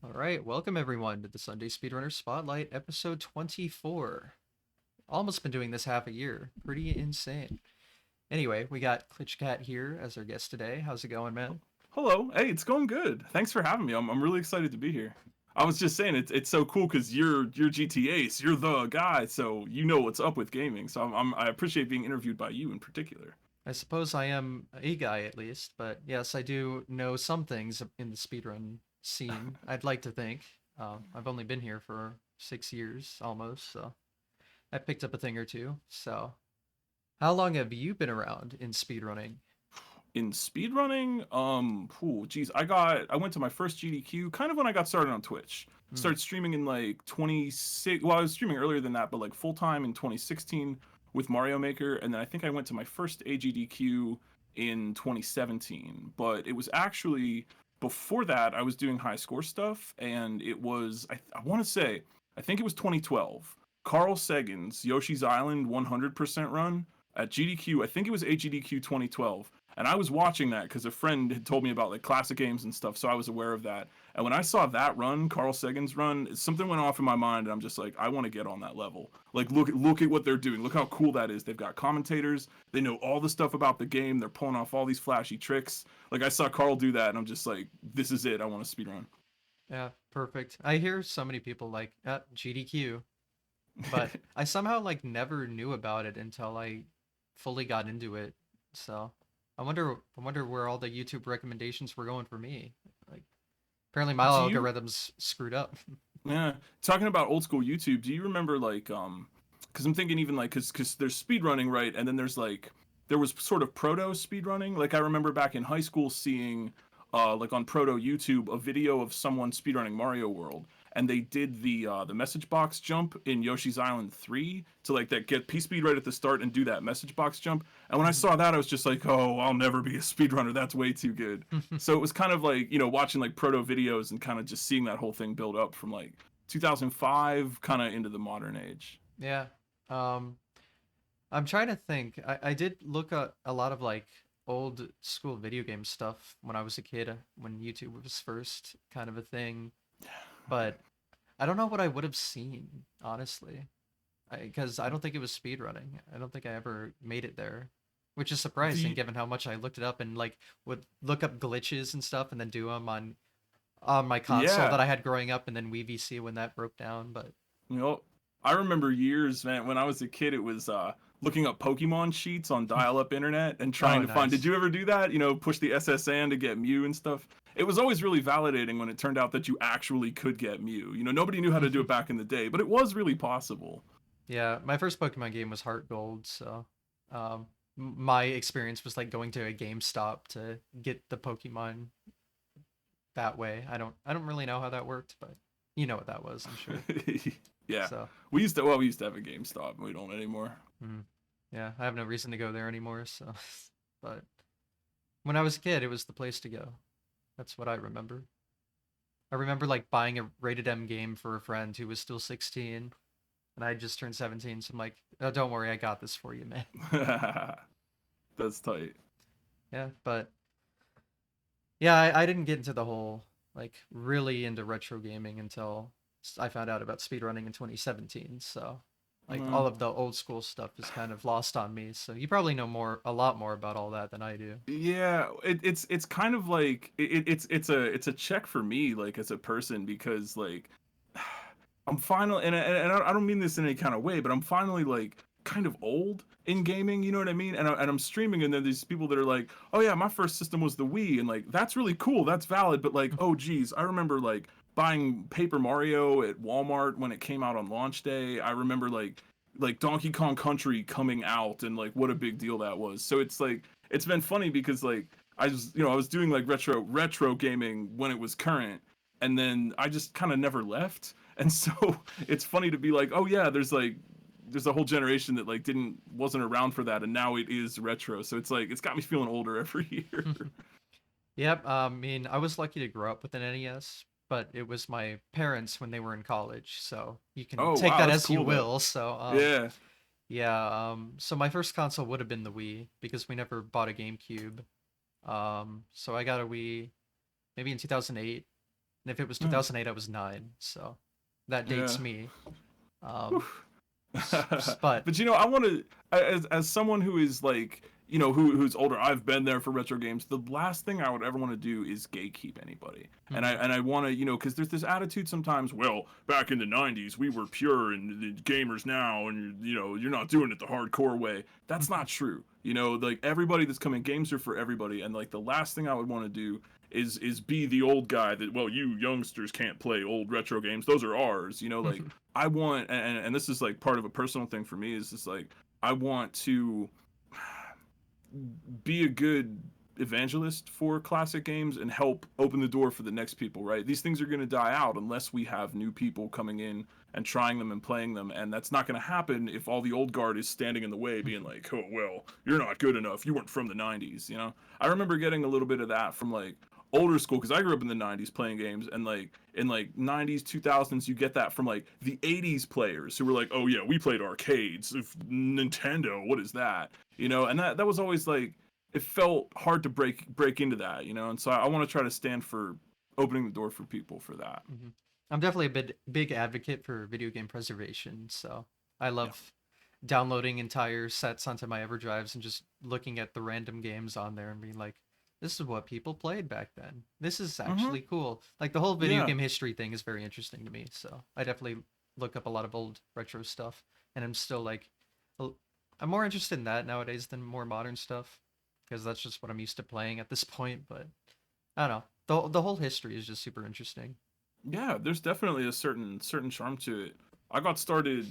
All right, welcome everyone to the Sunday Speedrunner Spotlight, episode 24. Almost been doing this half a year. Pretty insane. Anyway, we got GlitchCat here as our guest today. How's it going, man? Hello. Hey, it's going good. Thanks for having me. I'm really excited to be here. I was just saying it's so cool because you're GTA, so you're the guy, so you know what's up with gaming. So I appreciate being interviewed by you in particular. I suppose I am a guy at least, but yes, I do know some things in the speedrun scene. I'd like to think. I've only been here for 6 years almost, so I picked up a thing or two. So, how long have you been around in speedrunning? In speedrunning, geez, I went to my first GDQ kind of when I got started on Twitch. Hmm. Started streaming in like 26. Well, I was streaming earlier than that, but like full time in 2016 with Mario Maker, and then I think I went to my first AGDQ in 2017. But it was actually before that I was doing high score stuff, and it was I want to say I think it was 2012. Carl Sagan's Yoshi's Island 100% run at GDQ. I think it was AGDQ 2012, and I was watching that because a friend had told me about like classic games and stuff, so I was aware of that. And when I saw that run, Carl Sagan's run, something went off in my mind, and I'm just like, I want to get on that level. Like, look at what they're doing. Look how cool that is. They've got commentators. They know all the stuff about the game. They're pulling off all these flashy tricks. Like I saw Carl do that, and I'm just like, this is it. I want to speedrun. Yeah, perfect. I hear so many people like GDQ, but I somehow like never knew about it until I fully got into it. So I wonder where all the YouTube recommendations were going for me. Like apparently my Do you algorithm's screwed up. Yeah, talking about old school YouTube, do you remember like because I'm thinking even like because there's speed running, right, and then there's like there was sort of proto speed running. Like I remember back in high school seeing like on proto YouTube a video of someone speedrunning Mario World, and they did the message box jump in Yoshi's Island 3 to like that get P speed right at the start and do that message box jump. And when I saw that, I was just like, oh, I'll never be a speedrunner. That's way too good. So it was kind of like, watching like proto videos and kind of just seeing that whole thing build up from like 2005 kind of into the modern age. Yeah. Um I'm trying to think. I did look at a lot of like old school video game stuff when I was a kid, when YouTube was first kind of a thing, but I don't know what I would have seen, honestly. Because I don't think it was speedrunning. I don't think I ever made it there, which is surprising The given how much I looked it up and like would look up glitches and stuff and then do them on my console that Yeah, I had growing up and then WeVC when that broke down. But you know, I remember years, man, when I was a kid, it was looking up Pokemon sheets on dial-up internet and trying oh, to find. Did nice. you ever do that? Push the SSN to get Mew and stuff. It was always really validating when it turned out that you actually could get Mew. Nobody knew how to do it back in the day, but it was really possible. Yeah, my first Pokemon game was Heart Gold, so my experience was like going to a GameStop to get the Pokemon that way. I don't really know how that worked, but you know what that was, I'm sure. Yeah, So. we used to have a GameStop, and we don't anymore. Mm. Yeah, I have no reason to go there anymore, so but when I was a kid, it was the place to go. That's what I remember. I remember like buying a rated M game for a friend who was still 16 and I just turned 17, so I'm like, oh, don't worry, I got this for you, man. That's tight. Yeah, but yeah, I didn't get into the whole like really into retro gaming until I found out about speedrunning in 2017. So like Uh, all of the old school stuff is kind of lost on me. So you probably know a lot more about all that than I do. Yeah, it's kind of like it's a check for me, like as a person, because like I'm finally, and I don't mean this in any kind of way, but I'm finally like kind of old in gaming. You know what I mean? And I'm streaming, and then these people that are like, oh yeah, my first system was the Wii, and like that's really cool, that's valid, but like, oh geez, I remember like buying Paper Mario at Walmart when it came out on launch day. I remember like Donkey Kong Country coming out, and like what a big deal that was. So it's like it's been funny because like I was doing like retro gaming when it was current, and then I just kind of never left. And so it's funny to be like, oh yeah, there's a whole generation that like wasn't around for that, and now it is retro. So it's like it's got me feeling older every year. Yep, I mean, I was lucky to grow up with an NES, but it was my parents when they were in college, so you can Oh take wow, that that's as you cool though. will. So, Yeah. yeah, so my first console would have been the Wii because we never bought a GameCube. So I got a Wii maybe in 2008. and if it was Yeah. 2008, I was 9, so that dates Yeah. me. Whew. Um, but But you know, I want to, as someone who is like, you know, who's older, I've been there for retro games. The last thing I would ever want to do is gatekeep anybody. And I mhm, and I want to, you know, because there's this attitude sometimes. Well, back in the '90s, we were pure, and the gamers now, and you know, you're not doing it the hardcore way. That's mhm, not true. You know, like everybody that's coming, games are for everybody. And like the last thing I would want to do is be the old guy that, well, you youngsters can't play old retro games. Those are ours. You know, like mhm, I want, and this is like part of a personal thing for me, is just like I want to be a good evangelist for classic games and help open the door for the next people, right? These things are going to die out unless we have new people coming in and trying them and playing them, and that's not going to happen if all the old guard is standing in the way being mhm, like, oh well, you're not good enough, you weren't from the '90s, you know. I remember getting a little bit of that from like older school, because I grew up in the '90s playing games, and like in like '90s 2000s you get that from like the '80s players who were like, oh yeah, we played arcades of Nintendo, what is that, you know. And that was always like, it felt hard to break into that, you know. And so I want to try to stand for opening the door for people for that. mhm. I'm definitely a big advocate for video game preservation, so I Yeah. love downloading entire sets onto my EverDrives and just looking at the random games on there and being like, this is what people played back then. This is Mm-hmm. actually cool. Like the whole video Yeah. game history thing is very interesting to me, so I definitely look up a lot of old retro stuff, and I'm still like, I'm more interested in that nowadays than more modern stuff because that's just what I'm used to playing at this point. But I don't know. The whole history is just super interesting. Yeah, there's definitely a certain charm to it. I got started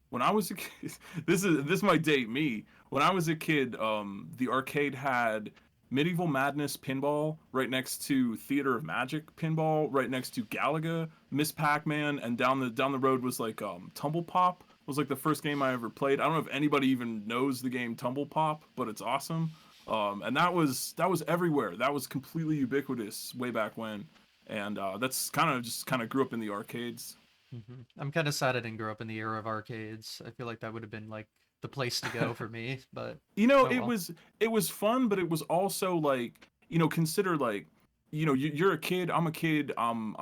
when I was a kid. This might date me. When I was a kid, the arcade had Medieval Madness pinball right next to Theater of Magic pinball right next to Galaga, Miss Pac-Man, and down the road was like Tumble Pop was like the first game I ever played. I don't know if anybody even knows the game Tumble Pop, but it's awesome. And that was everywhere. That was completely ubiquitous way back when, and that's kind of grew up in the arcades. I'm kind of sad I didn't grow up in the era of arcades. I feel like that would have been like the place to go for me, but You know, oh well. it was fun, but it was also like, you know, consider like, you know, you're a kid, I'm a kid, I'm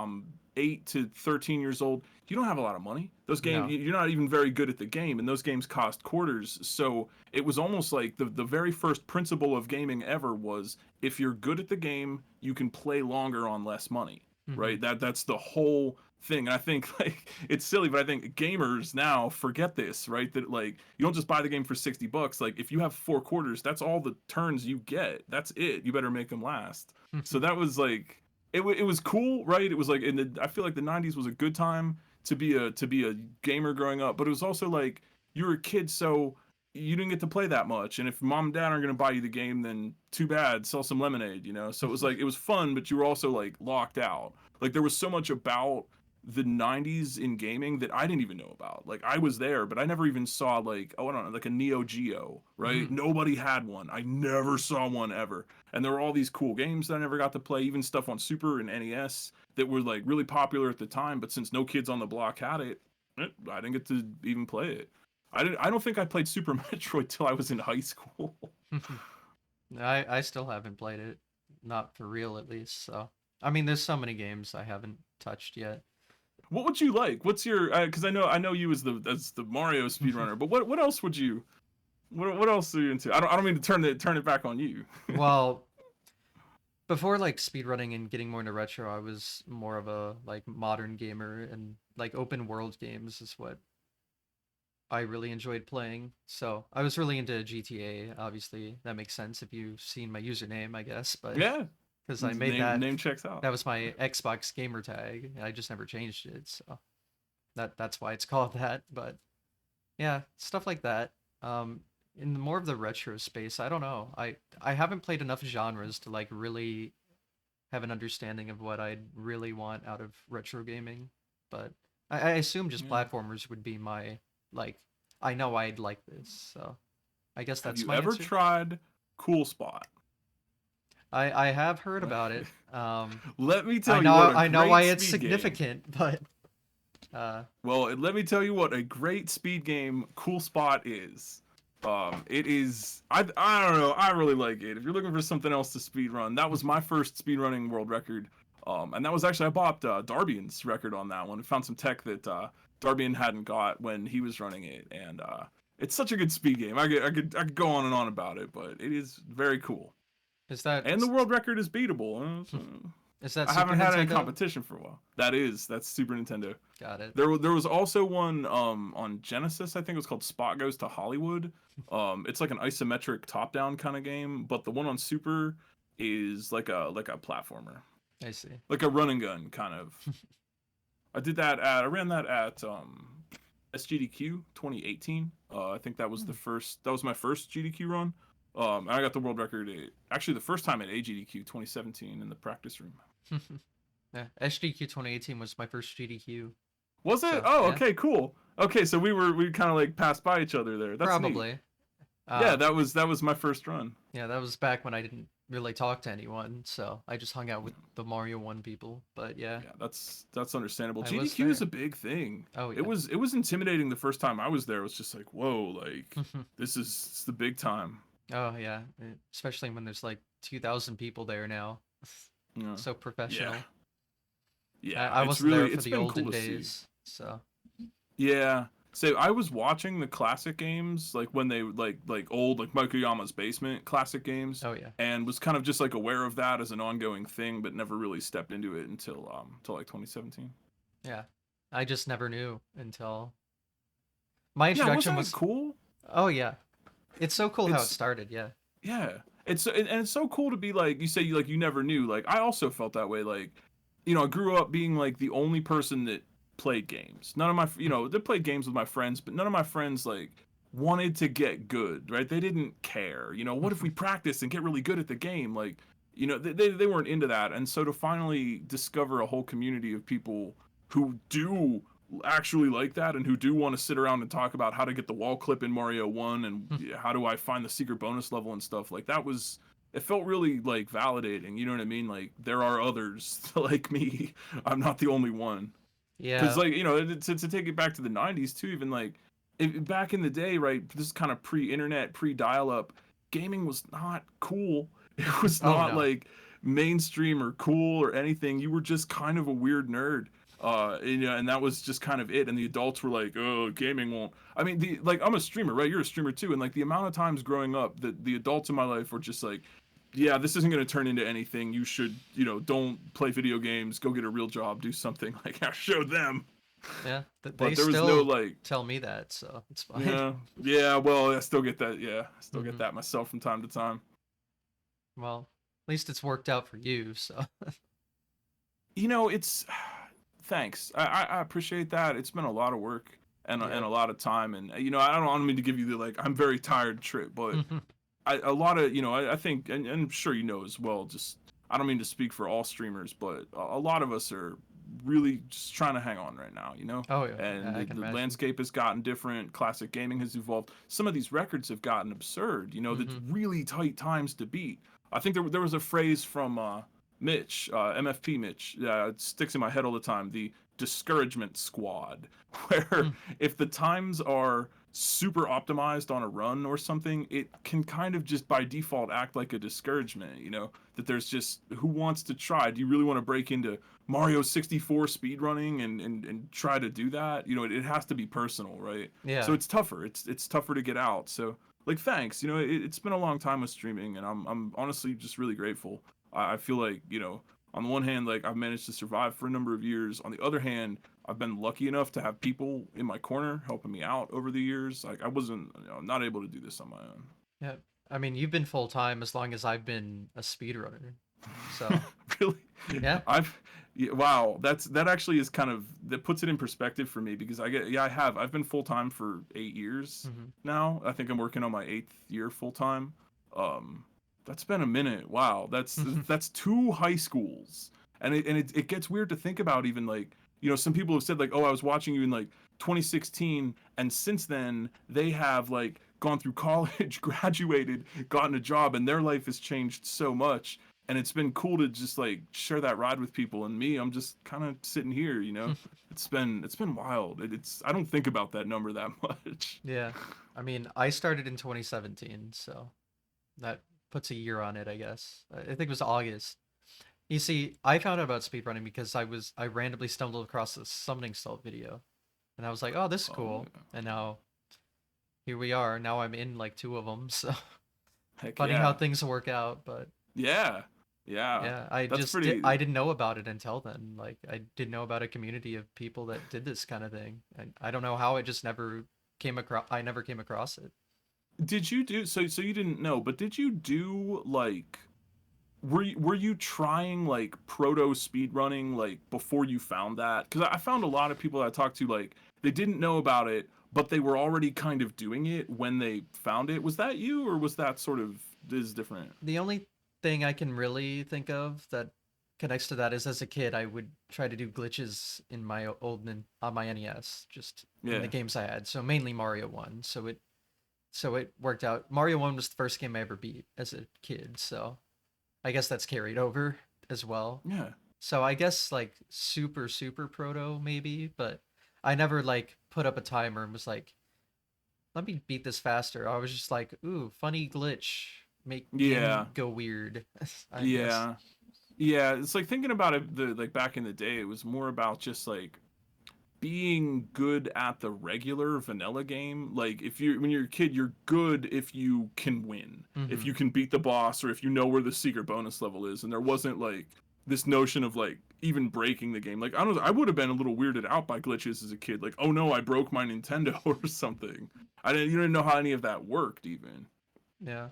8 to 13 years old. You don't have a lot of money. Those games, No. you're not even very good at the game, and those games cost quarters. So it was almost like the very first principle of gaming ever was, if you're good at the game, you can play longer on less money, Hmm. right? That's the whole thing. And I think like it's silly, but I think gamers now forget this, right? That like you don't just buy the game for $60. Like if you have 4 quarters, that's all the turns you get. That's it. You better make them last. So that was like it was cool, right? It was like I feel like the '90s was a good time to be a gamer growing up, but it was also like you were a kid, so you didn't get to play that much. And if mom and dad aren't going to buy you the game, then too bad, sell some lemonade, you know. So it was like it was fun, but you were also like locked out. Like there was so much about the '90s in gaming that I didn't even know about. Like I was there, but I never even saw like, oh, I don't know, like a Neo Geo, right? Mm. Nobody had one. I never saw one ever. And there were all these cool games that I never got to play, even stuff on Super and NES that were like really popular at the time. But since no kids on the block had it, I didn't get to even play it. I don't think I played Super Metroid till I was in high school. I still haven't played it, not for real at least. So I mean, there's so many games I haven't touched yet. What would you like? What's your? Because I know you as the Mario speedrunner, but what else would you? What else are you into? I don't mean to turn it back on you. Well, before like speedrunning and getting more into retro, I was more of a like modern gamer, and like open world games is what I really enjoyed playing. So I was really into GTA. Obviously, that makes sense if you've seen my username, I guess. But Yeah, because I made name that, name checks out. that was my Xbox gamer tag. I just never changed it, so that's why it's called that. But yeah, stuff like that. Um, in more of the retro space, I don't know. I haven't played enough genres to like really have an understanding of what I'd really want out of retro gaming. But I assume just Yeah. platformers would be my like. I know I'd like this, so I guess Have that's you my ever answer. tried Cool Spot? I have heard about it. Let me tell you what a I know why great it's speed game. significant, but uh, Well, let me tell you what a great speed game Cool Spot is. It is. I don't know. I really like it. If you're looking for something else to speed run, that was my first speed running world record. And that was actually, I bought Darbian's record on that one. I found some tech that Darbian hadn't got when he was running it, and it's such a good speed game. I could go on and on about it, but it is very cool. Is that And the world record is beatable. is that I Super haven't had any Nintendo? competition for a while. That's Super Nintendo. Got it. There was also one on Genesis. I think it was called Spot Goes to Hollywood. It's like an isometric top down kind of game, but the one on Super is like a platformer, I see. like a run and gun kind of. I ran that at SGDQ 2018. I think that was that was my first GDQ run. And I got the world record actually the first time at AGDQ 2017 in the practice room. Yeah, SGDQ 2018 was my first GDQ. Was it? So, Oh, yeah. okay, cool. Okay, so we kind of like passed by each other there. That's Probably. neat. Yeah, that was my first run. Yeah, that was back when I didn't really talk to anyone, so I just hung out with the Mario 1 people. But yeah, Yeah, that's understandable. I was GDQ is there. a big thing. Oh It yeah. was intimidating the first time I was there. It was just like, whoa, like it's the big time. Oh yeah, especially when there's like 2,000 people there now. Yeah. So professional. Yeah. I, Yeah, I wasn't there for it's the been olden cool to see. days, so Yeah. So I was watching the classic games, like when they like old like Mokoyama's Basement classic games, oh yeah. and was kind of just like aware of that as an ongoing thing, but never really stepped into it until like 2017. Yeah. I just never knew until my Yeah, introduction wasn't it was cool? oh yeah. It's so cool how it It's started, yeah. Yeah, it's so cool to be like you say you never knew. Like I also felt that way. Like I grew up being like the only person that played games. None of my they played games with my friends, but none of my friends like wanted to get good. Right? They didn't care. What if we practice and get really good at the game? Like they weren't into that. And so to finally discover a whole community of people who do actually like that and who do want to sit around and talk about how to get the wall clip in Mario 1 and how do I find the secret bonus level and stuff like that was it felt really like validating, you know what I mean? Like there are others like me. I'm not the only one. Cuz Yeah. like, to take it back to the 90s too, even like back in the day, right? This is kind of pre-internet, pre-dial-up. Gaming was not cool. It was Oh not no. like mainstream or cool or anything. You were just kind of a weird nerd. And that was just kind of it. And the adults were like, "Oh, gaming won't." I mean, I'm a streamer, right? You're a streamer too. And like the amount of times growing up that the adults in my life were just like, "Yeah, this isn't going to turn into anything. You should, don't play video games. Go get a real job. Do something." Like I showed them, Yeah. They but there was no still like, tell me that, so it's fine. yeah, yeah. Well, I still get that. Yeah, I still get hmm that myself from time to time. Well, at least it's worked out for you, so It's thanks. I appreciate that. It's been a lot of work yeah. and a lot of time, and I don't mean to give you the like I'm very tired trip, but a lot of I think and I'm sure as well. Just I don't mean to speak for all streamers, but a lot of us are really just trying to hang on right now, Oh yeah, and yeah, I can the imagine. landscape has gotten different. Classic gaming has evolved. Some of these records have gotten absurd. That's hmm really tight times to beat. I think there was a phrase from Mitch, MFP Mitch, it sticks in my head all the time. The discouragement squad, where if the times are super optimized on a run or something, it can kind of just by default act like a discouragement. That there's just who wants to try. Do you really want to break into Mario 64 speedrunning and try to do that? It has to be personal, right? So Yeah. it's tougher. It's tougher to get out. So like thanks. It's been a long time with streaming, and I'm honestly just really grateful. I feel like on the one hand, like I've managed to survive for a number of years. On the other hand, I've been lucky enough to have people in my corner helping me out over the years. Like I wasn't, not able to do this on my Yeah. I mean, you've been full time as long as I've been a speedrunner. own. So, Really, yeah. wow. That actually is kind of that puts it in perspective for me because I've been full time for 8 years hmm now. I think I'm working on my 8th year full time. Um, that's been a minute. Wow, that's 2 high schools, and it gets weird to think about. Even like some people have said like, oh, I was watching you in like 2016, and since then they have like gone through college, graduated, gotten a job, and their life has changed so much. And it's been cool to just like share that ride with people. And me, I'm just kind of sitting here. It's been wild. I don't think about that number that much. Yeah. I mean, I started in 2017, so that puts a year on it, I guess. I think it was August. You see, I found out about speedrunning because I randomly stumbled across this summoning salt video, and I was like, oh, this is Oh, cool. And now here we are. Now I'm in like two of them. So heck funny how yeah. things work out, but Yeah. Yeah. yeah, That's pretty. I didn't know about it until then. Like I didn't know about a community of people that did this kind of thing. And I don't know how it just never came across I never came across it. Did you do so you didn't know, but did you do like were you trying like proto speed running like before you found that? Because I found a lot of people that I talked to like they didn't know about it, but they were already kind of doing it when they found it. Was that you, or was that sort of is different? The only thing I can really think of that connects to that is as a kid I would try to do glitches in my on my NES just in the Yeah. games I had. So mainly Mario 1. So it worked out. Mario 1 was the first game I ever beat as a kid, so I guess that's carried over as well. Yeah. So I guess like super proto maybe, but I never like put up a timer and was like, let me beat this faster. I was just like, ooh, funny glitch, make Yeah. game go weird. I guess. Yeah. Yeah, it's like thinking about it the like back in the day, it was more about just like being good at the regular vanilla game. Like if you when you're a kid, you're good if you can win. If Mm-hmm. you can beat the boss or if you know where the secret bonus level is. And there wasn't like this notion of like even breaking the game. Like I don't know, I would have been a little weirded out by glitches as a kid. Like, oh no, I broke my Nintendo or something. I didn't you didn't know how any of that worked even. Yeah.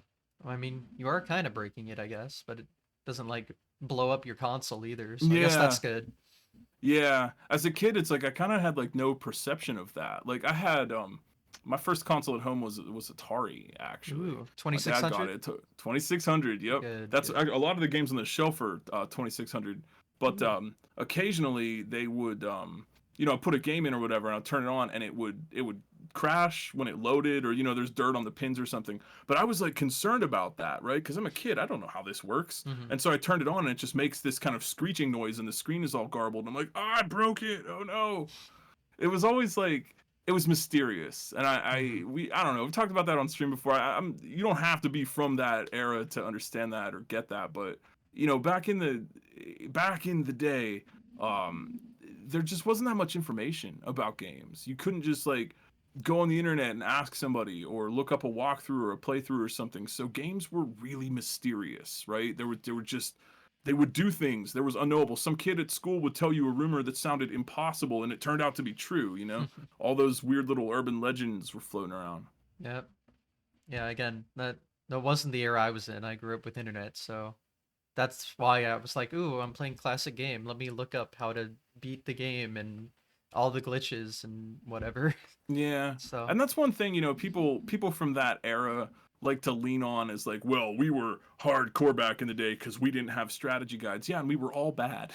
I mean, you are kind of breaking it, I guess, but it doesn't like blow up your console either. So I guess that's Yeah. good. Yeah, as a kid, it's like I kind of had like no perception of that. Like I had my first console at home was Atari actually. Ooh, My dad got 2600? it 2600. Yep. Good, That's good. a lot of the games on the shelf are 2600, but Ooh. occasionally they would you know, put a game in or whatever and I'll turn it on and it would crash when it loaded or you know there's dirt on the pins or something. But I was like concerned about that, right? Cuz I'm a kid, I don't know how this works. Mm-hmm. And so I turned it on and it just makes this kind of screeching noise and the screen is all garbled. I'm like, oh, I broke it. Oh no. It was always like it was mysterious. And Mm-hmm. I don't know. We've talked about that on stream before. I'm you don't have to be from that era to understand that or get that, but you know, back in the day, um there just wasn't that much information about games. You couldn't just like go on the internet and ask somebody or look up a walkthrough or a playthrough or something. So games were really mysterious, right? There were just they would do things. There was unknowable. Some kid at school would tell you a rumor that sounded impossible and it turned out to be true, you know? All those weird little urban legends were floating around. Yep. Yeah, again, that wasn't the era I was in. I grew up with internet, so that's why I was like, "Ooh, I'm playing classic game. Let me look up how to beat the game and all the glitches and whatever." Yeah. So, And that's one thing, you know, people from that era like to lean on is like, well, we were hardcore back in the day because we didn't have strategy guides. Yeah, and we were all bad.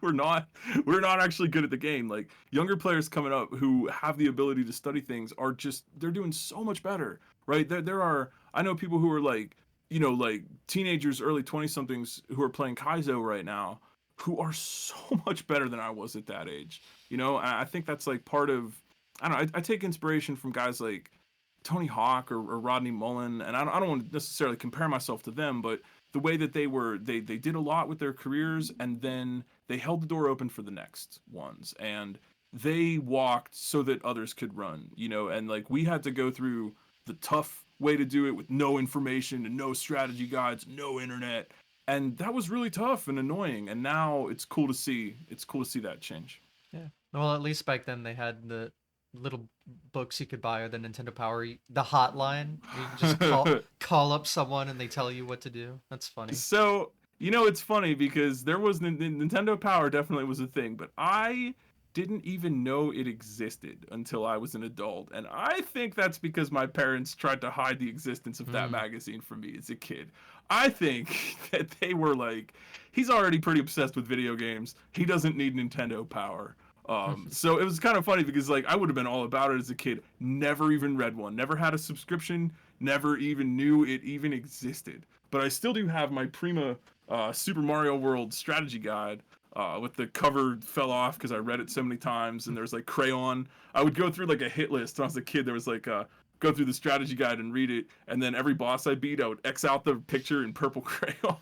We're not actually good at the game. Like younger players coming up who have the ability to study things are just they're doing so much better. Right? There are I know people who are like, you know, like teenagers, early 20 somethings who are playing Kaizo right now who are so much better than I was at that age. You know, I think that's like part of I don't know. I take inspiration from guys like Tony Hawk or Rodney Mullen, and I don't want to necessarily compare myself to them, but the way that they did a lot with their careers, and then they held the door open for the next ones, and they walked so that others could run, you know, and like we had to go through the tough way to do it with no information and no strategy guides, no internet, and that was really tough and annoying. And now it's cool to see. It's cool to see that change. yeah. Well, at least back then they had the little books you could buy or the Nintendo Power, the hotline. You can just call up someone and they tell you what to do. That's funny. So, you know, it's funny because there was Nintendo Power definitely was a thing, but I didn't even know it existed until I was an adult. And I think that's because my parents tried to hide the existence of that Mm. magazine from me as a kid. I think that they were like, he's already pretty obsessed with video games. He doesn't need Nintendo Power. So it was kind of funny because like I would have been all about it as a kid. Never even read one. Never had a subscription. Never even knew it even existed. But I still do have my Prima Super Mario World strategy guide with the cover fell off because I read it so many times. And there's like crayon. I would go through like a hit list when I was a kid. There was like go through the strategy guide and read it. And then every boss I beat, I would X out the picture in purple crayon.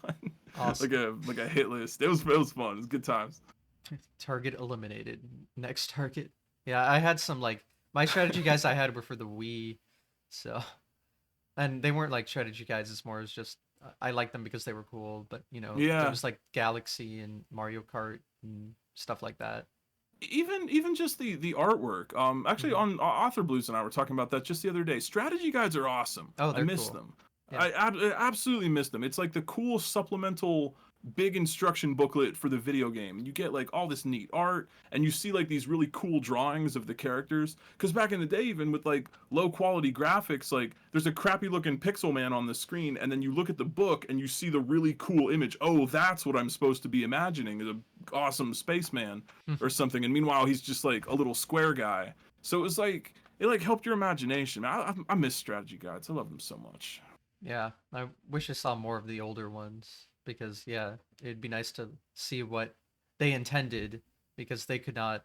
Awesome. like a hit list. It was fun. It was good times. Target eliminated. Next target. Yeah, I had some like my strategy guides I had were for the Wii, so and they weren't like strategy guides. It's more as just I liked them because they were cool. But there Yeah. was like Galaxy and Mario Kart and stuff like that. Even just the artwork. Actually, Hmm. on Author Blues and I were talking about that just the other day. Strategy guides are awesome. Oh, I they're miss cool. them. Yeah. I absolutely miss them. It's like the cool supplemental big instruction booklet for the video game. You get like all this neat art, and you see like these really cool drawings of the characters. Because back in the day, even with like low quality graphics, like there's a crappy looking pixel man on the screen, and then you look at the book and you see the really cool image. Oh, that's what I'm supposed to be imagining, is a awesome spaceman or something. And meanwhile, he's just like a little square guy. So it was like it like helped your imagination. I miss strategy guides. I love them so much. Yeah, I wish I saw more of the older ones because yeah, it'd be nice to see what they intended because they could not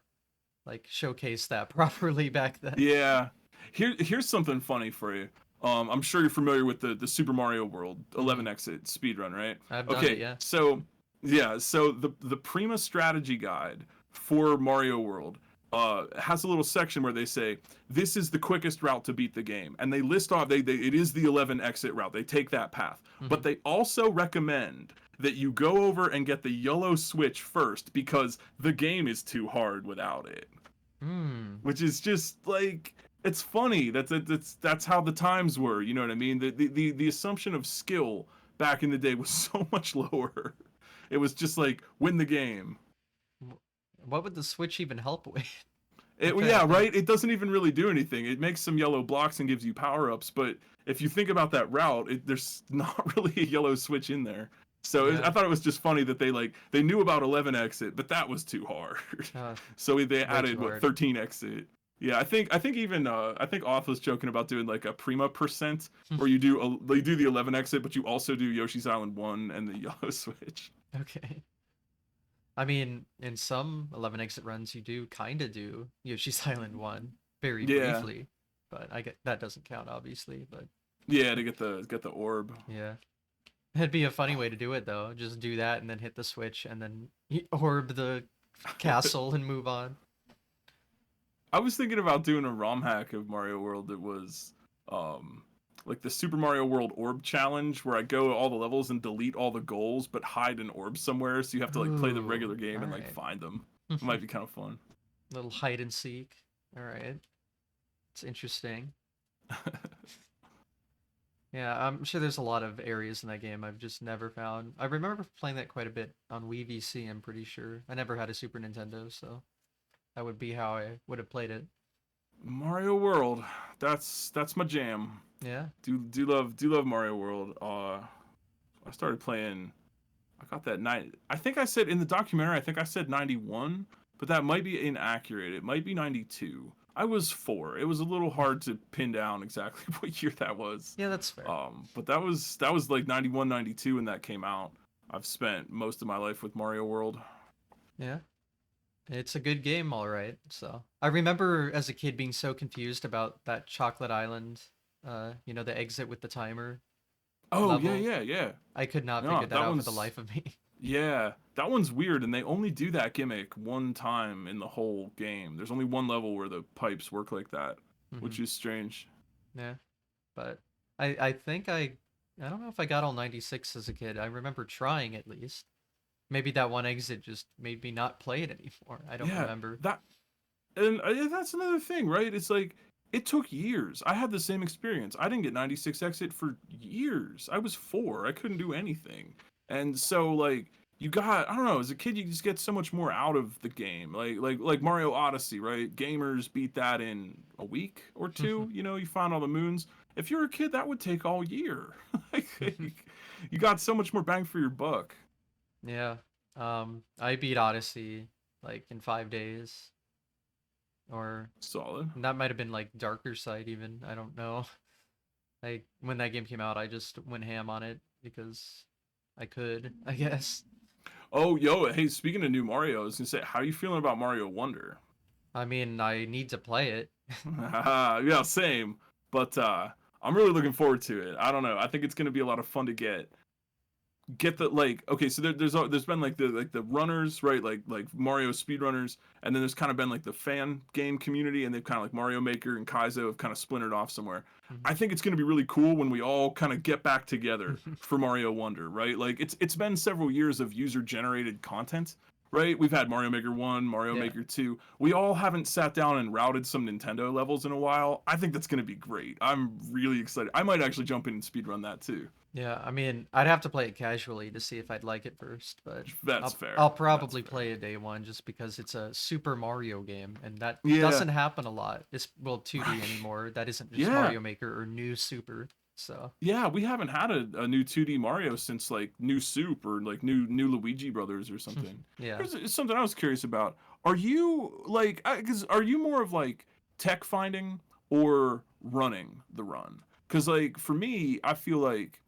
like showcase that properly back then. Yeah. Here's something funny for you. I'm sure you're familiar with the Super Mario World Hmm. 11 exit speedrun, right? I've done it, Okay, yeah. so yeah, so the Prima strategy guide for Mario World has a little section where they say this is the quickest route to beat the game, and they list off they it is the 11 exit route. They take that path, Hmm. but they also recommend that you go over and get the yellow switch first because the game is too hard without it, Hmm. which is just like it's funny. That's how the times were. You know what I mean? The assumption of skill back in the day was so much lower. It was just like win the game. What would the Switch even help with? I'm Well, trying to yeah, think. right. It doesn't even really do anything. It makes some yellow blocks and gives you power ups, but if you think about that route, there's not really a yellow switch in there. So Yeah. I thought it was just funny that they knew about 11 exit, but that was too hard. Uh, So they Way too added what hard. 13 exit. Yeah, I think even I think Off was joking about doing like a Prima percent where you do the 11 exit, but you also do Yoshi's Island 1 and the yellow switch. Okay. I mean, in some 11 exit runs, you do kind of do Yoshi's Island 1 very Yeah, briefly, but I get that doesn't count, obviously. But yeah, to get the orb. yeah, it'd be a funny way to do it, though. Just do that and then hit the switch and then orb the castle and move on. I was thinking about doing a ROM hack of Mario World that was um like the Super Mario World orb challenge where I go all the levels and delete all the goals but hide an orb somewhere so you have to like play the Ooh, regular game all and like right. find them. It might be kind of fun. Little hide and seek. All right, it's interesting. Yeah, I'm sure there's a lot of areas in that game I've just never found. I remember playing that quite a bit on Wii VC, I'm pretty sure. I never had a Super Nintendo, so that would be how I would have played it. Mario World. That's my jam. Yeah. Do love Mario World. I started playing. I got that night. I think I said in the documentary. I think I said 91, but that might be inaccurate. It might be 92. I was 4. It was a little hard to pin down exactly what year that was. Yeah, that's fair. But that was like 91, 92 when that came out. I've spent most of my life with Mario World. Yeah. It's a good game, all right. So I remember as a kid being so confused about that Chocolate Island, the exit with the timer Oh yeah, level. yeah, yeah. I could not No, figure that that out for the one's life of me. yeah, that one's weird, and they only do that gimmick one time in the whole game. There's only one level where the pipes work like that, Hmm. which is strange. Yeah, but I think I don't know if I got all 96 as a kid. I remember trying at least. Maybe that one exit just made me not play it anymore. I don't Yeah, remember. that and yeah, that's another thing, right? It's like it took years. I had the same experience. I didn't get 96 exit for years. I was 4. I couldn't do anything. And so like you got I don't know, as a kid you just get so much more out of the game. Like Mario Odyssey, right? Gamers beat that in a week or two, you found all the moons. If you're a kid that would take all year. Like you got so much more bang for your buck. Yeah. I beat Odyssey like in 5 days, or Solid. that might have been like Darker Side even. I don't know. Like when that game came out, I just went ham on it because I could, I guess. Oh, yo, hey, speaking of new Mario, I was gonna say, how are you feeling about Mario Wonder? I mean, I need to play it. Yeah, same. But I'm really looking forward to it. I don't know. I think it's gonna be a lot of fun to get the like okay, so there's been like the runners, right, like Mario speedrunners, and then there's kind of been like the fan game community, and they've kind of like Mario Maker and Kaizo have kind of splintered off somewhere. I think it's going to be really cool when we all kind of get back together Mhm. for Mario Wonder, right? Like it's been several years of user generated content, right? We've had Mario Maker 1, Mario Yeah. Maker 2. We all haven't sat down and routed some Nintendo levels in a while. I think that's going to be great. I'm really excited. I might actually jump in and speedrun that too. Yeah, I mean, I'd have to play it casually to see if I'd like it first, but That's I'll fair. That's probably fair. play a day one just because it's a Super Mario game, and that Yeah. doesn't happen a lot. It's well 2D Right. anymore. That isn't just Yeah. Mario Maker or New Super. So Yeah, we haven't had a new 2D Mario since like New Soup or like new Luigi Brothers or something. yeah, Here's something I was curious about. Are you like, cause are you more of like tech finding or running the run? Cause like for me, I feel like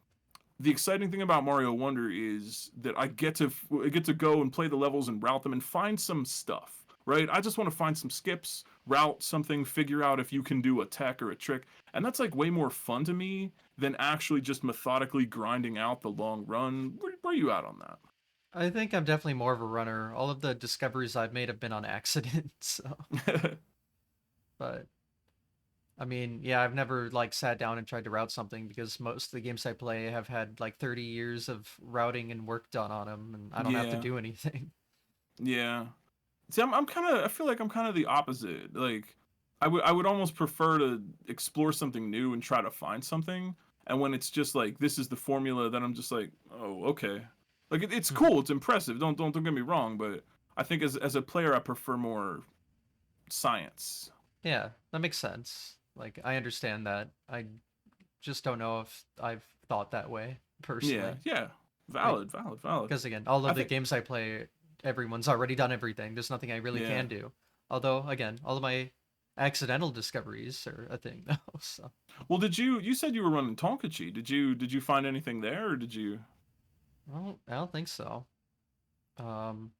the exciting thing about Mario Wonder is that I get to go and play the levels and route them and find some stuff, right? I just want to find some skips, route something, figure out if you can do a tech or a trick, and that's like way more fun to me than actually just methodically grinding out the long run. Where are you at on I think I'm definitely more of a runner. All of the discoveries I've made have been on accident, so that? but I mean, yeah, I've never like sat down and tried to route something because most of the games I play have had like 30 years of routing and work done on them, and I don't have to Yeah, do anything. yeah. See, I'm kind of. I feel like I'm kind of the opposite. Like, I would almost prefer to explore something new and try to find something. And when it's just like this is the formula, then I'm just like, oh, okay. Like it's cool, it's impressive. Don't get me wrong, but I think as a player, I prefer more science. Yeah, that makes sense. Like, I understand that. I just don't know if I've thought that way Yeah, personally. yeah. Like, Valid, valid, valid. because again, all I of the think. games I play, everyone's already done everything. There's nothing I really Yeah. can do. Although, again, all of my accidental discoveries are a thing now. So, Well, you said you were running Tonkachi? Did you find anything there, or did you I don't think so. Um,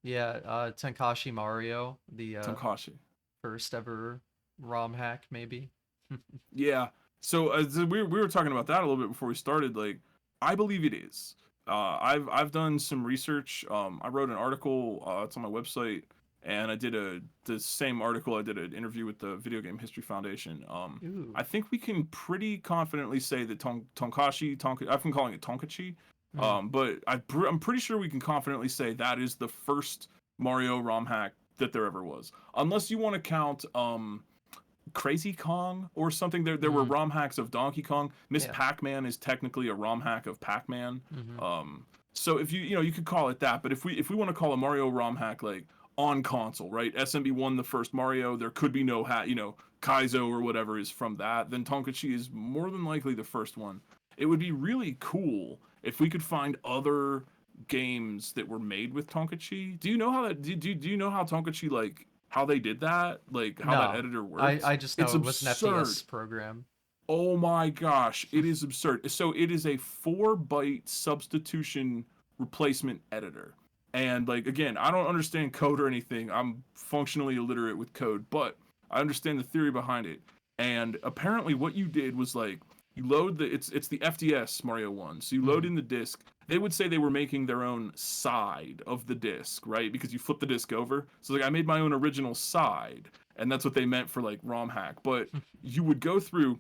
yeah, Tenkashi Mario, the Tonkachi? first ever ROM hack, maybe. Yeah. So we were talking about that a little bit before we started. Like, I believe it is. I've done some research. I wrote an article. It's on my website, and I did the same article. I did an interview with the Video Game History Foundation. Ooh. I think we can pretty confidently say that Tonka. I've been calling it Tonkachi. Mm. But I'm pretty sure we can confidently say that is the first Mario ROM hack that there ever was. Unless you want to count Crazy Kong or something. There were Mm. ROM hacks of Donkey Kong. Miss Yeah. Pac-Man is technically a ROM hack of Pac-Man. Hmm. So if you could call it that, but if we want to call a Mario ROM hack like on console, right? SMB won the first Mario. There could be no hack, Kaizo or whatever is from that. Then Tonkachi is more than likely the first one. It would be really cool if we could find other games that were made with Tonkachi. Do you know how that? Do you know how Tonkachi like how they did that? Like how that No, editor I works? I just It's know it was an absurd. FPS program. Oh my gosh, it is absurd. So it is a 4 byte substitution replacement editor. And like again, I don't understand code or anything. I'm functionally illiterate with code, but I understand the theory behind it. And apparently what you did was like you load it's the FDS Mario 1. So you load Hmm. in the disc. They would say they were making their own side of the disc, right? Because you flip the disc over. So like I made my own original side, and that's what they meant for like ROM hack. But you would go through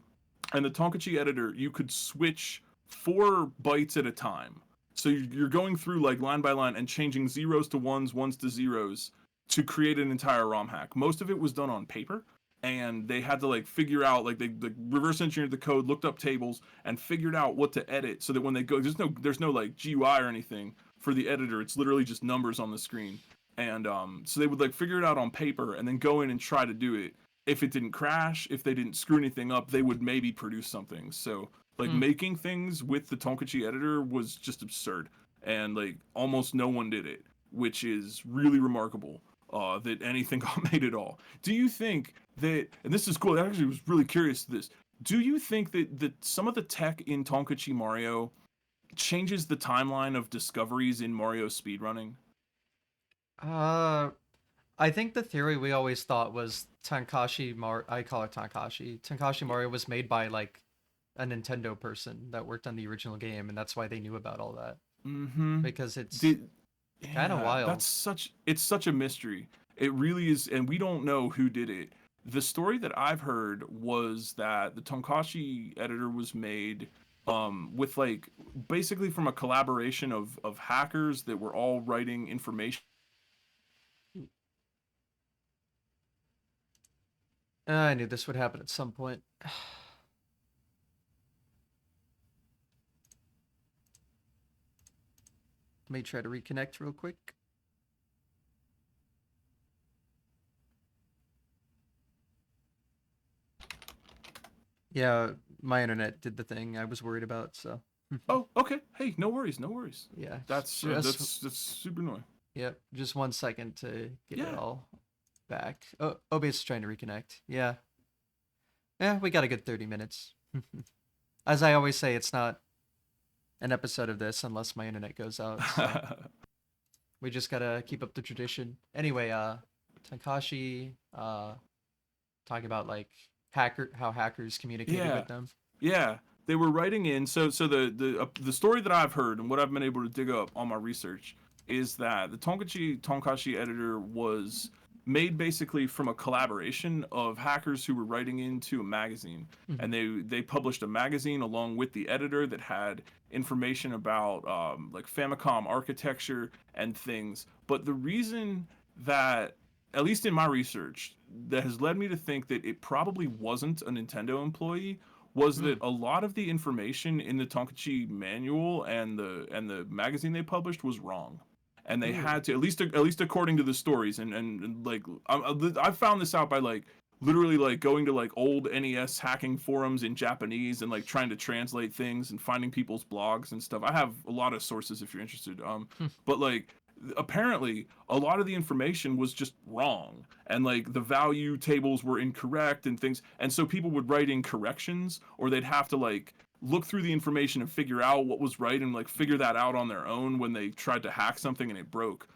and the Tonkachi editor, you could switch 4 bytes at a time. So you're going through like line by line and changing zeros to ones, ones to zeros to create an entire ROM hack. Most of it was done on paper, and they had to like figure out like they reverse engineered the code, looked up tables, and figured out what to edit so that when they go, there's no like GUI or anything for the editor. It's literally just numbers on the screen. And so they would like figure it out on paper and then go in and try to do it. If it didn't crash, if they didn't screw anything up, they would maybe produce something. So like Hmm. making things with the Tonkachi editor was just absurd, and like almost no one did it, which is really remarkable. That anything got made at all. Do you think that? And this is cool. I actually was really curious to this. Do you think that some of the tech in Tonkachi Mario changes the timeline of discoveries in Mario speedrunning? Uh, I think the theory we always thought was I call it Tankashi. Tankashi Mario was made by like a Nintendo person that worked on the original game, and that's why they knew about all that. Mm-hmm. because it's Did kind of Yeah, wild. it's such a mystery. It really is, and we don't know who did it. The story that I've heard was that the Tonkashi editor was made with like basically from a collaboration of hackers that were all writing information. I knew this would happen at some point. Let me try to reconnect real quick. Yeah, my internet did the thing I was worried about, so. Oh, okay. Hey, no worries, no worries. Yeah, That's just that's super annoying. yep, just 1 second to get it Yeah. all back. Oh, OBS is trying to reconnect. Yeah, yeah, we got a good 30 minutes. As I always say, it's not an episode of this unless my internet goes out, so we just gotta keep up the tradition. Anyway, Takashi, talking about like how hackers communicated Yeah. with them. Yeah, they were writing in. So the story that I've heard and what I've been able to dig up on my research is that the Tonkashi editor was made basically from a collaboration of hackers who were writing into a magazine, Hmm. and they published a magazine along with the editor that had information about like Famicom architecture and things. But the reason that, at least in my research, that has led me to think that it probably wasn't a Nintendo employee was that Mm. a lot of the information in the Tonkachi manual and the magazine they published was wrong, and they Ooh. had to, at least according to the stories, and like I found this out by like literally like going to like old NES hacking forums in Japanese and like trying to translate things and finding people's blogs and stuff. I have a lot of sources if you're interested. But like apparently a lot of the information was just wrong, and like the value tables were incorrect and things, and so people would write in corrections, or they'd have to like look through the information and figure out what was right and like figure that out on their own when they tried to hack something and it broke.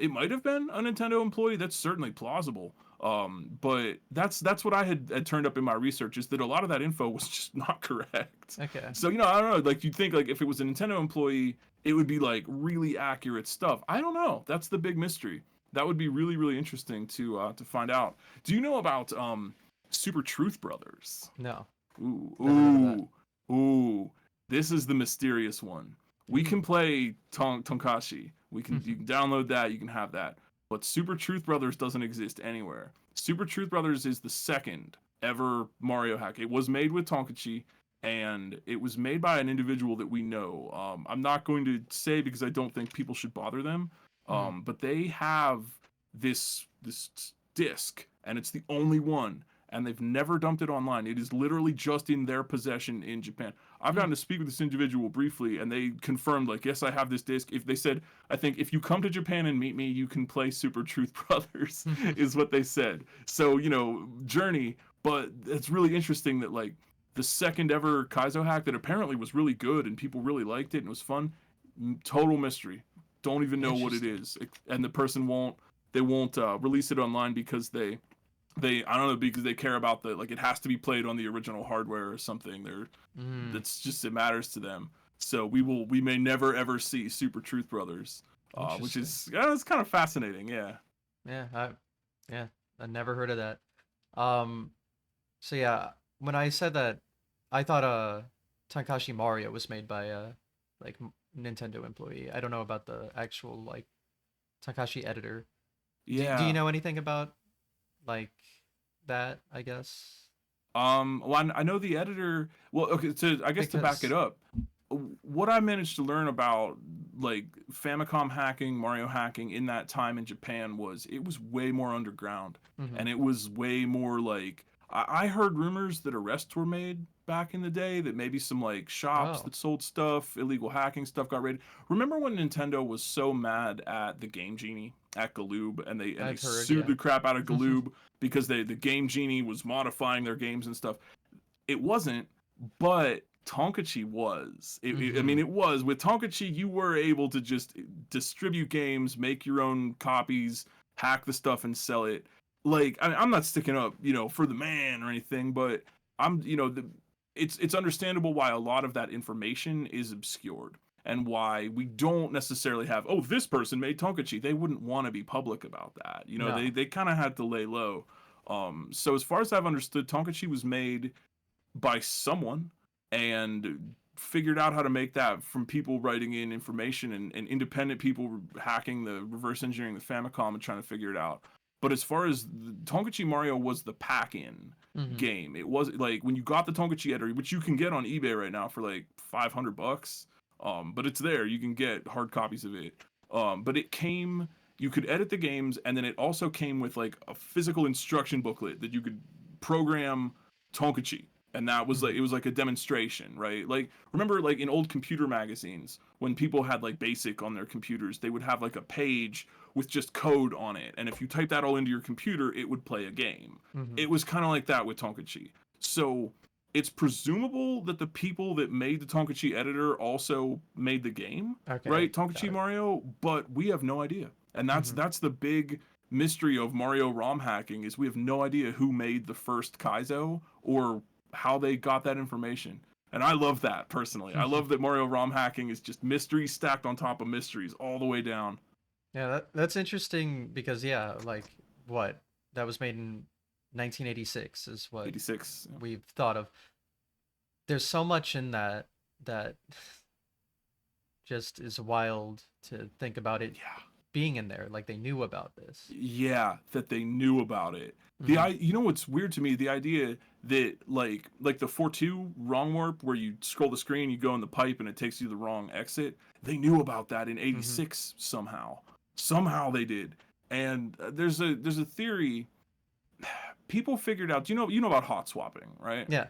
It might have been a Nintendo employee. That's certainly plausible. But that's what I had turned up in my research, is that a lot of that info was just not correct. Okay. So I don't know. Like you'd think like if it was a Nintendo employee, it would be like really accurate stuff. I don't know. That's the big mystery. That would be really really interesting to find out. Do you know about Super Truth Brothers? No, Ooh, never heard of that. ooh. This is the mysterious one. We Ooh. can play Tonkashi. You can download that. You can have that. But Super Truth Brothers doesn't exist anywhere. Super Truth Brothers is the second ever Mario hack. It was made with Tonkachi, and it was made by an individual that we know. I'm not going to say because I don't think people should bother them. Mm. But they have this disc, and it's the only one, and they've never dumped it online. It is literally just in their possession in Japan. I've Mm. gotten to speak with this individual briefly, and they confirmed, like, yes, I have this disc. If they said, I think if you come to Japan and meet me, you can play Super Truth Brothers, is what they said. So, journey. But it's really interesting that like the second ever Kaizo hack that apparently was really good and people really liked it and it was fun. Total mystery. Don't even know what it Interesting. is, and the person won't release it online because they I don't know, because they care about the, like, it has to be played on the original hardware or something. Mm. That's just, it matters to them. So we may never ever see Super Truth Brothers, which Interesting. is, it's kind of fascinating. Yeah. Yeah, yeah, I never heard of that. Um, so yeah, when I said that, I thought Takashi Mario was made by a like Nintendo employee. I don't know about the actual like Takashi editor. Do you Yeah. know anything about like that? I guess Well, I know the editor. Well, okay. To I guess to back it because up, what I managed to learn about like Famicom hacking, Mario hacking in that time in Japan was it was way more underground, hmm. and it was way more like I heard rumors that arrests were made back in the day, that maybe some like shops Oh, that sold stuff, illegal hacking stuff got raided. Remember when Nintendo was so mad at the Game Genie at Galoob, and they I've heard, sued yeah. the crap out of Galoob because the Game Genie was modifying their games and stuff. It wasn't, but Tonkachi was. I Hmm. mean, it was. With Tonkachi, you were able to just distribute games, make your own copies, hack the stuff, and sell it. Like, I'm not sticking up, for the man or anything, but I'm, it's understandable why a lot of that information is obscured. and why we don't necessarily have, oh, this person made Tonkachi. They wouldn't want to be public about that. You know, No. they kind of had to lay low. So as far as I've understood, Tonkachi was made by someone and figured out how to make that from people writing in information and independent people hacking the reverse engineering the Famicom and trying to figure it out. But as far as Tonkachi Mario was the pack-in Hmm. game. It was like when you got the Tonkachi editor, which you can get on eBay right now for like $500. But it's there. You can get hard copies of it. But it came. You could edit the games, and then it also came with like a physical instruction booklet that you could program Tonkachi, and that was like Hmm. it was like a demonstration, right? Like remember like in old computer magazines when people had like BASIC on their computers, they would have like a page with just code on it, and if you type that all into your computer, it would play a game. Hmm. It was kind of like that with Tonkachi. So it's presumable that the people that made the Tonkachi editor also made the game, Okay, right? got Tonkachi it. Mario, but we have no idea. And that's Hmm. that's the big mystery of Mario ROM hacking is we have no idea who made the first Kaizo or how they got that information. And I love that personally. I love that Mario ROM hacking is just mysteries stacked on top of mysteries all the way down. Yeah, that's interesting because yeah, like what that was made in 1986 is what 86. we've thought of. There's so much in that that just is wild to think about it Yeah. being in there. Like they knew about this. Yeah, that they knew about it. Hmm. You know what's weird to me? The idea that like the 4-2 wrong warp where you scroll the screen, you go in the pipe and it takes you to the wrong exit. They knew about that in Hmm. 86 somehow. Somehow they did. And there's a theory people figured out. You know about hot swapping, right? Yeah.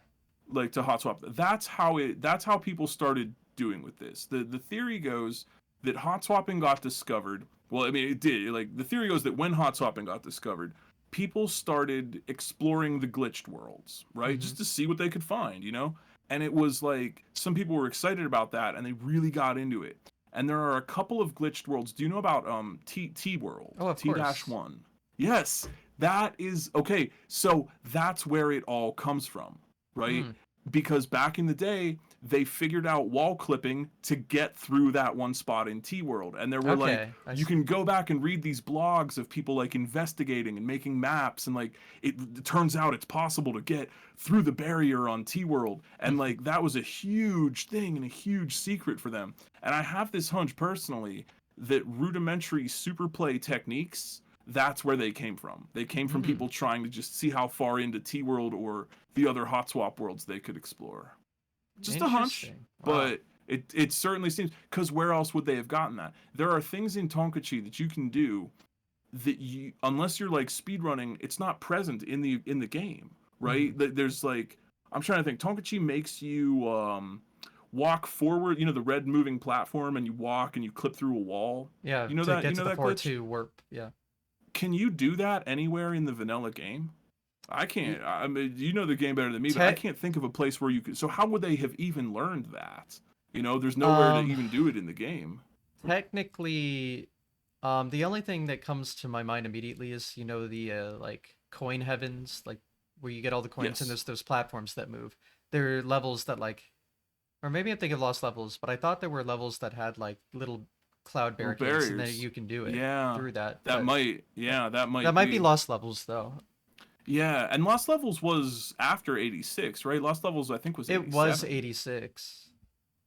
Like to hot swap. That's how people started doing with this. The theory goes that hot swapping got discovered. Well, I mean it did. Like the theory goes that when hot swapping got discovered, people started exploring the glitched worlds, right? Hmm. Just to see what they could find, you know? And it was like some people were excited about that and they really got into it. And there are a couple of glitched worlds. Do you know about T World? Oh, of course. T-1? Yes. That is okay. So that's where it all comes from, right? Mm. Because back in the day, they figured out wall clipping to get through that one spot in T World. And there were like, Okay. I you see. can go back and read these blogs of people like investigating and making maps. And like, it turns out it's possible to get through the barrier on T World. And like, that was a huge thing and a huge secret for them. And I have this hunch personally that rudimentary super play techniques that's where they came from. They came from Mm. people trying to just see how far into T World or the other hot swap worlds they could explore. Just a hunch, Interesting. Wow. but it certainly seems because where else would they have gotten that? There are things in Tonkachi that you can do that you unless you're like speedrunning, it's not present in the game, Hmm. right? There's like I'm trying to think. Tonkachi makes you walk forward, you know, the red moving platform, and you walk and you clip through a wall. Yeah, You know to that get you to know the that glitch? 4-2 warp. Yeah. Can you do that anywhere in the vanilla game? I Y- can't. I mean, you know the game better than me, but I Te- can't think of a place where you could. So how would they have even learned that? You know, there's nowhere to um even do it in the game. technically the only thing that comes to my mind immediately is the like coin heavens, like where you get all the coins and Yes, there's those platforms that move. There are levels that like, or maybe I'm thinking of Lost Levels, but I thought there were levels that had like little cloud little barricades and then barriers. you can do it Yeah, through that. that But might. that, Yeah, that that might might be be. Lost Levels though. Yeah, and Lost Levels was after '86, right? Lost Levels I think was It was '87. 86.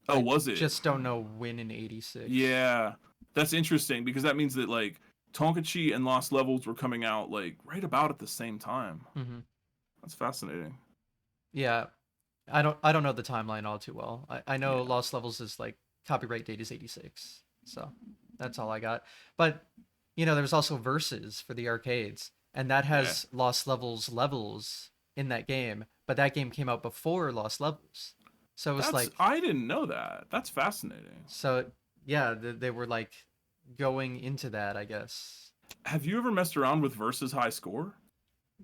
Oh, I was it? just don't know when in 86. Yeah, that's interesting because that means that like Tonkachi and Lost Levels were coming out like right about at the same time. Hmm. That's fascinating. Yeah, I don't know the timeline all too well. I know Yeah. Lost Levels is like copyright date is 86. So that's all I got. But there's also Versus for the arcades, and that Yeah. has Lost levels in that game, but that game came out before Lost Levels. So it was That's like I didn't know that. That's fascinating. so yeah, they were like going into that, I guess. Have you ever messed around with Versus High Score?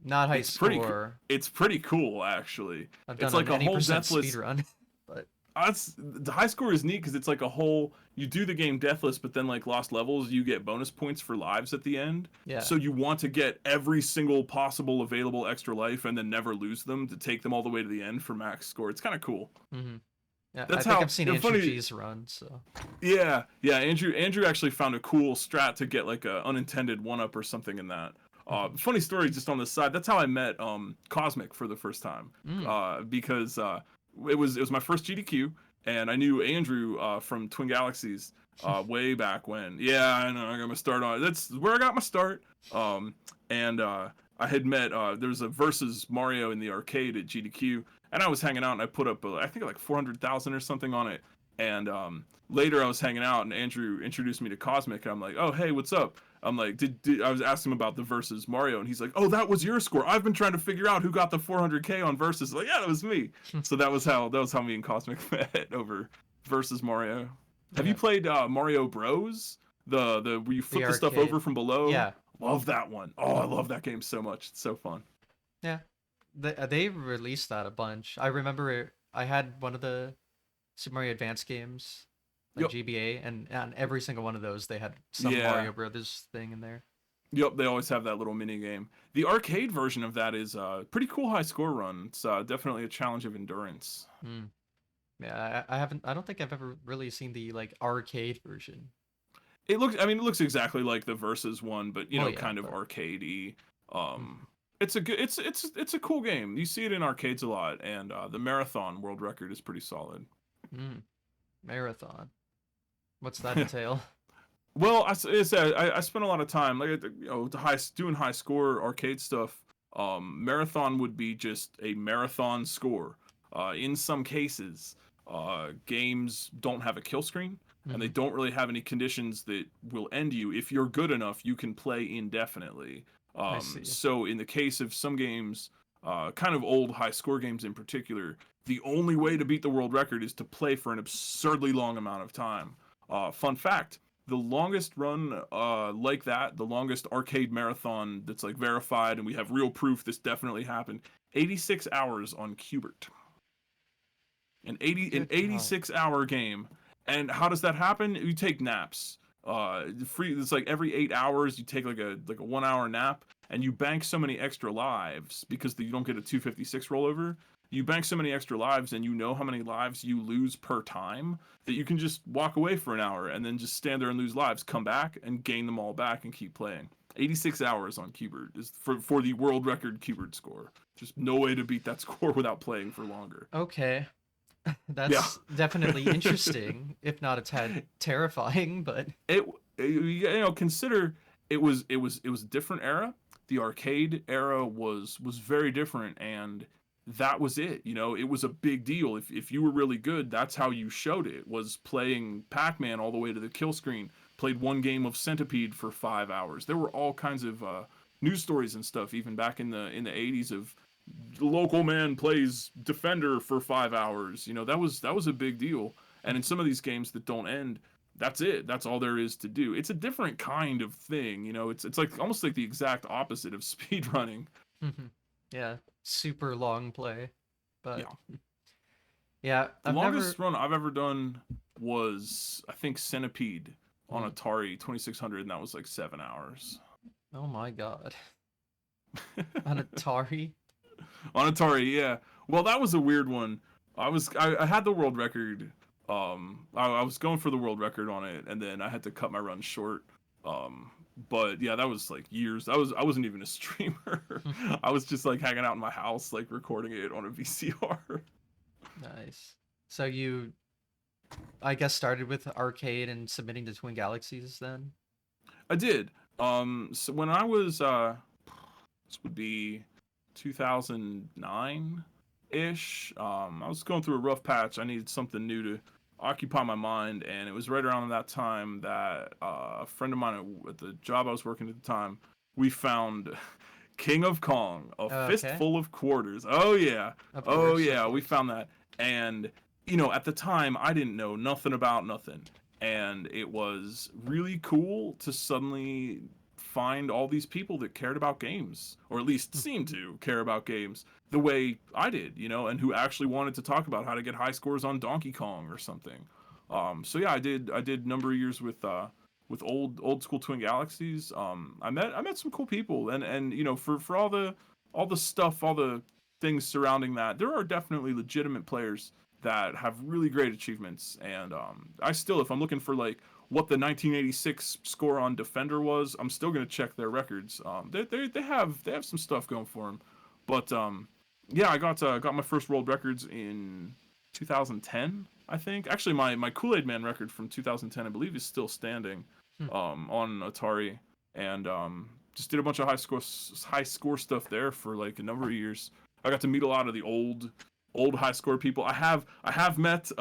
Not high It's pretty score. it's pretty cool actually. I've It's done like an a any whole percent deathless. speed run, but That's the high score is neat because it's like a whole. You do the game deathless, but then like Lost Levels, you get bonus points for lives at the end. yeah. So you want to get every single possible available extra life and then never lose them to take them all the way to the end for max score. It's kind of cool. Hmm. Yeah, I That's think how, I've seen you know, Andrew funny. G's run. So Yeah. Andrew actually found a cool strat to get like a unintended one up or something in that. Funny story, just on the side. That's how I met Cosmic for the first time. mm. Because it was my first GDQ, and I knew Andrew from Twin Galaxies way back when. Yeah, I know. I got my start on it. That's where I got my start. And I had met. There was a versus Mario in the arcade at GDQ, and I was hanging out, and I put up I think like 400,000 or something on it. And later I was hanging out, and Andrew introduced me to Cosmic, and I'm like, oh hey, what's up? I'm like, did I was asking him about the versus Mario, and he's like, oh, that was your score. I've been trying to figure out who got the 400K on versus. Like, yeah, that was me. So that was how me and Cosmic met over versus Mario. Have you Yeah, played Mario Bros? The where you the flip the stuff arcade. over from below? Yeah, Love that one. Oh, I love that game so much. It's so fun. yeah. They released that a bunch. I remember I had one of the Super Mario Advance games, like Yep. GBA, and on every single one of those they had some Yeah. Mario Brothers thing in there. Yep, they always have that little mini game. The arcade version of that is pretty cool high score run. It's definitely a challenge of endurance. Mm. Yeah, I haven't. I don't think I've ever really seen the like arcade version. It looks exactly like the versus one, but Well, yeah, kind of but arcadey. mhm. It's a good, it's a cool game. You see it in arcades a lot, and the marathon world record is pretty solid. Mm. Marathon. What's that entail? Well, I said I spent a lot of time like doing high score arcade stuff. Marathon would be just a marathon score. In some cases, games don't have a kill screen, and they Hmm. don't really have any conditions that will end you. If you're good enough, you can play indefinitely. I see. So in the case of some games, kind of old high score games in particular, the only way to beat the world record is to play for an absurdly long amount of time. Fun fact: the longest run like that, the longest arcade marathon that's like verified, and we have real proof this definitely happened. 86 hours on Qbert. An Good God. 86-hour game. And how does that happen? You take naps. It's like every 8 hours you take like a 1 hour nap, and you bank so many extra lives because you don't get a 256 rollover. You bank so many extra lives, and you know how many lives you lose per time, that you can just walk away for an hour and then just stand there and lose lives, come back and gain them all back and keep playing. 86 hours on Qbert is for the world record Qbert score. Just no way to beat that score without playing for longer. Okay. Yeah. That's definitely interesting, if not a tad terrifying, but it, consider it was a different era. The arcade era was very different, and that was it. It was a big deal. If you were really good, that's how you showed it, was playing Pac-Man all the way to the kill screen. Played one game of Centipede for 5 hours. There were all kinds of news stories and stuff even back in the 80s of the local man plays defender for 5 hours. That was a big deal. And in some of these games that don't end, that's it. That's all there is to do. It's a different kind of thing. It's like almost like the exact opposite of speed running. yeah, super long play. But Yeah. yeah, The I've longest never. run I've ever done was, I think, Centipede on Mm, Atari 2600, and that was like 7 hours. oh my God. On Atari? On Atari, yeah. Well, that was a weird one. I had the world record. I was going for the world record on it, and then I had to cut my run short. Um, but yeah, that was like years. I wasn't even a streamer. I was just like hanging out in my house, like recording it on a VCR. Nice. So you, I guess, started with arcade and submitting to Twin Galaxies then? I did. So when I was this would be 2009 ish. I was going through a rough patch. I needed something new to occupy my mind, and it was right around that time that a friend of mine at the job I was working at the time, we found King of Kong, a Okay. fistful of quarters. Oh yeah, Of oh course, of yeah, we course. found that. And at the time I didn't know nothing about nothing, and it was really cool to suddenly find all these people that cared about games, or at least seemed to care about games the way I did, and who actually wanted to talk about how to get high scores on Donkey Kong or something. So yeah, I did a number of years with old school Twin Galaxies. I met some cool people, and for all the stuff, all the things surrounding that, there are definitely legitimate players that have really great achievements. And I still, if I'm looking for like what the 1986 score on Defender was, I'm still gonna check their records. They have some stuff going for them. But yeah, I got my first world records in 2010, I think. Actually, my Kool-Aid Man record from 2010, I believe, is still standing Hmm. on Atari, and just did a bunch of high score stuff there for like a number of years. I got to meet a lot of the old high score people. I have met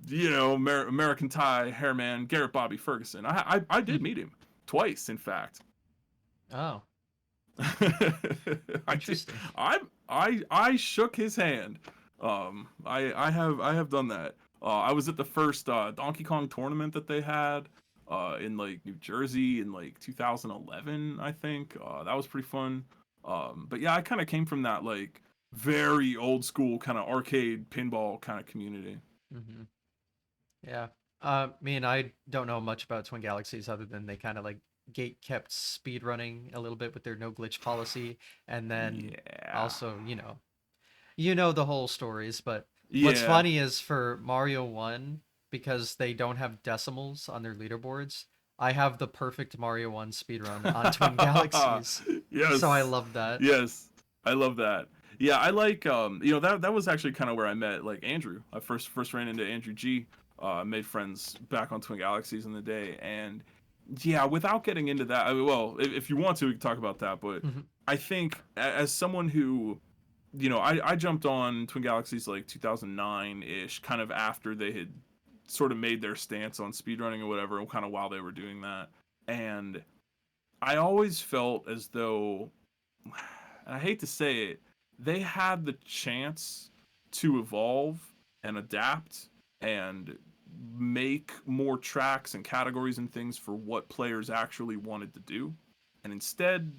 American Thai hairman Garrett Bobby Ferguson. I Hmm. did meet him twice, in fact. Oh, I did. interesting. I shook his hand. I have done that. I was at the first Donkey Kong tournament that they had in like New Jersey in like 2011, I think. That was pretty fun. But yeah, I kind of came from that like very old school kind of arcade pinball kind of community. Hmm. Yeah. Me and I don't know much about Twin Galaxies other than they kind of like gate kept speed running a little bit with their no glitch policy, and then Yeah. also, you know the whole stories. But what's Yeah. funny is for Mario 1, because they don't have decimals on their leaderboards, I have the perfect Mario 1 speedrun on Twin Galaxies. So I Yes. love that. Yes. I love that. Yeah, I like that was actually kind of where I met like Andrew. I first ran into Andrew G. Made friends back on Twin Galaxies in the day, and yeah, without getting into that, I mean, well, if you want to, we can talk about that. But Mhm. I think as someone who, I jumped on Twin Galaxies like 2009 ish, kind of after they had sort of made their stance on speedrunning or whatever, kind of while they were doing that, and I always felt as though, and I hate to say it, they had the chance to evolve and adapt and make more tracks and categories and things for what players actually wanted to do. And instead,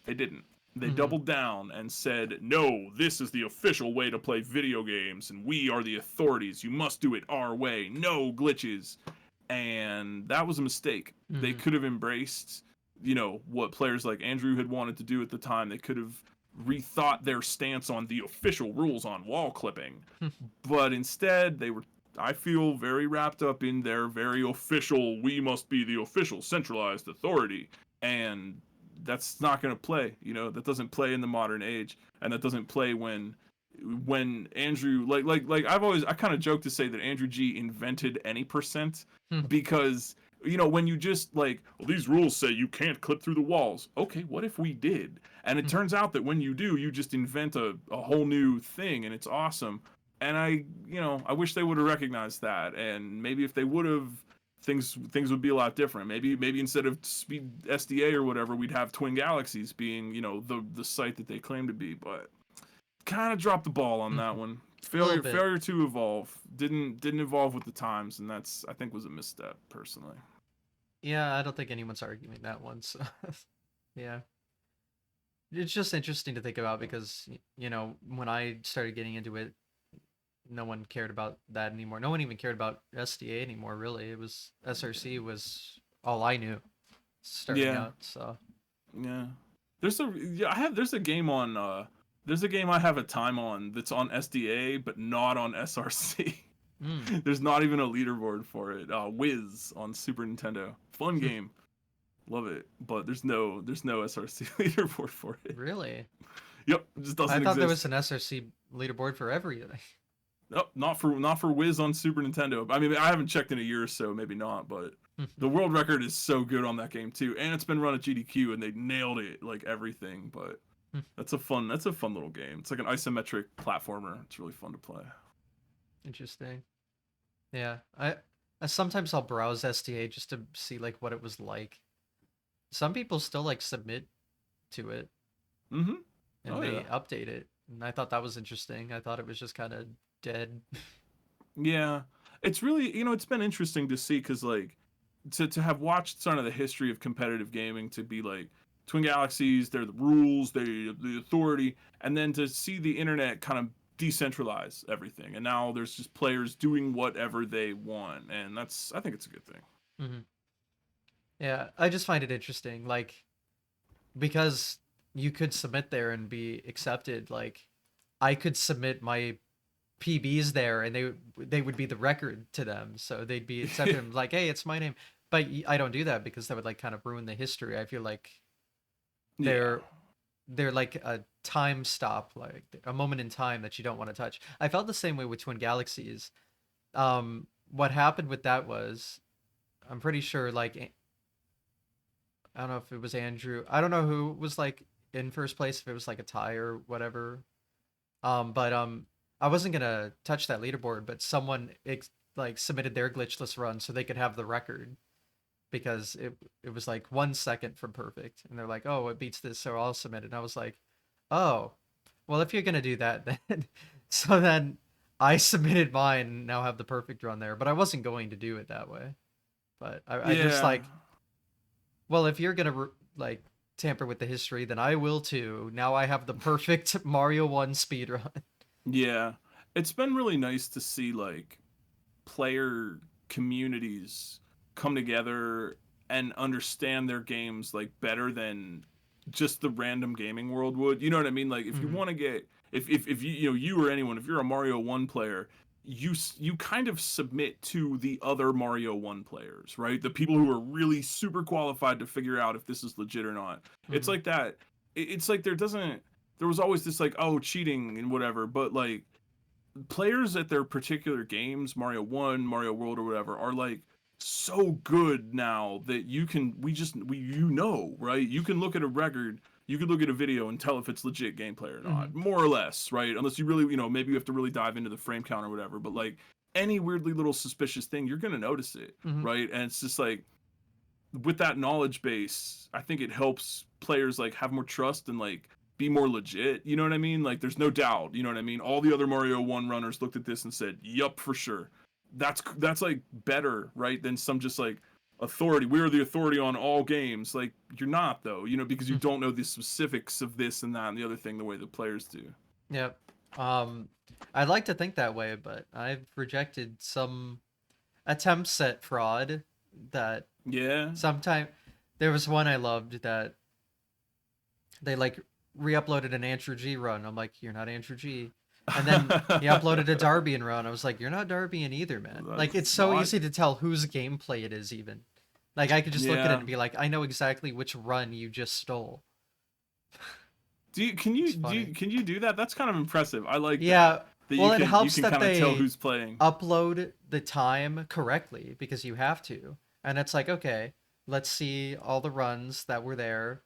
they didn't. They Mhm. doubled down and said, no, this is the official way to play video games, and we are the authorities. You must do it our way. No glitches. And that was a mistake. They Mhm. could have embraced, what players like Andrew had wanted to do at the time. They could have rethought their stance on the official rules on wall clipping. But instead, they were, I feel, very wrapped up in their very official, we must be the official centralized authority. And that's not going to play. That doesn't play in the modern age. And that doesn't play when Andrew, like I kind of joke to say that Andrew G invented any percent, because when you just like, well, these rules say you can't clip through the walls. Okay, what if we did? And it turns out that when you do, you just invent a whole new thing, and it's awesome. And I wish they would have recognized that, and maybe if they would have, things would be a lot different. Maybe instead of Speed SDA or whatever, we'd have Twin Galaxies being the site that they claim to be. But kind of dropped the ball on that one. A little bit. Failure to evolve. Didn't evolve with the times, and that's, I think, was a misstep personally. Yeah, I don't think anyone's arguing that one. So yeah. It's just interesting to think about because, when I started getting into it, no one cared about that anymore. No one even cared about SDA anymore, really. It was SRC was all I knew starting Yeah, out. So, yeah. There's a game I have a time on that's on SDA but not on SRC. mm. There's not even a leaderboard for it. Wiz on Super Nintendo. Fun game. Love it. But there's no SRC leaderboard for it. Really? Yep, it just I doesn't thought there was exist. an SRC leaderboard for everything. Nope, not for Wiz on Super Nintendo. I mean, I haven't checked in a year or so, maybe not, but the world record is so good on that game too, and it's been run at GDQ, and they nailed it like everything. But that's a fun little game. It's like an isometric platformer. It's really fun to play. Interesting. Yeah. I sometimes I'll browse SDA just to see like what it was like. Some people still like submit to it Mm-hmm. and Oh they yeah. update it. And I thought that was interesting. I thought it was just kind of dead. Yeah. It's really, it's been interesting to see, because like to have watched sort of the history of competitive gaming, to be like Twin Galaxies, they're the rules, they're the authority, and then to see the internet kind of decentralize everything, and now there's just players doing whatever they want, and I think it's a good thing. Hmm. Yeah, I just find it interesting, like because you could submit there and be accepted. Like I could submit my PBs there, and they would be the record to them, so they'd be accepting them like, hey, it's my name. But I don't do that because that would like kind of ruin the history. I feel like Yeah. they're they're like a time stop, like a moment in time that you don't want to touch. I felt the same way with Twin Galaxies. What happened with that was, I'm pretty sure like I don't know if it was Andrew. I don't know who was like in first place, if it was like a tie or whatever. But I wasn't gonna touch that leaderboard, but someone like submitted their glitchless run so they could have the record because it was like 1 second from perfect, and they're like, oh, it beats this, so I'll submit it. And I was like, oh, well, if you're gonna do that, then so then I submitted mine and now have the perfect run there, but I wasn't going to do it that way. But I just Yeah. like, well, if you're gonna like tamper with the history, then I will too. Now I have the perfect Mario 1 speedrun. Yeah. It's been really nice to see like player communities come together and understand their games like better than just the random gaming world would. You know what I mean? Like if you Hmm. want to get if you you or anyone, if you're a Mario 1 player, you kind of submit to the other Mario 1 players, right? The people who are really super qualified to figure out if this is legit or not. It's Hmm. like that. It's like there was always this like, oh, cheating and whatever, but like players at their particular games, Mario 1, Mario World or whatever, are like so good now that we you know, right? You can look at a record, you can look at a video and tell if it's legit gameplay or Hmm. not, more or less, right? Unless you really, maybe you have to really dive into the frame count or whatever, but like any weirdly little suspicious thing, you're going to notice it, Hmm. right? And it's just like with that knowledge base, I think it helps players like have more trust and like be more legit. You know what I mean? Like there's no doubt. You know what I mean? All the other Mario 1 runners looked at this and said, "Yup, for sure." That's like better, right? Than some just like authority. We are the authority on all games. Like you're not though. Because you don't know the specifics of this and that and the other thing the way the players do. Yep. Um, I'd like to think that way, but I've rejected some attempts at fraud that Yeah. sometime there was one I loved that they like re-uploaded an Andrew G run. I'm like, you're not Andrew G. And then he uploaded a Darbian run. I was like, you're not Darbian either, man. Like it's That's so not. easy to tell whose gameplay it is even. Like I could just look at it Yeah. and be like, I know exactly which run you just stole. Do you It's funny. can you do that? That's kind of impressive. I like that. Yeah, That well, it you helps can that kind of tell they who's playing. upload the time correctly because you have to. And it's like, okay, let's see all the runs that were there.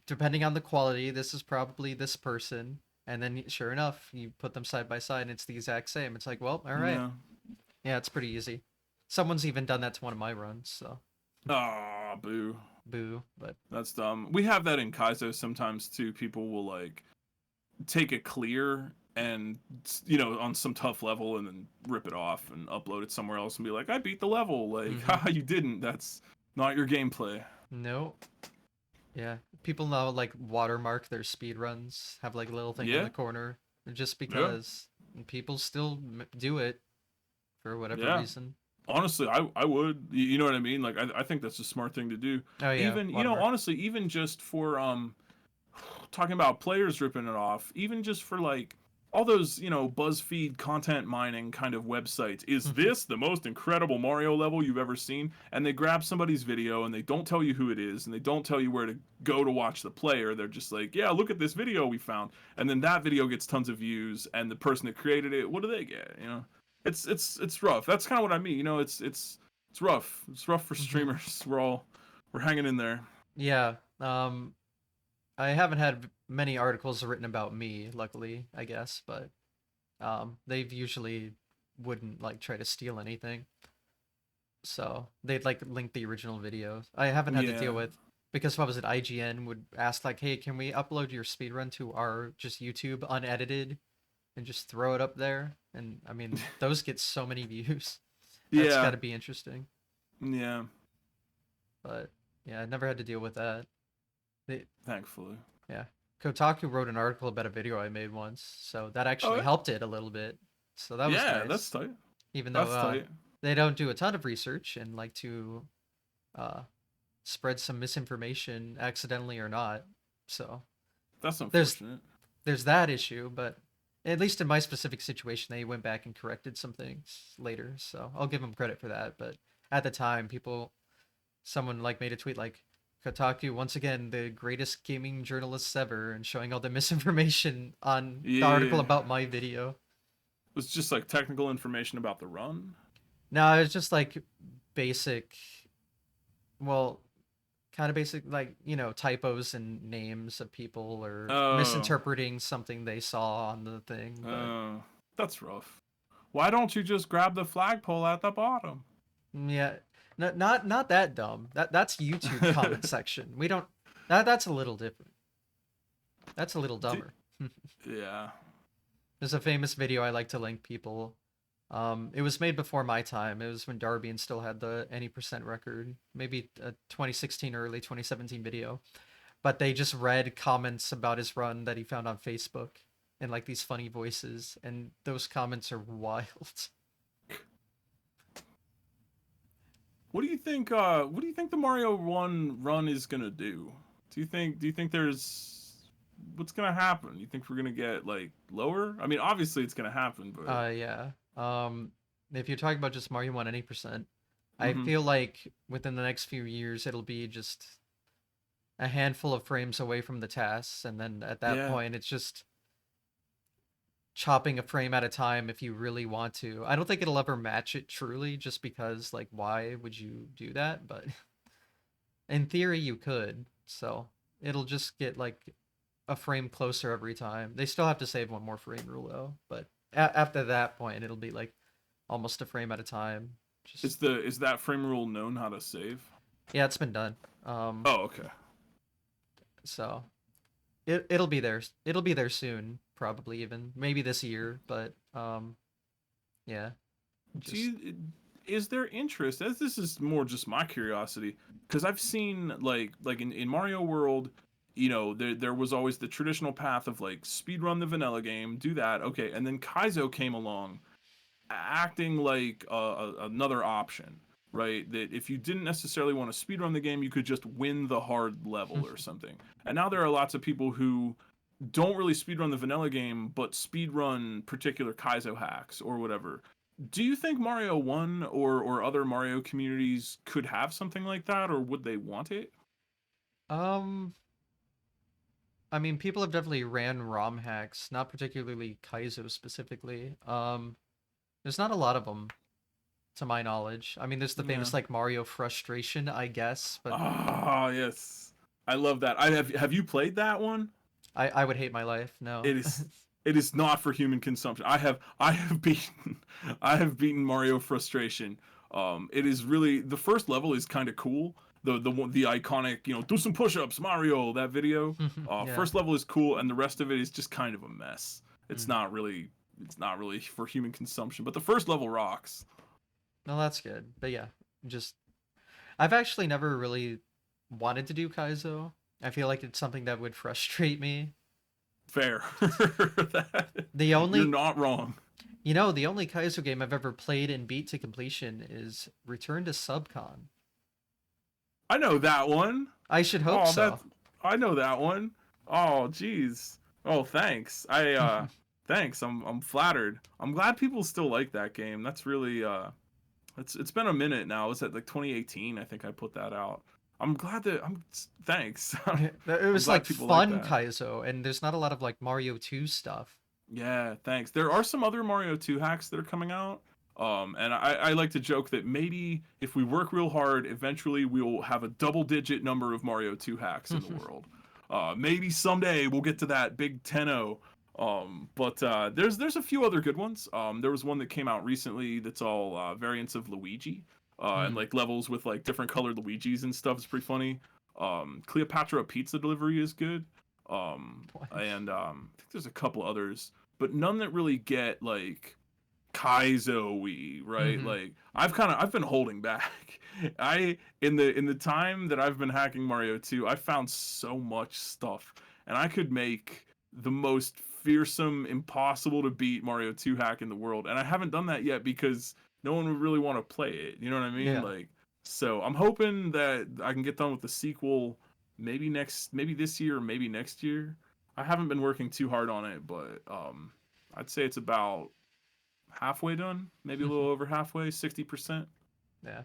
Depending on the quality, this is probably this person. And then sure enough, you put them side by side and it's the exact same. It's like, well, all right. Yeah. Yeah, it's pretty easy. Someone's even done that to one of my runs, so Ah, boo. boo. But That's dumb. We have that in Kaizo sometimes too. People will like take a clear and on some tough level and then rip it off and upload it somewhere else and be like, I beat the level. Like, mm-hmm. haha, you didn't. That's not your gameplay. No. Yeah. People now like watermark their speed runs, have like a little thing in Yeah. the corner, just Yeah. because people still do it for whatever Yeah. reason. Honestly, I would. You know what I mean? Like I think that's a smart thing to do. Oh yeah, Even, watermark. honestly, even just for talking about players ripping it off, even just for like all those, BuzzFeed content mining kind of websites. Is Mm-hmm. this the most incredible Mario level you've ever seen? And they grab somebody's video and they don't tell you who it is and they don't tell you where to go to watch the player. They're just like, yeah, look at this video we found. And then that video gets tons of views and the person that created it, what do they get? It's rough. That's kind of what I mean. It's rough. It's rough for Mm-hmm. streamers. We're hanging in there. Yeah. I haven't had many articles written about me, luckily, I guess, but they've usually wouldn't like try to steal anything. So they'd like link the original videos. I haven't had to deal Yeah. with because what was it? IGN would ask like, "Hey, can we upload your speedrun to our just YouTube unedited and just throw it up there?" And I mean, those get so many views. That's got Yeah. to be interesting. Yeah. But yeah, I never had to deal with that. They, Thankfully. yeah, Kotaku wrote an article about a video I made once, so that Oh actually yeah. helped it a little bit. So that was Yeah, that's nice. tight. Even though That's tight. they don't do a ton of research and like to uh, spread some misinformation accidentally or not. So That's there's unfortunate. there's that issue, but At least in my specific situation, they went back and corrected some things later, so I'll give them credit for that. But at the time, someone like made a tweet like, Kotaku once again the greatest gaming journalists ever, and showing all the misinformation on the article Yeah. about my video. It was just like technical information about the run. No, it's just like basic, well, kind of basic, like, typos and names of people, or Oh, misinterpreting something they saw on the thing. But oh, that's rough. Why don't you just grab the flagpole at the bottom? yeah, not that dumb. That's YouTube comment section. We don't. That's a little different. That's a little D- dumber. yeah. There's a famous video I like to link people. It was made before my time. It was when Darbian still had the any percent record, maybe a 2016 early 2017 video. But they just read comments about his run that he found on Facebook in like these funny voices, and those comments are wild. What do you think? What do you think the Mario One run is gonna do? Do you think there's what's gonna happen? You think we're gonna get like lower? I mean, obviously it's gonna happen, but Yeah. If you're talking about just Mario 1 any percent, I hmm feel like within the next few years it'll be just a handful of frames away from the tasks, and then at that yeah, point it's just chopping a frame at a time if you really want to. I don't think it'll ever match it truly, just because like why would you do that? But in theory you could. So it'll just get like a frame closer every time. They still have to save one more frame rule though, but after that point it'll be like almost a frame at a time. Just is that frame rule known how to save? yeah, it's been done. Oh, okay. So it'll be there. It'll be there soon, probably even maybe this year. But yeah, Do just you, is there interest? As this is more just my curiosity, because I've seen like in Mario World, you know, there was always the traditional path of like speed run the vanilla game, do that, okay, and then Kaizo came along, acting like another option, right? That if you didn't necessarily want to speedrun the game, you could just win the hard level or something. And now there are lots of people who don't really speedrun the vanilla game, but speedrun particular Kaizo hacks or whatever. Do you think Mario 1 or other Mario communities could have something like that, or would they want it? um. I mean, people have definitely ran ROM hacks, not particularly Kaizo specifically. There's not a lot of them, to my knowledge. I mean, there's the Yeah. famous like Mario frustration, I guess, but Ah, yes. I love that. Have you played that one? I would hate my life. No. It is it is not for human consumption. I have beaten I have beaten Mario Frustration. It is really the first level is kind of cool. The iconic, you know, do some push-ups Mario, that video. Yeah. First level is cool and the rest of it is just kind of a mess. It's Mm. not really it's not really for human consumption, but the first level rocks. No, that's good. But yeah, just I've actually never really wanted to do Kaizo. I feel like it's something that would frustrate me. Fair. The You're only, not wrong. the only Kaizo game I've ever played and beat to completion is Return to Subcon. I know that one. I should hope Oh, so. I know that one. Oh, jeez. Oh, thanks. Thanks. I'm flattered. I'm glad people still like that game. That's really it's been a minute now. It was at like 2018, I think I put that out. I'm glad that I'm thanks. It I'm was glad like people like fun that. Kaizo, and there's not a lot of like Mario 2 stuff. Yeah, thanks. There are some other Mario 2 hacks that are coming out. And I like to joke that maybe if we work real hard, eventually we'll have a double-digit number of Mario 2 hacks in the world. Maybe someday we'll get to that big 10-0. But there's a few other good ones. There was one that came out recently that's all variants of Luigi, and Hmm. like levels with like different colored Luigis and stuff. It's pretty funny. Cleopatra Pizza Delivery is good. What? I think there's a couple others, but none that really get like Kaizo-y, right? Hmm. Like I've been holding back. I in the time that I've been hacking Mario 2, I found so much stuff, and I could make the most fearsome, impossible to beat Mario 2 hack in the world, and I haven't done that yet because no one would really want to play it. You know what I mean? Yeah. Like, so I'm hoping that I can get done with the sequel maybe this year or maybe next year. I haven't been working too hard on it, but I'd say it's about halfway done, maybe a little over halfway, 60%. Yeah.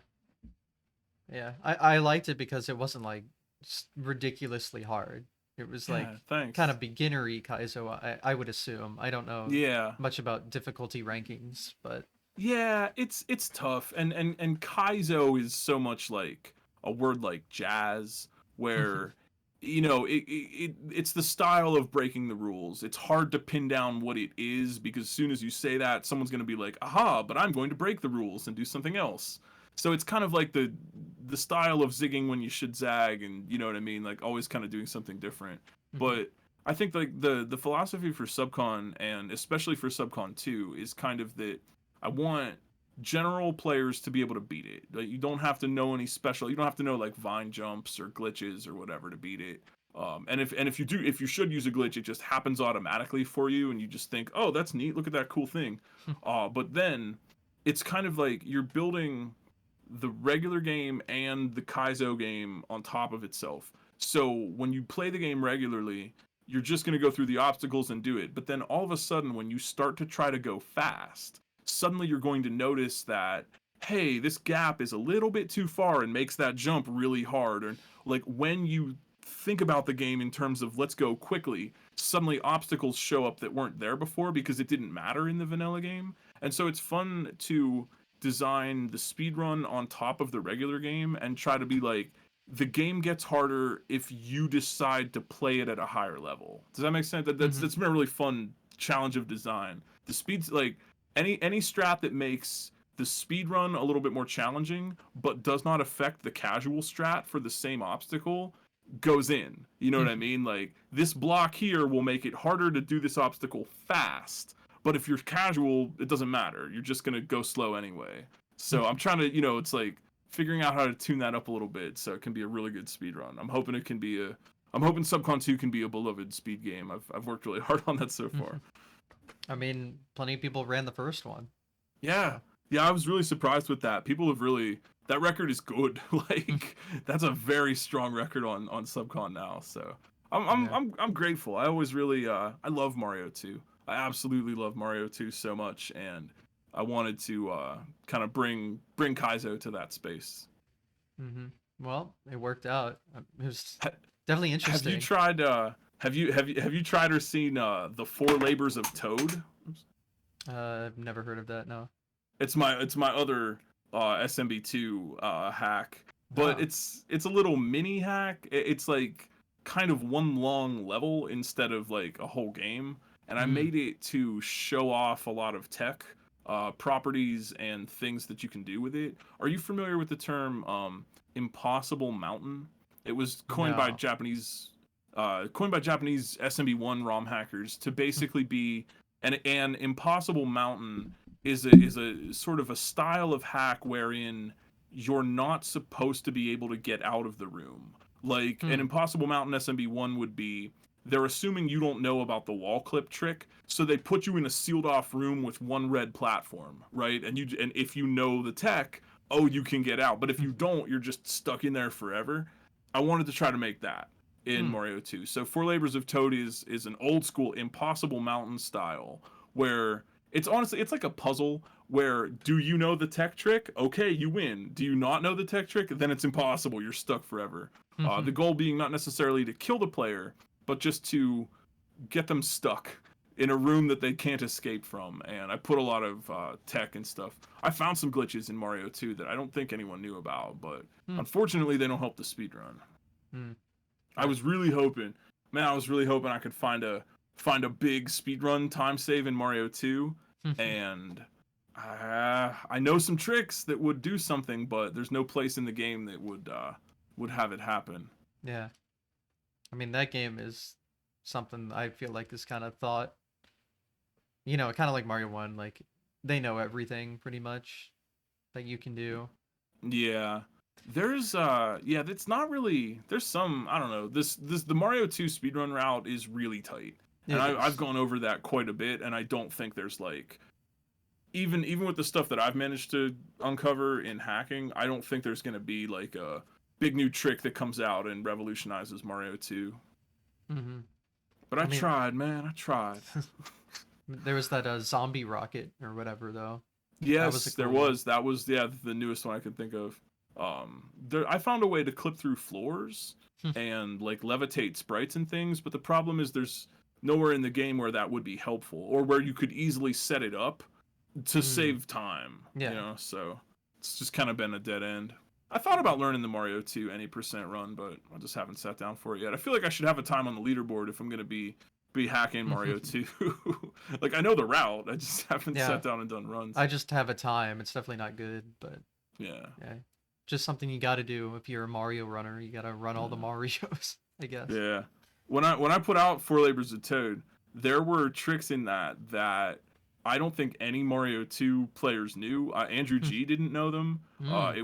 Yeah. I liked it because it wasn't like ridiculously hard. It was like Yeah, kind thanks. of beginnery Kaizo, I would assume. I don't know Yeah. much about difficulty rankings, but Yeah, it's tough, and Kaizo is so much like a word like jazz, where it's the style of breaking the rules. It's hard to pin down what it is because as soon as you say that, someone's gonna be like, "Aha!" But I'm going to break the rules and do something else. So it's kind of like the style of zigging when you should zag, and you know what I mean, like always kind of doing something different. But I think like the philosophy for Subcon and especially for Subcon 2 is kind of that I want general players to be able to beat it. Like, you don't have to know any special. You don't have to know like vine jumps or glitches or whatever to beat it. And if you do, if you should use a glitch, it just happens automatically for you, and you just think, oh, that's neat. Look at that cool thing. But then it's kind of like you're building the regular game and the Kaizo game on top of itself. So when you play the game regularly, you're just going to go through the obstacles and do it. But then all of a sudden, when you start to try to go fast, suddenly you're going to notice that, hey, this gap is a little bit too far and makes that jump really hard. Or like when you think about the game in terms of let's go quickly, suddenly obstacles show up that weren't there before because it didn't matter in the vanilla game. And so it's fun to design the speed run on top of the regular game and try to be like, the game gets harder if you decide to play it at a higher level. Does that make sense? That's been a really fun challenge of design. The speed's like any strat that makes the speed run a little bit more challenging, but does not affect the casual strat for the same obstacle, goes in. You know what I mean? Like this block here will make it harder to do this obstacle fast, but if you're casual, it doesn't matter. You're just gonna go slow anyway. So I'm trying to, it's like figuring out how to tune that up a little bit so it can be a really good speed run. I'm hoping Subcon 2 can be a beloved speed game. I've worked really hard on that so far. I mean, plenty of people ran the first one. Yeah. So. Yeah, I was really surprised with that. People have really that record is good. Like that's a very strong record on Subcon now. So Yeah. I'm grateful. I always really I love Mario 2. I absolutely love Mario 2 so much, and I wanted to kind of bring Kaizo to that space. Well, it worked out. It was Ha- definitely have you interesting. tried have you tried or seen the Four Labors of Toad? I've never heard of that. No. It's my other SMB2 hack, but Oh. it's a little mini hack. It's like kind of one long level instead of like a whole game, and I Mm. made it to show off a lot of tech properties and things that you can do with it. Are you familiar with the term impossible mountain? It was No. coined by Japanese SMB1 ROM hackers to basically be an impossible mountain is a sort of a style of hack wherein you're not supposed to be able to get out of the room. Like an Hmm. impossible mountain SMB1 would be, they're assuming you don't know about the wall clip trick, so they put you in a sealed off room with one red platform, right? And if you know the tech, oh, you can get out. But if you don't, you're just stuck in there forever. I wanted to try to make that in Hmm. Mario 2. So Four Labors of Toad is an old school impossible mountain style where it's like a puzzle where, do you know the tech trick? Okay, you win. Do you not know the tech trick? Then it's impossible. You're stuck forever. The goal being not necessarily to kill the player, but just to get them stuck in a room that they can't escape from. And I put a lot of tech and stuff. I found some glitches in Mario 2 that I don't think anyone knew about, but Hmm. unfortunately they don't help the speedrun. Hmm. I Yeah. was really hoping, man, I was really hoping I could find a big speedrun time save in Mario 2, and I know some tricks that would do something, but there's no place in the game that would have it happen. Yeah. I mean, that game is something I feel like is kind of thought, kind of like Mario 1, like they know everything pretty much that you can do. Yeah. There's yeah, that's not really, there's some, I don't know. This the Mario 2 speedrun route is really tight. And It I've is. gone over that quite a bit, and I don't think there's like, even with the stuff that I've managed to uncover in hacking, I don't think there's going to be like a big new trick that comes out and revolutionizes Mario 2. Hmm. But I I mean, tried, man. I tried. There was that zombie rocket or whatever though. That was a Yes, there cool one. was. That was, yeah, the newest one I could think of. I found a way to clip through floors and like levitate sprites and things, but the problem is there's nowhere in the game where that would be helpful or where you could easily set it up to Mm, save time, you yeah. know? So it's just kind of been a dead end. I thought about learning the Mario 2 any percent run, but I just haven't sat down for it yet. I feel like I should have a time on the leaderboard if I'm gonna be hacking Mario 2. Like I know the route, I just haven't Yeah. sat down and done runs. I just have a time. It's definitely not good, but Yeah. yeah. Just something you got to do if you're a Mario runner. You got to run all the Yeah. Marios, I guess. Yeah. When I put out Four Labors of Toad, there were tricks in that I don't think any Mario 2 players knew. Andrew G didn't know them. Mm. It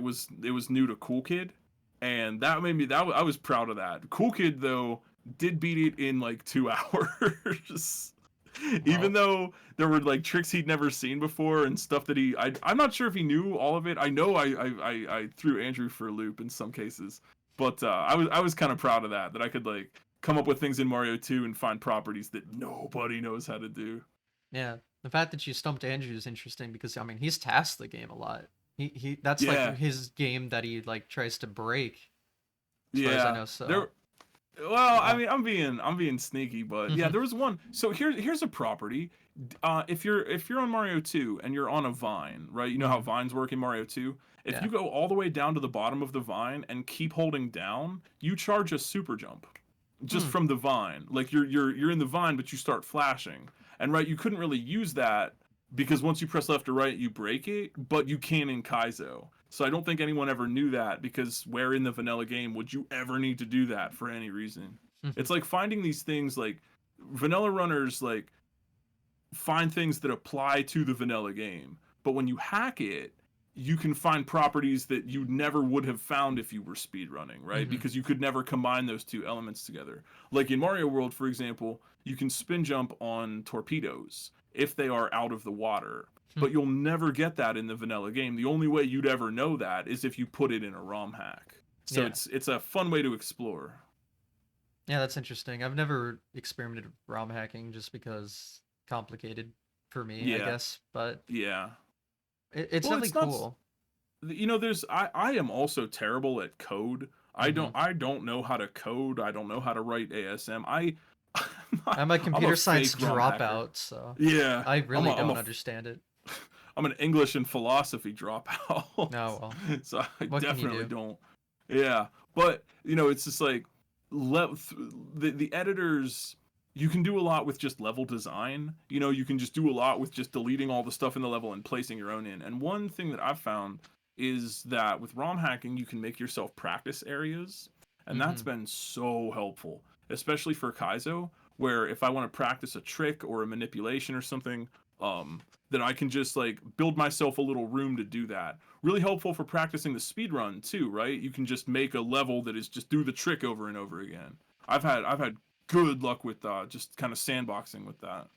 was new to Cool Kid, and that made me I was proud of that. Cool Kid though did beat it in like 2 hours. Even Well, though there were like tricks he'd never seen before and stuff that I'm not sure if he knew all of it. I know I threw Andrew for a loop in some cases, but I was kind of proud of that I could like come up with things in Mario 2 and find properties that nobody knows how to do. yeah. The fact that you stumped Andrew is interesting because I mean he's tasked the game a lot. He that's like Yeah, his game that he like tries to break, as far as I yeah. know. So There Well, I wow. mean, I'm being sneaky, but yeah, there was one. So here's a property. If you're on Mario 2 and you're on a vine, right? You know how Mm-hmm. vines work in Mario 2? If Yeah. you go all the way down to the bottom of the vine and keep holding down, you charge a super jump just Hmm. from the vine. Like you're in the vine, but you start flashing. And right, you couldn't really use that because once you press left or right, you break it, but you can in Kaizo. So I don't think anyone ever knew that because where in the vanilla game would you ever need to do that for any reason? It's like finding these things like vanilla runners like find things that apply to the vanilla game. But when you hack it, you can find properties that you never would have found if you were speedrunning, right? Mm-hmm. Because you could never combine those two elements together. Like in Mario World, for example, you can spin jump on torpedoes if they are out of the water. But you'll never get that in the vanilla game. The only way you'd ever know that is if you put it in a ROM hack. So Yeah. it's a fun way to explore. Yeah, that's interesting. I've never experimented with ROM hacking just because complicated for me, I Yeah, guess, but yeah. it's Well, definitely it's not. cool. There's I am also terrible at code. I Mm-hmm. don't I don't know how to code. I don't know how to write ASM. I'm a I'm a computer science fake ROM hacker. dropout, so Yeah, I I'm really a I'm a don't understand it. I'm an English and philosophy dropout. No, well, So I what can you definitely do? don't. Yeah, but it's just like le- the editors. You can do a lot with just level design. You can just do a lot with just deleting all the stuff in the level and placing your own in. And one thing that I've found is that with ROM hacking, you can make yourself practice areas, and that's Mm-hmm. been so helpful, especially for Kaizo, where if I want to practice a trick or a manipulation or something, then I can just like build myself a little room to do that. Really helpful for practicing the speed run too, right? You can just make a level that is just do the trick over and over again. I've had good luck with just kind of sandboxing with that.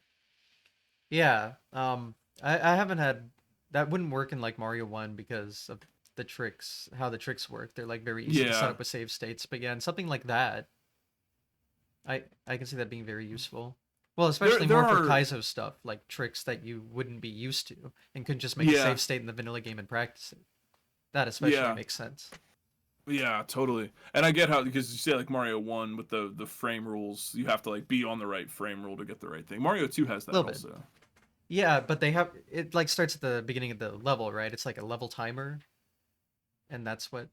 Yeah, I haven't had that wouldn't work in like Mario 1 because of the tricks, how the tricks work. They're like very easy to set Yeah, up with save states, but yeah, and something like that, I can see that being very useful. Well, there especially there more for are Kaizo stuff, like tricks that you wouldn't be used to and could just make a yeah save state in the vanilla game and practice it. That especially yeah makes sense. yeah totally. And I get how because you say like Mario 1 with the frame rules, you have to like be on the right frame rule to get the right thing. Mario 2 has A that little bit. also. Yeah, but they have it like starts at the beginning of the level, right? It's like a level timer, and that's what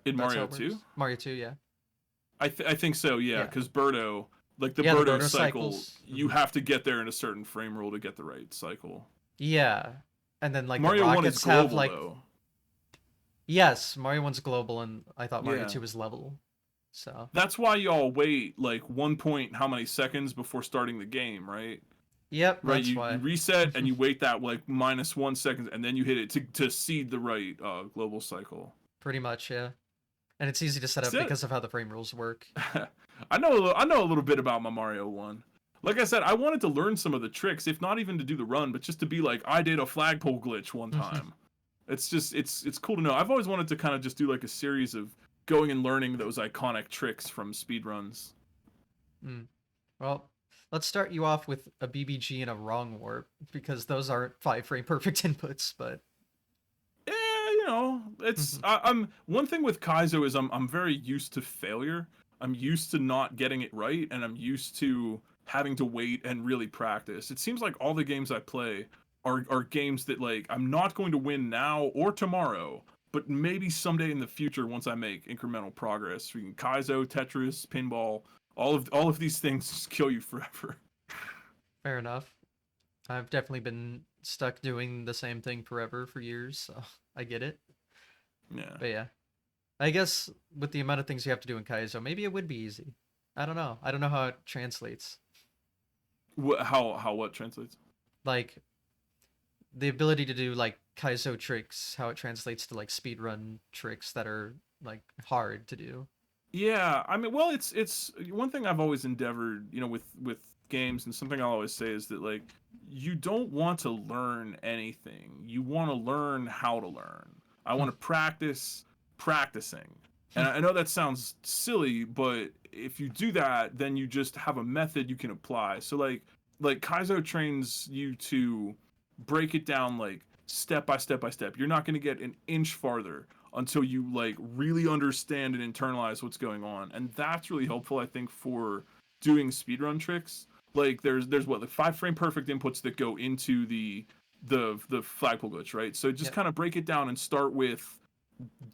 In that's how Mario it 2? works. Mario 2, yeah. I think so, yeah, Yeah. because Birdo, like the Yeah, the Birdo Birdo cycle, cycles. you have to get there in a certain frame rule to get the right cycle. Yeah. And then like the Mario 1 is rockets have global like though. yes, Mario 1's global and I thought Mario Yeah. 2 was level. So, That's why y'all wait like 1 point how many seconds before starting the game, right? yep, Right, that's you why. reset and you wait that like -1 second and then you hit it to seed the right global cycle. Pretty much, yeah. And it's easy to set That's up it. because of how the frame rules work. I know a little bit about my Mario 1. Like I said, I wanted to learn some of the tricks, if not even to do the run, but just to be like, I did a flagpole glitch one time. It's just it's cool to know. I've always wanted to kind of just do like a series of going and learning those iconic tricks from speedruns. Mm. Well, Let's start you off with a BBG and a wrong warp because those aren't 5 frame perfect inputs, but Yeah, you know, Mhm. I'm one thing with Kaizo is I'm very used to failure. I'm used to not getting it right, and I'm used to having to wait and really practice. It seems like all the games I play are games that like I'm not going to win now or tomorrow, but maybe someday in the future once I make incremental progress. Freaking Kaizo, Tetris, pinball, all of these things just kill you forever. fair enough. I've definitely been stuck doing the same thing forever for years, so I get it. Yeah. But yeah, I guess with the amount of things you have to do in Kaizo, maybe it would be easy. I don't know. I don't know how it translates. How what translates? Like the ability to do like Kaizo tricks, how it translates to like speedrun tricks that are like hard to do. Yeah, I mean, well, it's one thing I've always endeavored, with games, and something I always say is that like you don't want to learn anything. You want to learn how to learn. I want to practice practicing. And I know that sounds silly, but if you do that, then you just have a method you can apply. So like Kaizo trains you to break it down like step by step by step. You're not going to get an inch farther until you like really understand and internalize what's going on, and that's really helpful I think for doing speedrun tricks. Like there's what, like 5 frame perfect inputs that go into the flagpole glitch, right? So just Yep. kind of break it down and start with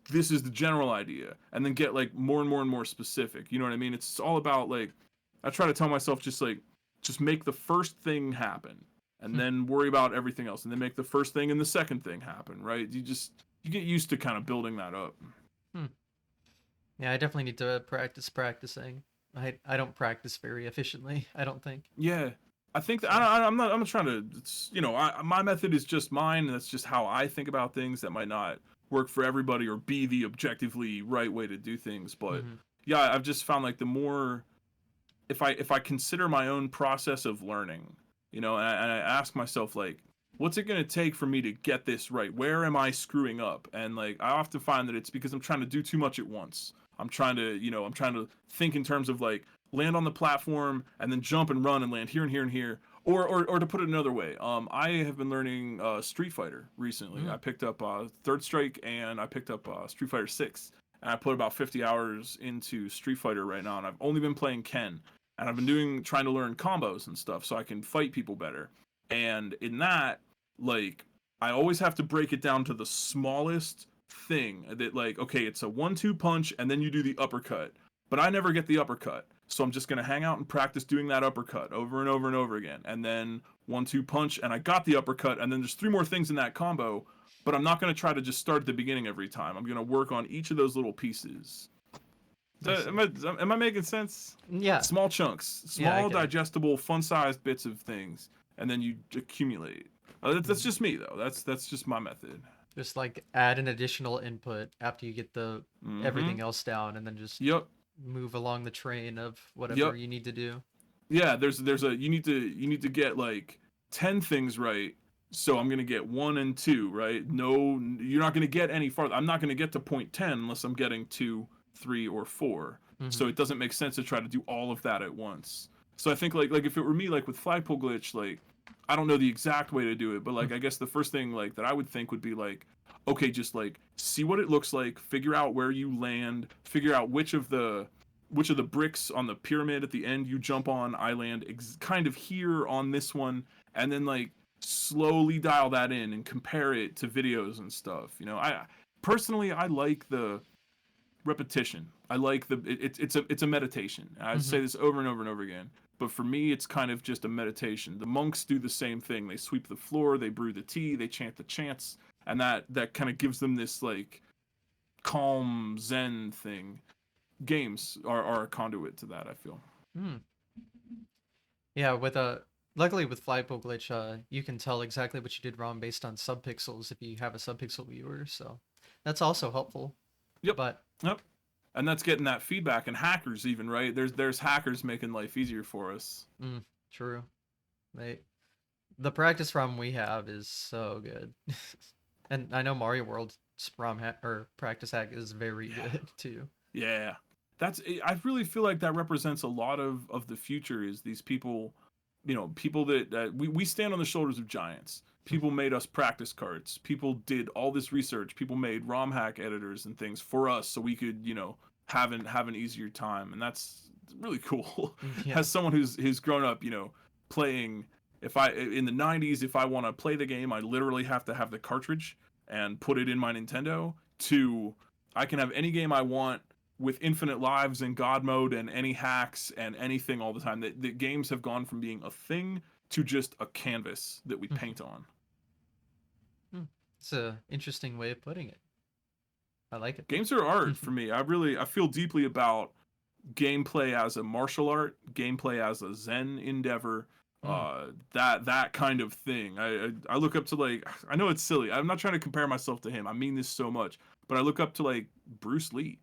this is the general idea, and then get like more and more and more specific. You know what I mean? It's all about like, I try to tell myself just make the first thing happen, and then worry about everything else, and then make the first thing and the second thing happen, right? You get used to kind of building that up. Yeah, I definitely need to practice practicing. I don't practice very efficiently, I don't think. Yeah, I think that So, I'm not trying to. It's, my method is just mine, and that's just how I think about things. That might not work for everybody or be the objectively right way to do things. But mhm. yeah, I've just found like the more, if I consider my own process of learning, and I ask myself like, what's it gonna take for me to get this right? Where am I screwing up? And like I often find that it's because I'm trying to do too much at once. I'm trying to think in terms of like land on the platform and then jump and run and land here and here and here. Or to put it another way, I have been learning Street Fighter recently. I Mm. picked up Third Strike, and I picked up Street Fighter 6. And I put about 50 hours into Street Fighter right now, and I've only been playing Ken, and I've been trying to learn combos and stuff so I can fight people better. And in that, like, I always have to break it down to the smallest thing. That like, okay, it's a 1-2 punch, and then you do the uppercut. But I never get the uppercut, so I'm just gonna hang out and practice doing that uppercut over and over and over again. And then 1-2 punch, and I got the uppercut, and then there's 3 more things in that combo. But I'm not gonna try to just start at the beginning every time. I'm gonna work on each of those little pieces. I Am see. I, am I making sense? Yeah. Small chunks, Yeah, I small, get it. digestible, fun-sized bits of things, and then you accumulate. That's Mhm. just me though. That's just my method. Just like add an additional input after you get the Mm-hmm. everything else down and then just Yep. move along the train of whatever Yep. you need to do. Yeah. There's a you need to get like 10 things right. So I'm gonna get 1 and 2 right. No, you're not gonna get any farther. I'm not gonna get to point 10 unless I'm getting 2, 3, or 4. So Mhm. it doesn't make sense to try to do all of that at once. So I think like if it were me, like with flagpole glitch, like I don't know the exact way to do it, but like I guess the first thing like that I would think would be like, okay, just like see what it looks like, figure out where you land, figure out which of the bricks on the pyramid at the end you jump on. I land kind of here on this one, and then like slowly dial that in and compare it to videos and stuff. I personally I like the repetition. I like it's a meditation. I say Mhm. this over and over and over again. But for me, it's kind of just a meditation. The monks do the same thing. They sweep the floor, they brew the tea, they chant the chants, and that kind of gives them this like calm Zen thing. Games are a conduit to that, I feel. Mm. Yeah, with a luckily with Flagpole Glitch, you can tell exactly what you did wrong based on subpixels if you have a subpixel viewer, so that's also helpful. Yep. But Yep. And that's getting that feedback, and hackers even, right? There's hackers making life easier for us. mm, true. They the practice ROM we have is so good. And I know Mario World's ROM hack or practice hack is very Yeah. good too. Yeah. I really feel like that represents a lot of the future, is these people, people that we stand on the shoulders of giants. People made us practice cards. People did all this research. People made ROM hack editors and things for us so we could, have an easier time. And that's really cool. Yeah. As someone who's grown up, playing, if I in the 90s, if I want to play the game, I literally have to have the cartridge and put it in my Nintendo. To I can have any game I want with infinite lives and god mode and any hacks and anything all the time. That games have gone from being a thing to just a canvas that we paint on. It's a interesting way of putting it. I like it. Games are art for me. I feel deeply about gameplay as a martial art, gameplay as a zen endeavor, that kind of thing. I look up to, like, I know it's silly, I'm not trying to compare myself to him, I mean this so much, but I look up to, like, Bruce Lee,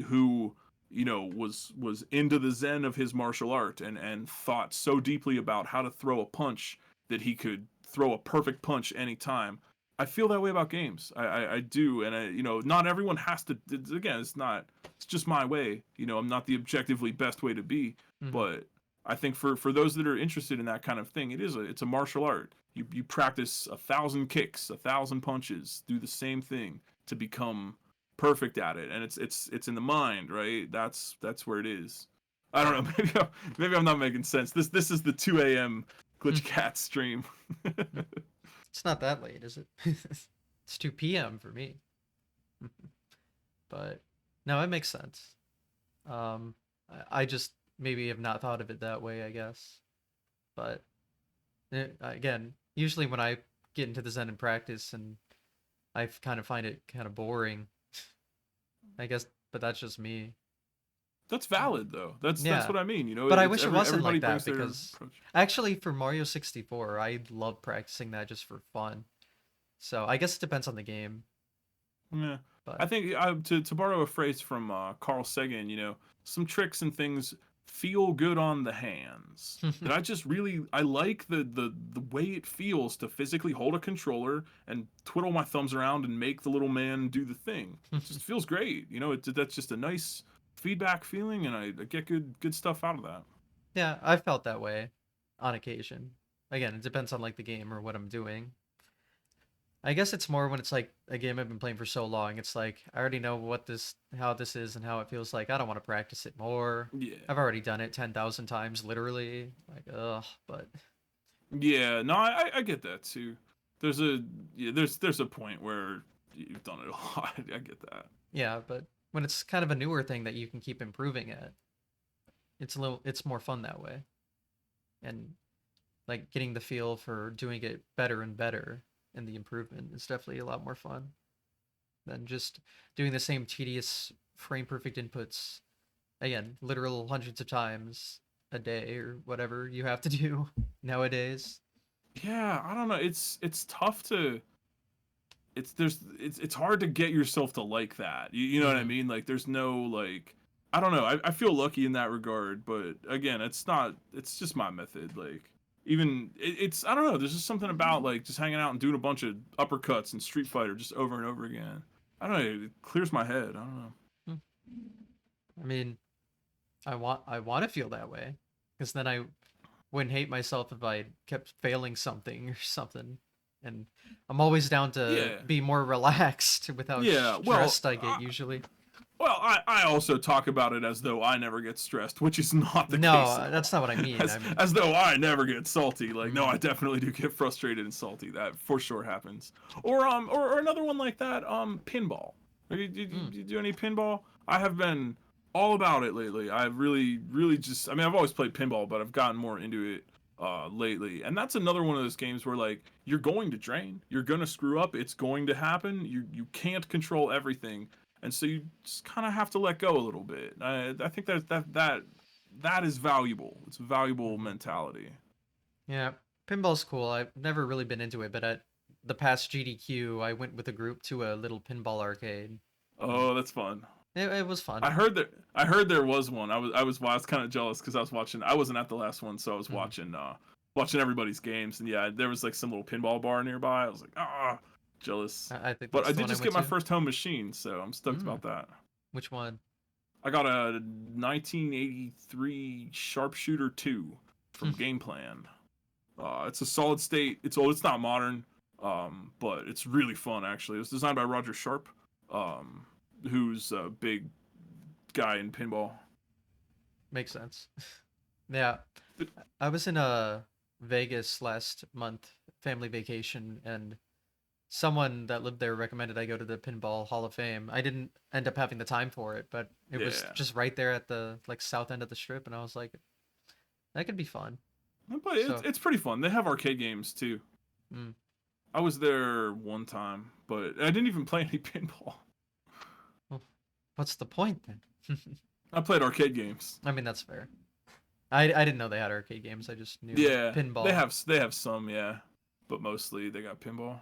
who, was into the zen of his martial art, and thought so deeply about how to throw a punch that he could throw a perfect punch anytime. I feel that way about games. I do, and not everyone has to. Again, it's just my way. I'm not the objectively best way to be, but I think for those that are interested in that kind of thing, it's a martial art. You practice 1,000 kicks, 1,000 punches, do the same thing to become perfect at it, and it's in the mind, right? That's where it is. I don't know. Maybe I'm not making sense. This is the 2 a.m. GlitchCat stream. It's not that late, is it? It's 2 p.m. for me. But no, it makes sense. I just maybe have not thought of it that way, I guess. But again, usually when I get into the Zen and practice, and I kind of find it kind of boring, I guess, but that's just me. That's valid, though. That's what I mean. But I wish it wasn't like everybody that, because approach. actually for Mario 64, I love practicing that just for fun. So I guess it depends on the game. Yeah, But I think to borrow a phrase from Carl Sagan, some tricks and things feel good on the hands. That I like the way it feels to physically hold a controller and twiddle my thumbs around and make the little man do the thing. It just feels great. That's just a nice feedback feeling, and I get good stuff out of that. yeah, I felt that way on occasion. Again, it depends on like the game or what I'm doing. I guess it's more when it's like a game I've been playing for so long. It's like I already know how this is and how it feels like. I don't want to practice it more. Yeah. I've already done it 10,000 times, literally. Like, ugh. But Yeah, no, I get that too. There's a point where you've done it a lot. I get that. yeah, but when it's kind of a newer thing that you can keep improving at, it's more fun that way. And like getting the feel for doing it better and better, and the improvement is definitely a lot more fun than just doing the same tedious frame perfect inputs again, literal hundreds of times a day or whatever you have to do nowadays. Yeah, I don't know. It's tough to it's hard to get yourself to like that. You know what I mean? Like there's no, like, I don't know. I feel lucky in that regard, but again, it's just my method. Like, even it's I don't know. There's just something about, like, just hanging out and doing a bunch of uppercuts and Street Fighter just over and over again. I don't know. It clears my head. I don't know. I mean, I want to feel that way, because then I wouldn't hate myself if I kept failing something or something. And I'm always down to be more relaxed without stressed I get usually. Well, I also talk about it as though I never get stressed, which is not the case. No, that's not what I mean. As though I never get salty. Like, no, I definitely do get frustrated and salty. That for sure happens. Or another one like that, pinball. You do any pinball? I have been all about it lately. I've really just, I mean, I've always played pinball, but I've gotten more into it lately. And that's another one of those games where, like, you're going to drain, you're gonna screw up, it's going to happen. You can't control everything. And so you just kind of have to let go a little bit. I think that is valuable. It's a valuable mentality. Yeah, pinball's cool. I've never really been into it, but at the past GDQ, I went with a group to a little pinball arcade. Oh, that's fun. It was fun. I heard there was one. I was kind of jealous because I was watching. I wasn't at the last one, so I was watching everybody's games, and yeah, there was like some little pinball bar nearby. I was like, jealous. I think but that's I the did one just went get my to. first home machine, so I'm stoked about that. Which one? I got a 1983 Sharpshooter 2 from Game Plan. It's a solid state. It's old. It's not modern, but it's really fun actually. It was designed by Roger Sharp, who's a big guy in pinball. Makes sense. Yeah, I was in Vegas last month, family vacation, and someone that lived there recommended I go to the Pinball Hall of Fame. I didn't end up having the time for it, but it was Yeah, just right there at the like south end of the strip, and I was like, that could be fun. but So, it's pretty fun. They have arcade games too. mm, I was there one time, but I didn't even play any pinball. well, what's the point then? I played arcade games. I mean, that's fair. I didn't know they had arcade games. I just knew Yeah, pinball. they have some, yeah, but mostly they got pinball.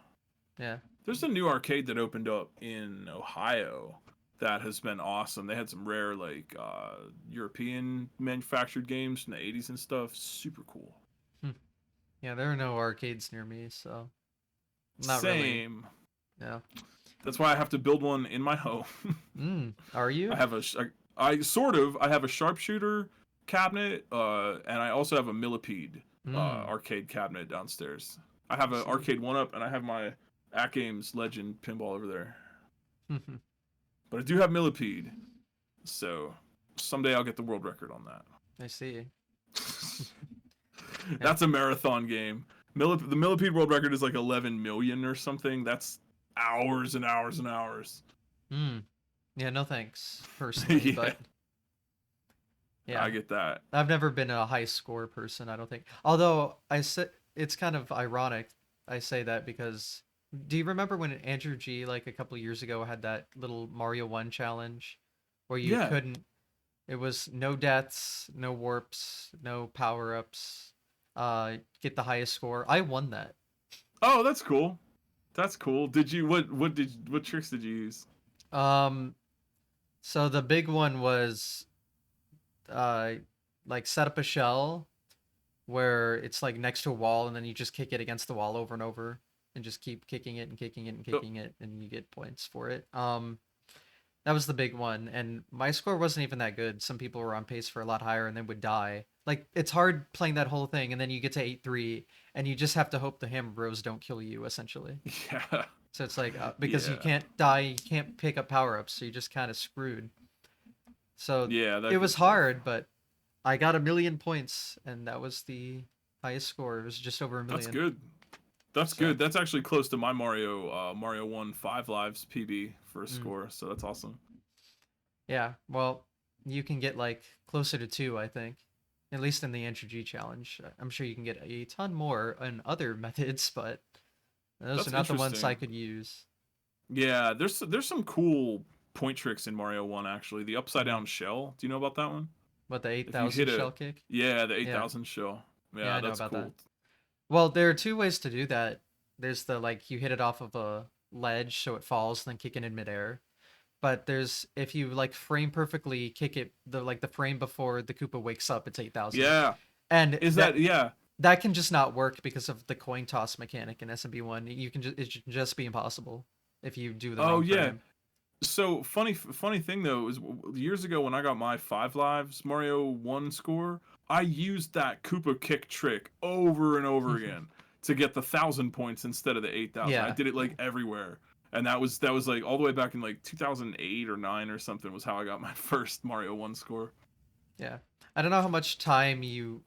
Yeah. There's a new arcade that opened up in Ohio that has been awesome. They had some rare like European manufactured games from the 80s and stuff. Super cool. Hmm. Yeah, there are no arcades near me, so not really. Same. Yeah. That's why I have to build one in my home. Are I you? have I sort of I have a sharpshooter cabinet, and I also have a millipede Mm. arcade cabinet downstairs. I have I an see. arcade one up, and I have my At Games Legend pinball over there. But I do have millipede, so someday I'll get the world record on that. I see. Yeah. That's a marathon game. The millipede world record is like 11 million or something. That's hours and hours and hours. Mm. Yeah, no thanks, personally, Yeah, but yeah. I get that. I've never been a high score person, I don't think. Although I said it's kind of ironic I say that because do you remember when Andrew G like a couple years ago had that little Mario 1 challenge where you Yeah. couldn't it was no deaths, no warps, no power-ups, get the highest score. I won that. Oh, that's cool. That's cool. Did you what tricks did you use? Um so the big one was uh like set up a shell where it's like next to a wall and then you just kick it against the wall over and over and just keep kicking it and kicking it and Oh, kicking it and you get points for it. That was the big one and my score wasn't even that good. Some people were on pace for a lot higher and then would die. Like it's hard playing that whole thing and then you get to 8-3 and you just have to hope the hammer bros don't kill you essentially. yeah. So it's like because you Yeah. can't die, you can't pick up power-ups, so you're just kind of screwed. So Yeah, it that was gets rough. hard, but I got 1,000,000 points, and that was the highest score. It was just over a That's million. good. That's So good. That's actually close to my Mario 1 5 lives PB for a mm, score, so that's awesome. yeah, well, you can get like closer to two, I think. At least in the Enter G challenge. I'm sure you can get a ton more in other methods, but those are That's not the ones I interesting. could use. Yeah, there's some cool point tricks in Mario 1 actually. The upside Hmm. down shell. Do you know about that one? What, the If you hit 8,000 a shell kick? yeah, the Yeah, 8,000 shell. yeah, Yeah, I know that's about that. cool. Well, there are two ways to do that. There's the like you hit it off of a ledge so it falls, then kick it in midair. But there's if you like frame perfectly kick it the frame before the Koopa wakes up, it's 8,000. Yeah. And Is that yeah. that can just not work because of the coin toss mechanic in SMB1. You can just it should just be impossible if you do the Oh wrong yeah. frame. So funny thing though is years ago when I got my 5 lives Mario 1 score, I used that Koopa kick trick over and over again to get the 1,000 points instead of the 8,000. I Yeah, did it yeah, like everywhere. And that was like all the way back in like 2008 or 9 or something was how I got my first Mario 1 score. yeah. I don't know how much time you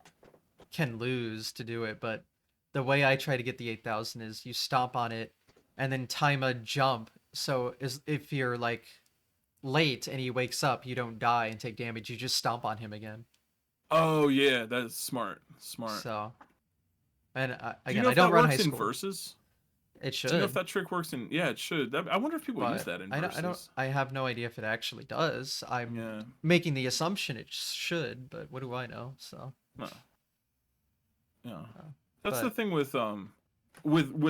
can lose to do it, but the way I try to get the 8,000 is you stomp on it and then time a jump. So is if you're like late and he wakes up, you don't die and take damage. You just stomp on him again. Oh yeah, that's smart. Smart. So, and Do you again, know I if don't that run high works in score. versus? It Do you know if should, that trick works in yeah, it should. I wonder if people use but that in versus. I have no idea if it actually does. I'm Yeah. making the assumption it should, but what do I know? So, No. Yeah. uh, That's the but thing with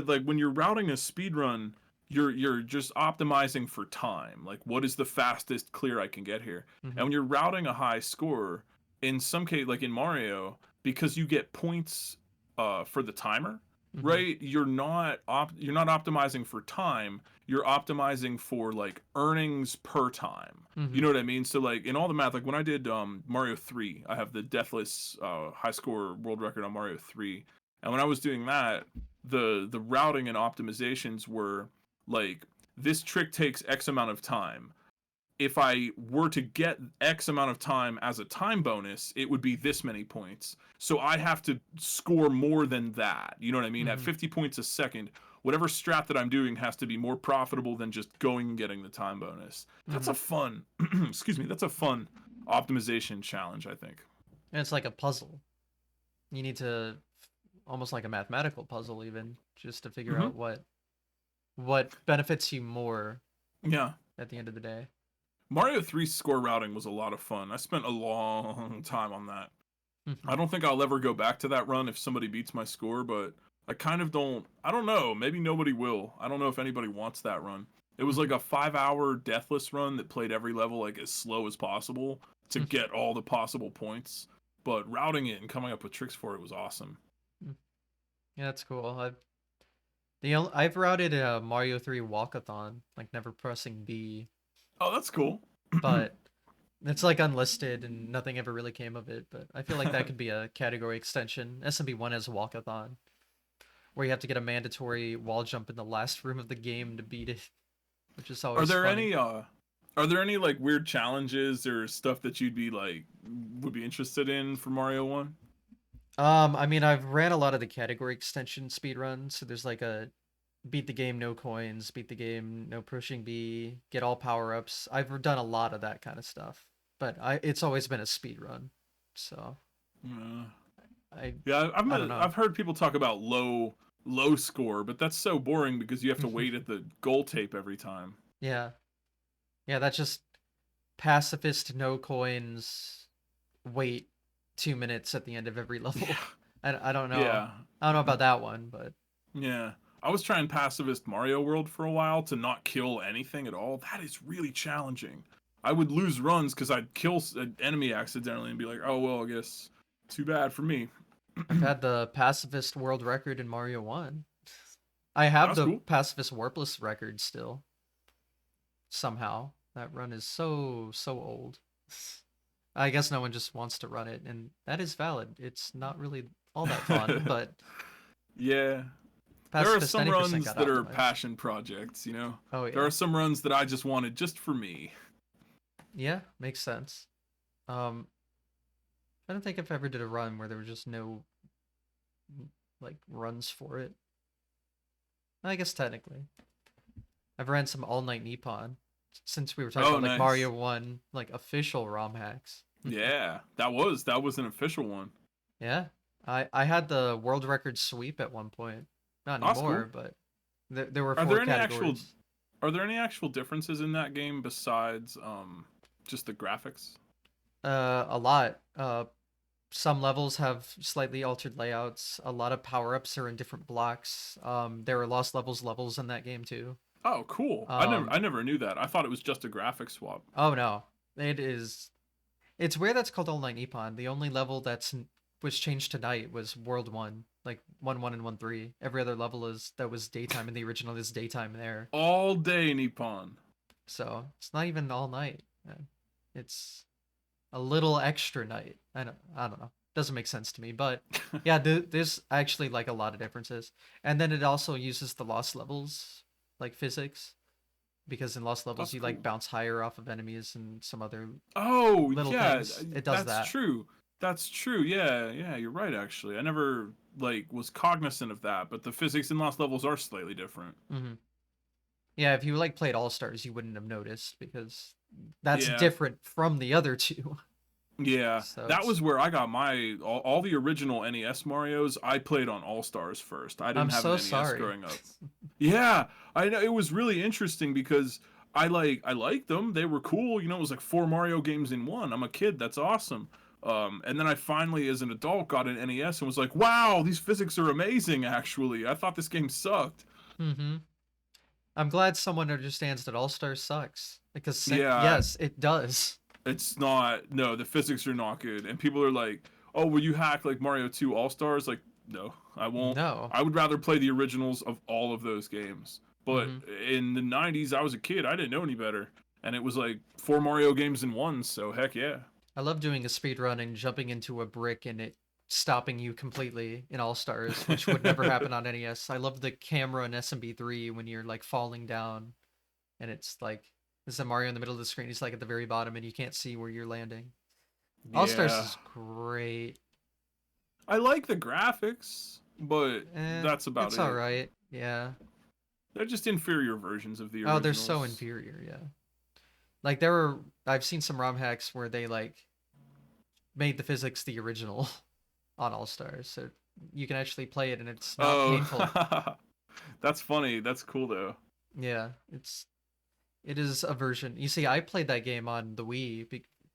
like when you're routing a speed run, you're just optimizing for time. Like what is the fastest clear I can get here? And mhm. when you're routing a high score, in some case like in Mario, because you get points for the timer, Mm-hmm. right? You're not optimizing for time. You're optimizing for like earnings per time. You Mm-hmm. know what I mean? So like in all the math, like when I did Mario 3, I have the deathless high score world record on Mario 3. And when I was doing that, the routing and optimizations were like this trick takes X amount of time. If I were to get X amount of time as a time bonus, it would be this many points. So I have to score more than that. You know what I mean? At Mm-hmm. 50 points a second, whatever strat that I'm doing has to be more profitable than just going and getting the time bonus. That's Mm-hmm. a fun, excuse me, that's a fun optimization challenge, I think. And it's like a puzzle. You need to almost like a mathematical puzzle even just to figure Hmm. out what benefits you more Yeah. at the end of the day. Mario 3 score routing was a lot of fun. I spent a long time on that. Mm-hmm. I don't think I'll ever go back to that run if somebody beats my score, but I kind of don't. I don't know. Maybe nobody will. I don't know if anybody wants that run. It was like Mm-hmm. a 5 hour deathless run that played every level like as slow as possible to get all the possible points. But routing it and coming up with tricks for it was awesome. Mm-hmm. Yeah, that's cool. I've routed a Mario 3 walkathon, like never pressing B, Oh, that's cool. but it's like unlisted and nothing ever really came of it. But I feel like that could be a category extension. SMB1 has walkathon, where you have to get a mandatory wall jump in the last room of the game to beat it, which is Are always there funny. any are there any like weird challenges or stuff that you'd be like would be interested in for Mario 1? I mean, I've ran a lot of the category extension speedruns, so there's like a beat the game no coins, beat the game no pushing B, get all power ups. I've done a lot of that kind of stuff, but it's always been a speed run, so Uh, I Yeah, I don't know. I've heard people talk about low score, but that's so boring because you have to wait at the goal tape every time. Yeah, yeah, that's just pacifist no coins. Wait 2 minutes at the end of every level. Yeah, I don't know. yeah, I don't know about that one, but yeah. I was trying pacifist Mario World for a while to not kill anything at all. That is really challenging. I would lose runs because I'd kill an enemy accidentally and be like, "Oh well, I guess too bad for me." I've had the pacifist world record in Mario 1. I have That's the cool. pacifist warpless record still. Somehow. That run is so old. I guess no one just wants to run it, and that is valid. It's not really all that fun, but Yeah, there are pacifist some 90% runs got that are optimized. passion projects. Oh There are yeah. some runs that I just wanted just for me. Yeah, makes sense. Um I don't think I've ever did a run where there were just no like runs for it. I guess technically. I've ran some all night Nippon since we were talking Oh, about like nice. Mario 1 like official ROM hacks. Yeah, that was an official one. Yeah. I had the world record sweep at one point. Not Oh, that's anymore, cool. but there were Are four there any actual categories. are there any actual differences in that game besides just the graphics? A lot. Some levels have slightly altered layouts. A lot of power-ups are in different blocks. There are lost levels in that game too. Oh, cool. Um, I never knew that. I thought it was just a graphic swap. oh no. It is it's weird that's called All Night Nippon. The only level was changed to night was World 1, like 1-1 and 1-3. Every other level is that was daytime in the original is daytime there. All day Nippon. So, it's not even all night. It's a little extra night. I don't know. Doesn't make sense to me, but yeah, there's actually like a lot of differences. And then it also uses the lost levels like physics because in lost levels That's you like cool. bounce higher off of enemies and some other Oh, little yeah, things. It does that's that. true. That's true. Yeah, yeah, you're right actually. I never like was cognizant of that, but the physics in Lost Levels are slightly different. Hmm. Yeah, if you like played All Stars, you wouldn't have noticed because that's Yeah. different from the other two. Yeah, So that it's was where I got all the original NES Mario's. I played on All Stars first. I I'm didn't have an so NES sorry. growing up. Yeah, I know it was really interesting because I liked them. They were cool. It was like four Mario games in one. I'm a kid. That's awesome. And then I finally, as an adult, got an NES and was like, "Wow, these physics are amazing." Actually, I thought this game sucked. Hmm. I'm glad someone understands that All Stars sucks because Yeah, yes, it does. it's not. No, the physics are not good, and people are like, "Oh, will you hack like Mario 2 All Stars?" Like, No, I won't. No. I would rather play the originals of all of those games. But Hmm. in the 90s, I was a kid. I didn't know any better. And it was like 4 Mario games in one, so heck yeah. I love doing a speed run and jumping into a brick and it stopping you completely in All Stars, which would never happen on NES. I love the camera in SMB3 when you're like falling down and it's like there's a Mario in the middle of the screen. He's like at the very bottom and you can't see where you're landing. All Stars Yeah. is great. I like the graphics, but that's about It's all it. right. Yeah. They're just inferior versions of the Oh, they're so originals. inferior. Yeah. Like there were, I've seen some ROM hacks where they like made the physics the original on All Stars, so you can actually play it and it's not painful. Oh, that's funny. That's cool though. Yeah, it is a version. You see, I played that game on the Wii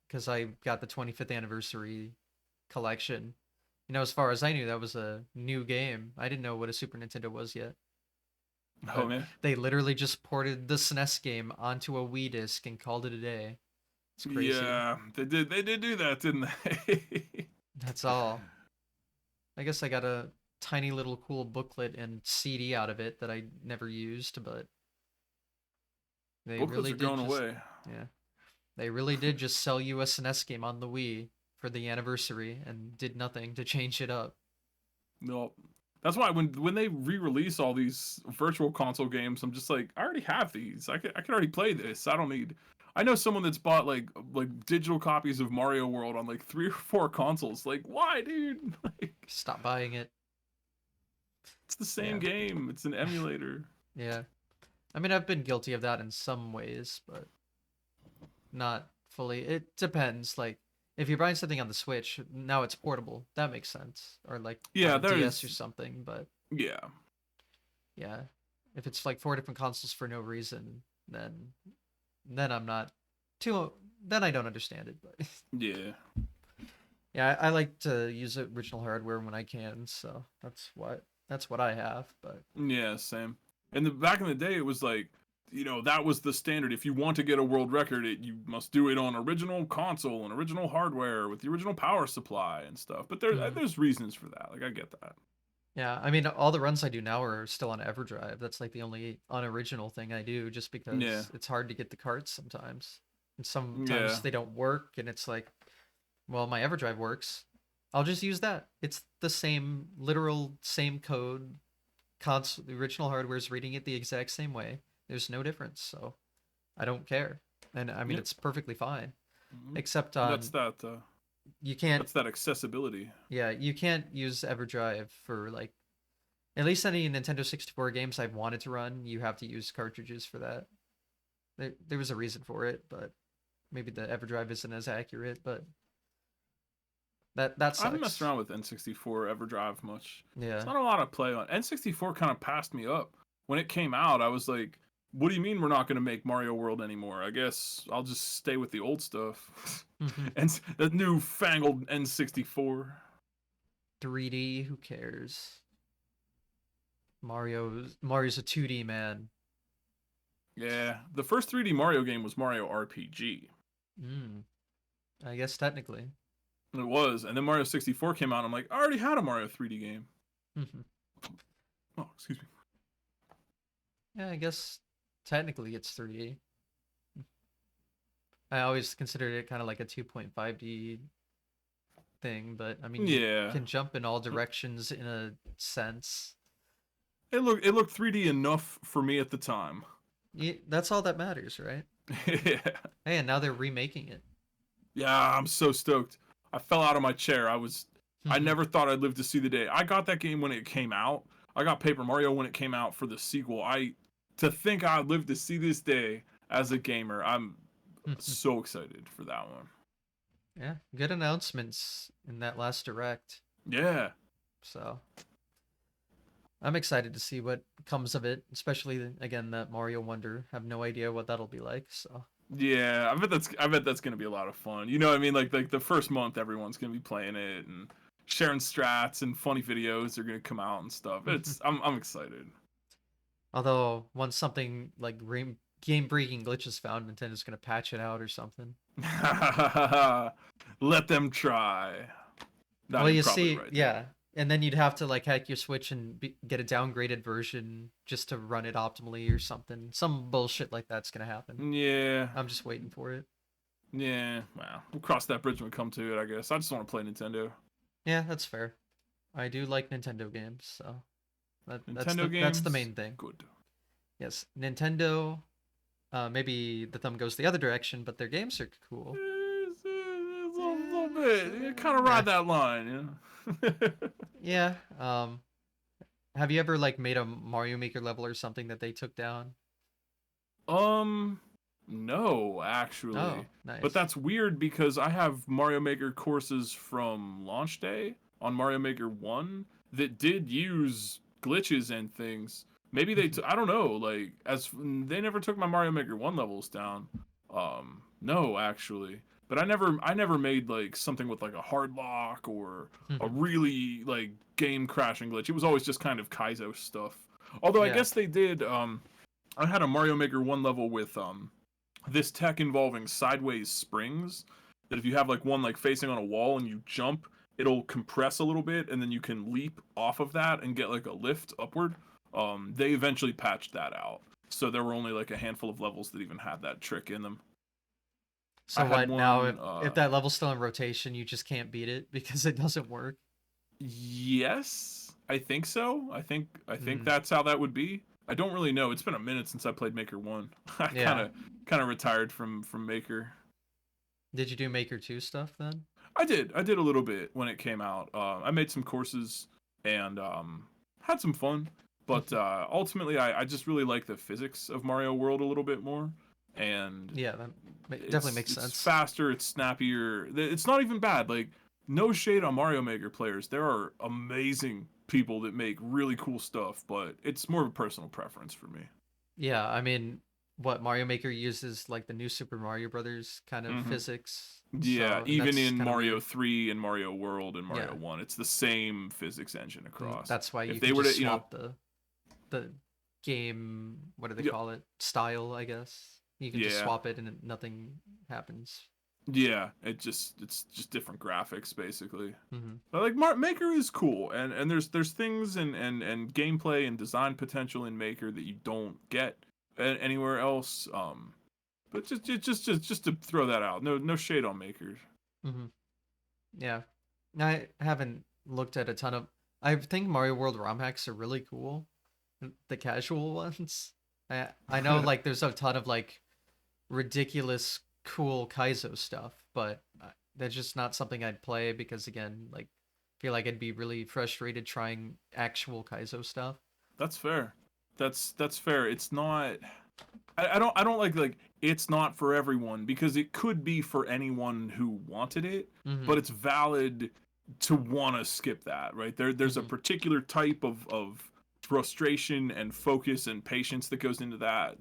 because I got the 25th anniversary collection. You know, as far as I knew, that was a new game. I didn't know what a Super Nintendo was yet. Oh But man. they literally just ported the SNES game onto a Wii disc and called it a day. It's crazy. Yeah, they did. They did do that, didn't they? That's all. I guess I got a tiny little cool booklet and CD out of it that I never used, but they Booklets really are did going just, away. yeah, they really did just sell you a SNES game on the Wii for the anniversary and did nothing to change it up. No, that's why when they re-release all these virtual console games, I'm just like, I already have these. I can already play this. I don't need. I know someone that's bought like digital copies of Mario World on like 3 or 4 consoles. Like, why, dude? Like, Stop buying it. it's the same Yeah, game. It's an emulator. yeah. I mean, I've been guilty of that in some ways, but not fully. It depends. Like, if you're buying something on the Switch, now it's portable. That makes sense. Or like on Yeah, a DS or there's. something. But Yeah, yeah, if it's like four different consoles for no reason, then I'm not too. Then I don't understand it. But yeah. yeah, I like to use original hardware when I can. So that's what I have. But Yeah, same. And back in the day, it was like, that was the standard. If you want to get a world record, you must do it on original console and original hardware with the original power supply and stuff. But mhm. there's reasons for that. Like I get that. Yeah, I mean, all the runs I do now are still on EverDrive. That's like the only unoriginal thing I do, just Yeah, because it's hard to get the carts sometimes, and yeah, sometimes they don't work, and it's like, well, my EverDrive works. I'll just use that. It's the same, literal same code. The original hardware is reading it the exact same way. There's no difference, so I don't care. And I mean, yep. it's perfectly fine. Hmm. Except That's on that. you can't. That's that accessibility. Yeah, you can't use EverDrive for like at least any Nintendo 64 games I've wanted to run. You have to use cartridges for that. There was a reason for it, but maybe the EverDrive isn't as accurate. But that I haven't messed sucks. around with N64 EverDrive much. It's Yeah. not a lot of play on. N64 kind of passed me up when it came out. I was like, "What do you mean we're not going to make Mario World anymore? I guess I'll just stay with the old stuff." And the new fangled N64. 3D. Who cares? Mario's a 2D man. Yeah, the first 3D Mario game was Mario RPG. Mm, I guess technically. It was, and then Mario 64 came out. And I'm like, I already had a Mario 3D game. Oh, excuse me. Yeah, I guess technically it's 3D. I always considered it kind of like a 2.5D thing, but I mean you Yeah, can jump in all directions in a sense. it looked 3D enough for me at the time. That's all that matters, right? Yeah. Hey, and now they're remaking it. Yeah, I'm so stoked. I fell out of my chair. I never thought I'd live to see the day. I got that game when it came out. I got Paper Mario when it came out for the sequel. To think I'd live to see this day as a gamer. I'm so excited for that one. Yeah, good announcements in that last direct. Yeah. So I'm excited to see what comes of it, especially again that Mario Wonder. Have no idea what that'll be like. So Yeah, I bet that's gonna be a lot of fun. You know what I mean? Like the first month everyone's gonna be playing it and sharing strats and funny videos are gonna come out and stuff. I'm excited. although once something like game breaking glitches found, Nintendo's gonna patch it out or something. Let them try. Not Well, you're you probably see, right there. yeah, And then you'd have to like hack your Switch and get a downgraded version just to run it optimally or something. Some bullshit like that's gonna happen. Yeah. I'm just waiting for it. Yeah. Well, we'll cross that bridge when we come to it, I guess. I just want to play Nintendo. Yeah, that's fair. I do like Nintendo games, so Nintendo that's the games, main thing. good. Yes, Nintendo. Maybe the thumb goes the other direction, but their games are cool. A little bit. You kind of ride that line, you know? Yeah. Have you ever like made a Mario Maker level or something that they took down? Um, no, Oh, actually. But nice. that's weird because I have Mario Maker courses from launch day on Mario Maker 1 that did use glitches and things. Maybe I don't know, like as they never took my Mario Maker 1 levels down. No, actually. But I never made like something with like a hard lock or a really like game crashing glitch. It was always just kind of Kaizo stuff. Although I Yeah. guess they did I had a Mario Maker 1 level with this tech involving sideways springs that if you have like one like facing on a wall and you jump, it'll compress a little bit and then you can leap off of that and get like a lift upward. They eventually patched that out. So there were only like a handful of levels that even had that trick in them. I So had what now? one If that level's still in rotation, you just can't beat it because it doesn't work. yes, I think so. I think Mm, that's how that would be. I don't really know. It's been a minute since I played Maker 1. I kind yeah. of kind of retired from Maker. Did you do Maker 2 stuff then? I did a little bit when it came out. I made some courses and had some fun, but ultimately I just really like the physics of Mario World a little bit more, and Yeah, that definitely it's makes it's sense. faster, it's snappier. It's not even bad. Like no shade on Mario Maker players. There are amazing people that make really cool stuff, but it's more of a personal preference for me. Yeah, I mean, what Mario Maker uses like the new Super Mario Brothers kind of hmm physics. Yeah, So, and even that's in kind of Mario weird. 3 and Mario World and Mario Yeah. 1, it's the same physics engine And across. that's why If you they can were just to, swap the game, what do they yeah, call it? Style, I guess. You can just yeah, swap it and nothing happens. yeah, it's just different graphics basically. Hmm. But like Maker is cool, and there's things and gameplay and design potential in Maker that you don't get anywhere else. But just to throw that out, no shade on Maker. Hmm. Yeah. I haven't looked at a ton of. I think Mario World ROM hacks are really cool. The casual ones. I know like there's a ton of like ridiculous cool Kaizo stuff, but that's just not something I'd play because again, like I feel like I'd be really frustrated trying actual Kaizo stuff. That's fair. That's fair. It's not. I don't like it's not for everyone because it could be for anyone who wanted it, Hmm. but it's valid to want to skip that, right? There's a Hmm. particular type of frustration and focus and patience that goes into that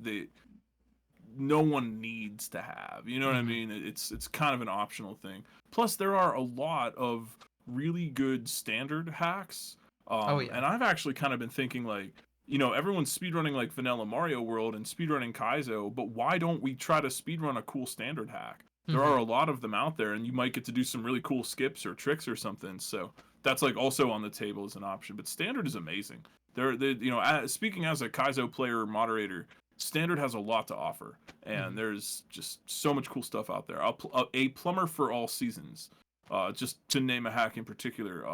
no one needs to have. You know what I Hmm. mean? It's kind of an optional thing. Plus there are a lot of really good standard hacks. Oh yeah. And I've actually kind of been thinking like everyone's speedrunning like vanilla Mario World and speedrunning Kaizo, but why don't we try to speedrun a cool standard hack? There Hmm. are a lot of them out there, and you might get to do some really cool skips or tricks or something. So that's like also on the table as an option. But standard is amazing. Speaking as a Kaizo player moderator, standard has a lot to offer, and Hmm. there's just so much cool stuff out there. A plumber for all seasons, just to name a hack in particular,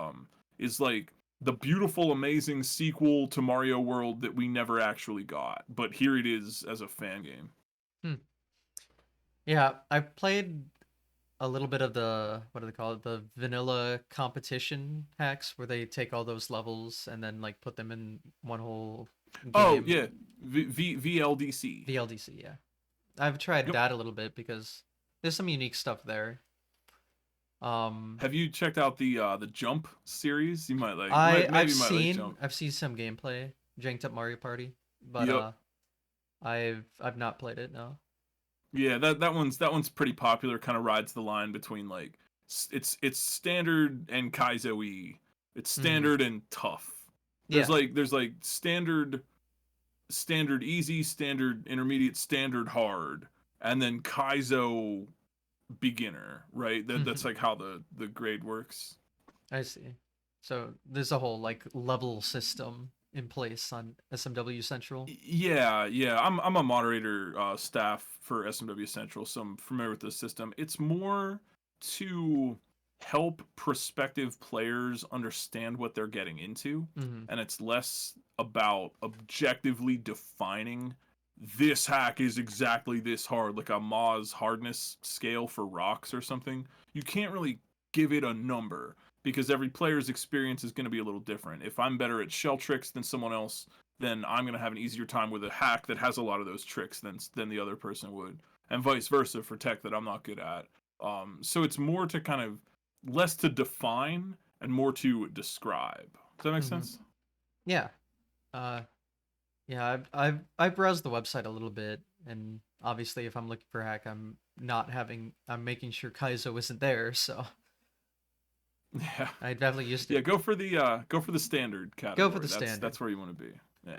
is like the beautiful, amazing sequel to Mario World that we never actually got, but here it is as a fan game. Hmm. Yeah, I played a little bit of the what do they call it? The vanilla competition hacks where they take all those levels and then like put them in one whole Oh game. yeah, VLDC. VLDC, yeah. I've tried Yep. that a little bit because there's some unique stuff there. Um, Have you checked out the Jump series? You might like, I maybe you might like Jump. I've seen some gameplay, Janked Up Mario Party, but Yep. I've not played it. No. Yeah, that one's pretty popular. Kind of rides the line between like it's standard and Kaizo-y. It's Hmm. standard and tough. Yeah. There's like standard easy, standard intermediate, standard hard, and then Kaizo beginner, right? That's Hmm. like how the grade works. I see. So there's a whole like level system in place on SMW Central. Yeah, yeah. I'm a moderator staff for SMW Central, so I'm familiar with the system. It's more to help prospective players understand what they're getting into, Hmm. and it's less about objectively defining this hack is exactly this hard, like a Moz hardness scale for rocks or something. You can't really give it a number because every player's experience is going to be a little different. If I'm better at shell tricks than someone else, then I'm gonna have an easier time with a hack that has a lot of those tricks than the other person would, and vice versa for tech that I'm not good at. So it's more to kind of less to define and more to describe. Does that make Hmm. sense? Yeah. Uh, yeah. I browsed the website a little bit, and obviously, if I'm looking for a hack, I'm making sure Kaizo isn't there. So Yeah, I definitely used yeah. it. Go for the standard Go for category. the standard. That's where you want to be. Yeah,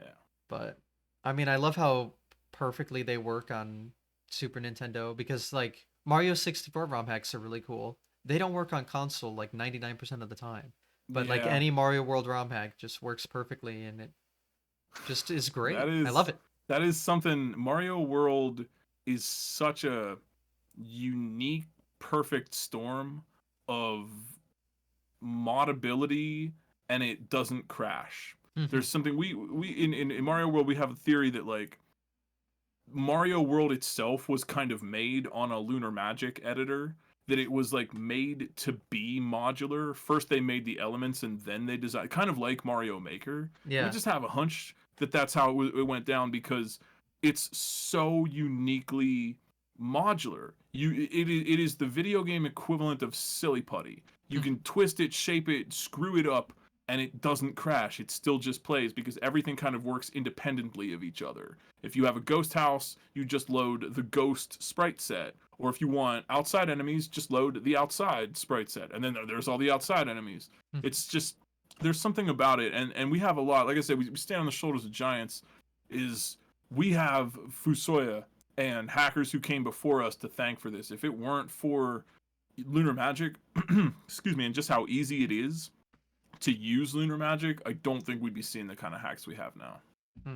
But I mean, I love how perfectly they work on Super Nintendo because like Mario 64 ROM hacks are really cool. They don't work on console like 99% of the time. But like yeah. any Mario World ROM hack just works perfectly and it just is That great. I love is it. that is something. Mario World is such a unique, perfect storm of modability and it doesn't crash. Mhm. There's something we in Mario World we have a theory that like Mario World itself was kind of made on a Lunar Magic editor, that it was like made to be modular. First they made the elements and then they designed, kind of like Mario Maker. And we Yeah. just have a hunch that that's how it went down because it's so uniquely modular. It is the video game equivalent of silly putty. You can twist it, shape it, screw it up, and it doesn't crash. It still just plays because everything kind of works independently of each other. If you have a ghost house, you just load the ghost sprite set. Or if you want outside enemies, just load the outside sprite set. And then there's all the outside enemies. It's just, there's something about it. And we have a lot, like I said, we stand on the shoulders of giants, is we have Fusoya and hackers who came before us to thank for this. If it weren't for Lunar Magic, excuse me, and just how easy it is to use Lunar Magic, I don't think we'd be seeing the kind of hacks we have now.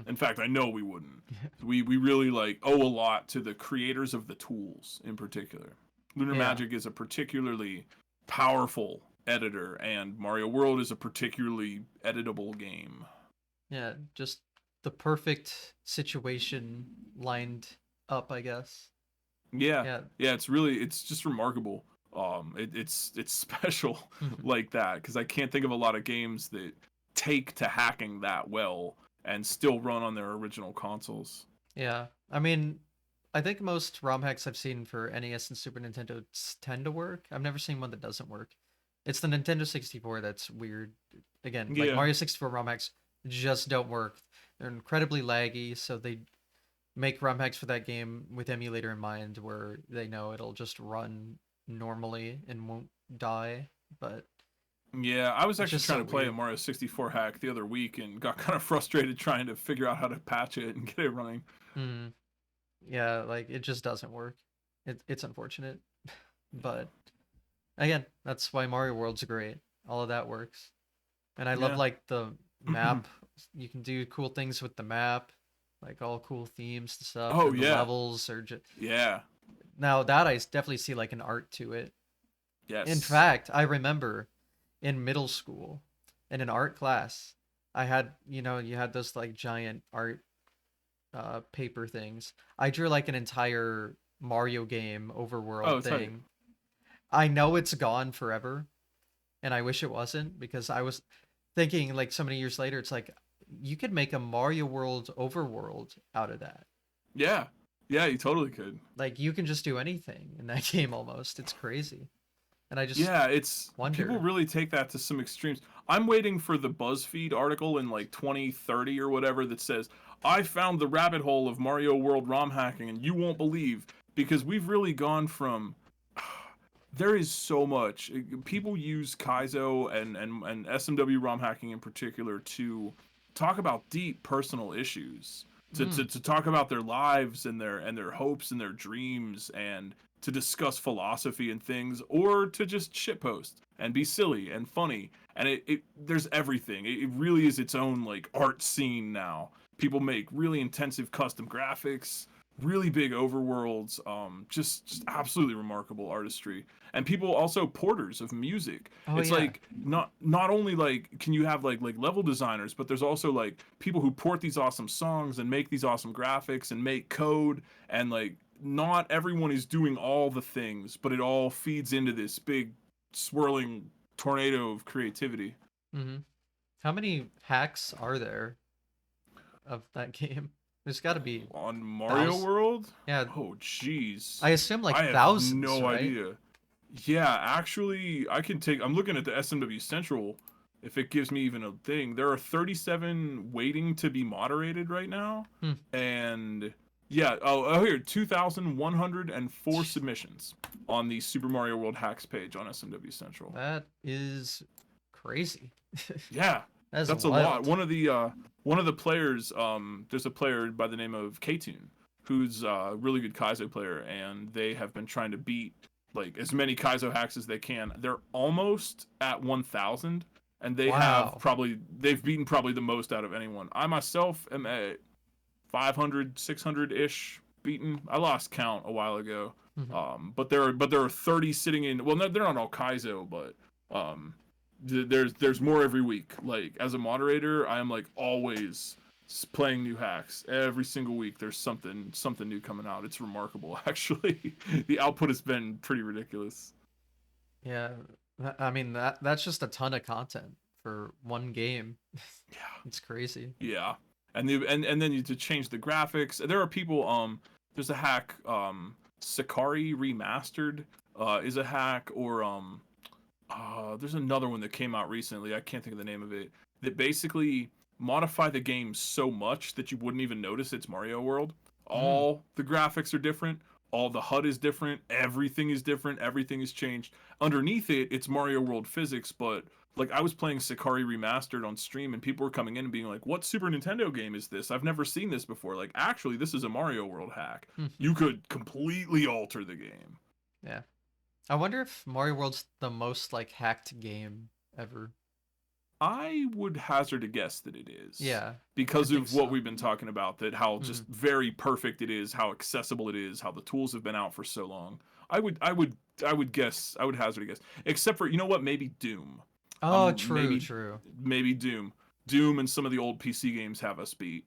In fact, I know we wouldn't. We really like owe a lot to the creators of the tools in particular. Lunar Yeah. Magic is a particularly powerful editor, and Mario World is a particularly editable game. Yeah. Just the perfect situation lined up, I guess. Yeah, Yeah. yeah, it's just remarkable. It's special like that because I can't think of a lot of games that take to hacking that well and still run on their original consoles. Yeah. I mean, I think most ROM hacks I've seen for NES and Super Nintendo tend to work. I've never seen one that doesn't work. It's the Nintendo 64 that's weird. Again, like Yeah, Mario 64 ROM hacks just don't work. They're incredibly laggy, so they make ROM hacks for that game with emulator in mind where they know it'll just run normally and won't die, but yeah. I was it's actually just trying so to play a weird. Mario 64 hack the other week and got kind of frustrated trying to figure out how to patch it and get it running. Mm, yeah, like it just doesn't work. It's unfortunate, but again, that's why Mario World's great. All of that works. And I love Yeah. like the map. You can do cool things with the map, like all cool themes and stuff, Oh and the yeah, levels are just yeah, now that definitely see like an art to it. In yes. fact, I remember in middle school in an art class, I had, you had those like giant art paper things. I drew like an entire Mario game overworld Oh tight. thing. I know it's gone forever, and I wish it wasn't because I was thinking like so many years later, it's like you could make a Mario World overworld out of that. Yeah, yeah. You totally could. Like you can just do anything in that game almost. It's crazy. And I just Yeah, it's people wonder. really take that to some extremes. I'm waiting for the BuzzFeed article in like 2030 or whatever that says, "I found the rabbit hole of Mario World ROM hacking and you won't believe," because we've really gone from there is so much. People use Kaizo and SMW ROM hacking in particular to talk about deep personal issues, Mm, to talk about their lives and their hopes and their dreams and to discuss philosophy and things, or to just shitpost and be silly and funny. And there's everything. It really is its own like art scene now. People make really intensive custom graphics, really big overworlds, just absolutely remarkable artistry. And people also porters of music. Oh It's yeah. like not only like can you have like level designers, but there's also like people who port these awesome songs and make these awesome graphics and make code, and like not everyone is doing all the things, but it all feeds into this big swirling tornado of creativity. Hmm. How many hacks are there of that game? There's got to be On Mario thousands. World? Yeah, Oh, jeez. I assume like I have thousands, no right? idea. Yeah, actually, I can take. I'm looking at the SMW Central. If it gives me even a thing, there are 37 waiting to be moderated right now, Hmm. and yeah. Oh, here, 2,104 submissions on the Super Mario World hacks page on SMW Central. That is crazy. Yeah, That's that's a lot. wild. One of the players, there's a player by the name of K-Tune, who's a really good Kaizo player, and they have been trying to beat like as many Kaizo hacks as they can. They're almost at 1,000, and Wow. they've beaten probably the most out of anyone. I myself am at 500, 600 ish beaten. I lost count a while ago. Hmm. But there are 30 sitting in. Well, no, they're not all Kaizo, but there's more every week. Like as a moderator, I am like always playing new hacks every single week. There's something new coming out. It's remarkable, actually. The output has been pretty ridiculous. Yeah. I mean that's just a ton of content for one game. Yeah, It's crazy. yeah. And then you to change the graphics. There are people. There's a hack. Sakari remastered. Is a hack, or there's another one that came out recently. I can't think of the name of it. That basically modify the game so much that you wouldn't even notice it's Mario World. Mm. All the graphics are different. All the HUD is different. Everything is different. Everything is changed. Underneath it, it's Mario World physics, but like I was playing Sakari Remastered on stream, and people were coming in and being like, "What Super Nintendo game is this? I've never seen this before." Like, actually, this is a Mario World hack. You could completely alter the game. Yeah. I wonder if Mario World's the most like hacked game ever. I would hazard a guess that it is, Yeah, I because think of what so. we've been talking about, that how Hmm. just very perfect it is, how accessible it is, how the tools have been out for so long. I would hazard a guess. Except for, you know what, maybe Doom. Oh, true, Maybe true. Doom. Doom and some of the old PC games have us beat.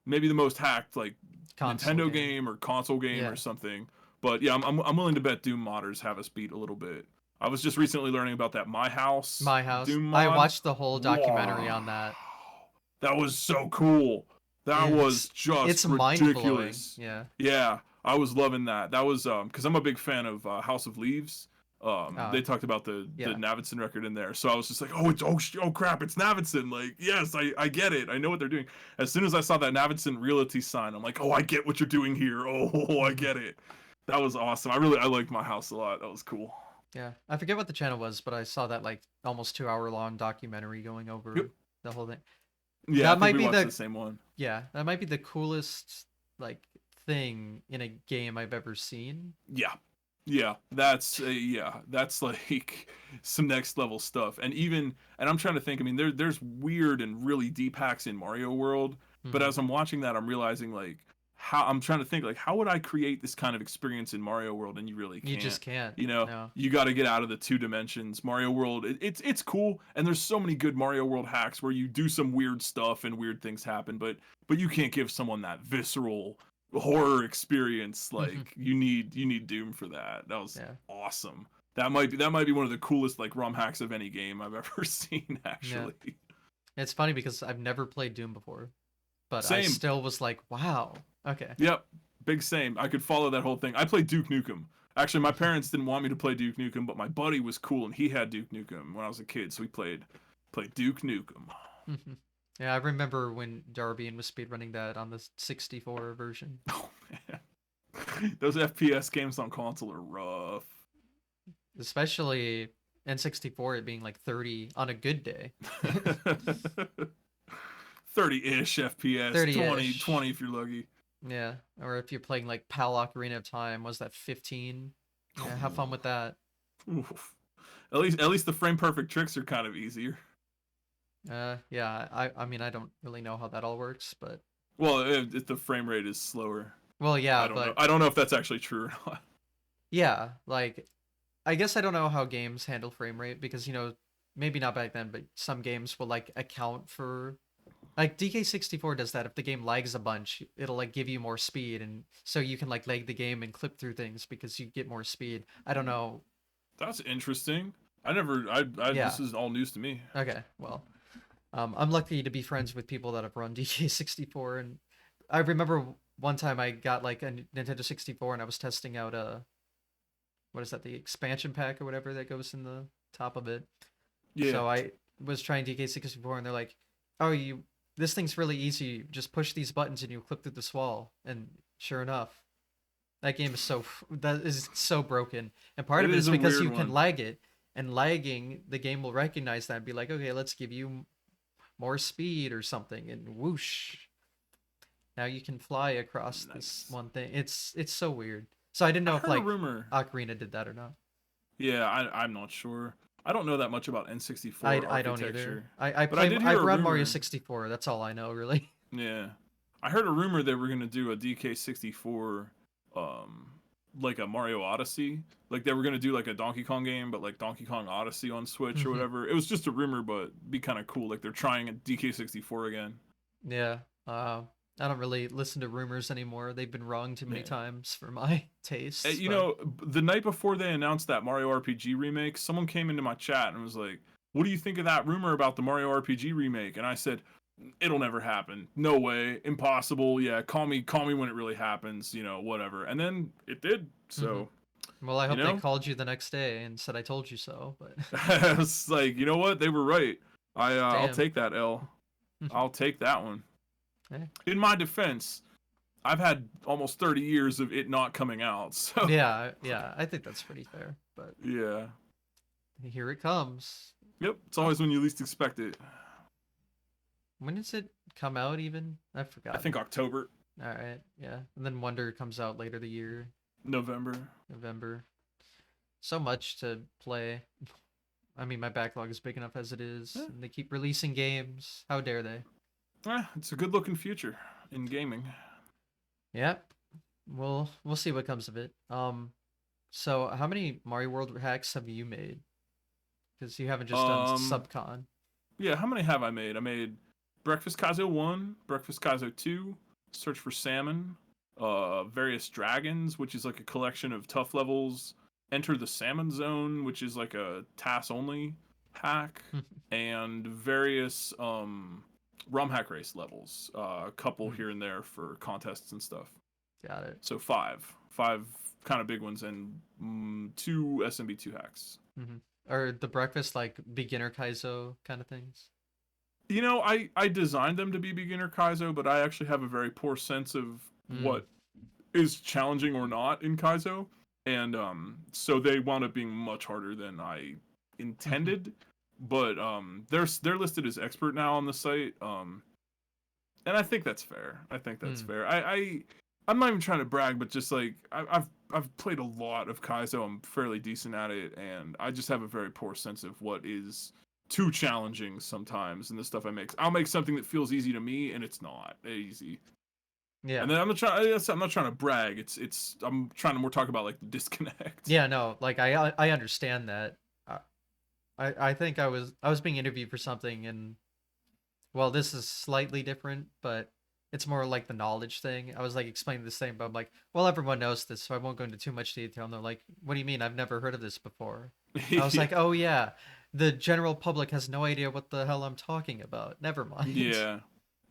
Maybe the most hacked like Console Nintendo game. game or console game or Yeah. something. But yeah, I'm willing to bet Doom modders have us beat a little bit. I was just recently learning about that My House My House. Doom I mod. watched the whole documentary Wow. on that. That was so cool. That was It's just mind-blowing. ridiculous. Yeah. Yeah, I was loving that. That was because I'm a big fan of House of Leaves. Uh They talked about the yeah. Navidson record in there, so I was just like, oh, oh crap, it's Navidson. Like, yes, I get it. I know what they're doing. As soon as I saw that Navidson Realty sign, I'm like, oh, I get what you're doing here. Oh, I get it. That was awesome. I liked My House a lot. That was cool. Yeah. I forget what the channel was, but I saw that like almost 2 hour long documentary going Yep. over the whole thing. Yeah, I That think might we be watched the the same one. yeah, that might be the coolest like thing in a game I've ever seen. Yeah, yeah, that's like some next level stuff. And I'm trying to think. I mean, there's weird and really deep hacks in Mario World, but Hmm. as I'm watching that, I'm realizing like how I'm trying to think like how would I create this kind of experience in Mario World, and you really You can't. just can't. You know, No. you got to get out of the two dimensions. Mario World, it's cool, and there's so many good Mario World hacks where you do some weird stuff and weird things happen, but you can't give someone that visceral horror experience. Like you need Doom for that. That was Yeah. awesome. That might be one of the coolest like ROM hacks of any game I've ever seen, Yeah. actually. It's funny because I've never played Doom before, but I Same. still was like, wow. Okay. Yep. Big same. I could follow that whole thing. I played Duke Nukem. Actually, my parents didn't want me to play Duke Nukem, but my buddy was cool and he had Duke Nukem when I was a kid, so we played Duke Nukem. Yeah, I remember when Darby was speedrunning that on the 64 version. Oh man. Those FPS games on console are rough. Especially N64 it being like 30 on a good day. 30-ish FPS, 20 30-ish. 20 if you're lucky. Yeah, or if you're playing like PAL Ocarina of Time, was that 15? Yeah, have fun with that. Oof. At least the frame perfect tricks are kind of easier. Yeah, I mean I don't really know how that all works, but Well, if the frame rate is slower. well, yeah, I don't know. but I don't know if that's actually true or not. yeah, like I guess I don't know how games handle frame rate because maybe not back then, but some games will like account for like DK64 does that. If the game lags a bunch, it'll like give you more speed, and so you can like lag the game and clip through things because you get more speed. I don't know. That's interesting. I never. Yeah. This is all news to me. Okay. Well, I'm lucky to be friends with people that have run DK64, and I remember one time I got like a Nintendo 64 and I was testing out what is that, the expansion pack or whatever that goes in the top of it. Yeah. So I was trying DK64 and they're like, "Oh, this thing's really easy. Just push these buttons and you clip through this wall." And sure enough, that game is that is so broken. And part It of it is is a because weird you can one. lag it, and lagging the game will recognize that and be like, "Okay, let's give you more speed or something," and whoosh, now you can fly across this Nice. one thing. It's so weird. So I didn't I know if heard a like rumor. Ocarina did that or not. Yeah, I'm not sure. I don't know that much about I N64 I don't either. architecture, I but I play did hear I've a run Mario rumor. 64. That's all I know really. Yeah, I heard a rumor they were gonna do a DK64, um, like a Mario Odyssey. Like they were gonna do like a Donkey Kong game, but like Donkey Kong Odyssey on Switch or Mhm. whatever. It was just a rumor, but be kind of cool. Like they're trying a DK64 again. Yeah. I don't really listen to rumors anymore. They've been wrong too many Yeah. times for my tastes, You but know, the night before they announced that Mario RPG remake, someone came into my chat and was like, "What do you think of that rumor about the Mario RPG remake?" And I said, "It'll never happen. No way. Impossible. Yeah, call me when it really happens, whatever." And then it did. mhm. So, Well, I you hope they know, called you the next day and said I told you so, but it's like, you know what? They were right. I'll damn. take that L. I'll take that one. Eh. In my defense, I've had almost 30 years of it not coming out. So, Yeah, yeah, I think that's pretty fair, but yeah. here it comes. Yep, it's Oh, always when you least expect it. when does it come out even? I've I think forgotten. October, All right, yeah. And then Wonder comes out later the year, November. November. So much to play. I mean, my backlog is big enough as it is, Yeah, and they keep releasing games. How dare they? it's a good looking future in gaming. Yep. We'll see what comes of it. So how many Mario World hacks have you made? Because you haven't just done Um, Subcon. yeah, how many have I made? I made Breakfast Kaizo 1, Breakfast Kaizo 2, Search for Salmon, Various Dragons, which is like a collection of tough levels, Enter the Salmon Zone, which is like a TAS only hack, and various ROM hack race levels, a couple here and there for contests and stuff. Got it. So five kind of big ones, and two SMB2 hacks. Mm-hmm. Or the breakfast like beginner Kaizo kind of things. I designed them to be beginner Kaizo, but I actually have a very poor sense of Mm. what is challenging or not in Kaizo, and so they wound up being much harder than I intended. But they're listed as expert now on the site, and I think that's fair. I think that's Mm. fair. I'm not even trying to brag, but just like I've played a lot of Kaizo. I'm fairly decent at it, and I just have a very poor sense of what is too challenging sometimes in the stuff I make. I'll make something that feels easy to me, and it's not easy. Yeah. And then I'm not trying to brag. I'm trying to more talk about like the disconnect. Yeah. No. Like I understand that. I I think I was being interviewed for something, and well, this is slightly different, but it's more like the knowledge thing. I was like explaining the same, but I'm like, well, everyone knows this, so I won't go into too much detail. And they're like, what do you mean? I've never heard of this before. I was Yeah. like, oh yeah, the general public has no idea what the hell I'm talking about. Never mind. Yeah.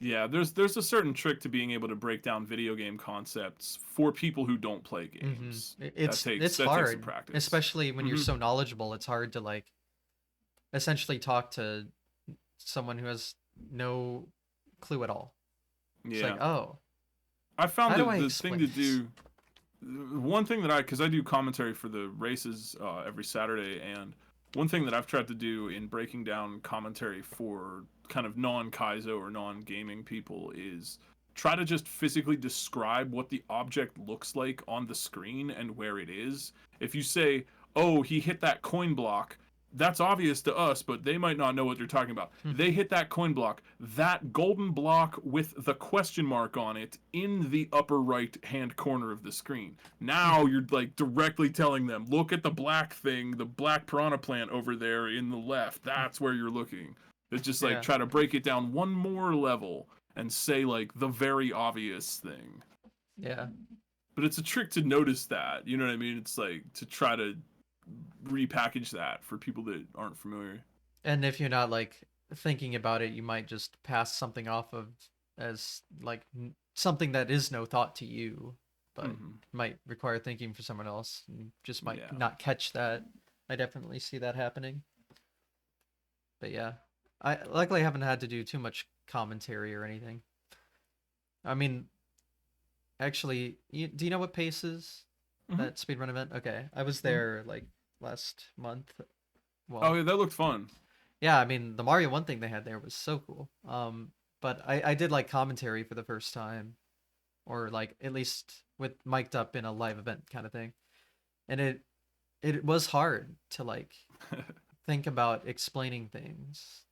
Yeah, there's a certain trick to being able to break down video game concepts for people who don't play Mm-hmm. games. That It's takes it's that takes some hard, practice. especially when you're Hmm. so knowledgeable. It's hard to like essentially talk to someone who has no clue at all. It's like, Yeah. oh, I found how do the I the thing explain to this? do one thing that because I do commentary for the races every Saturday, and one thing that I've tried to do in breaking down commentary for kind of non Kaizo or non gaming people is try to just physically describe what the object looks like on the screen and where it is. If you say, "Oh, he hit that coin block," that's obvious to us, but they might not know what you're talking about. They hit that coin block, that golden block with the question mark on it in the upper right hand corner of the screen. Now you're like directly telling them, look at the black thing, the black piranha plant over there in the left. That's where you're looking. It's just like Yeah. try to break it down one more level and say like the very obvious thing. Yeah. But it's a trick to notice that, you know what I mean? It's like to try to repackage that for people that aren't familiar. And if you're not like thinking about it, you might just pass something off of as like something that is no thought to you, but might require thinking for someone else. And just might not catch that. I definitely see that happening. But yeah, I luckily haven't had to do too much commentary or anything. I mean, actually, do you know what Pace is? That speedrun event? Okay, I was there like last month. Well, oh yeah, that looked fun. yeah, I mean the Mario 1 thing they had there was so cool. But I did like commentary for the first time, or like at least with mic'd up in a live event kind of thing, and it was hard to like think about explaining things.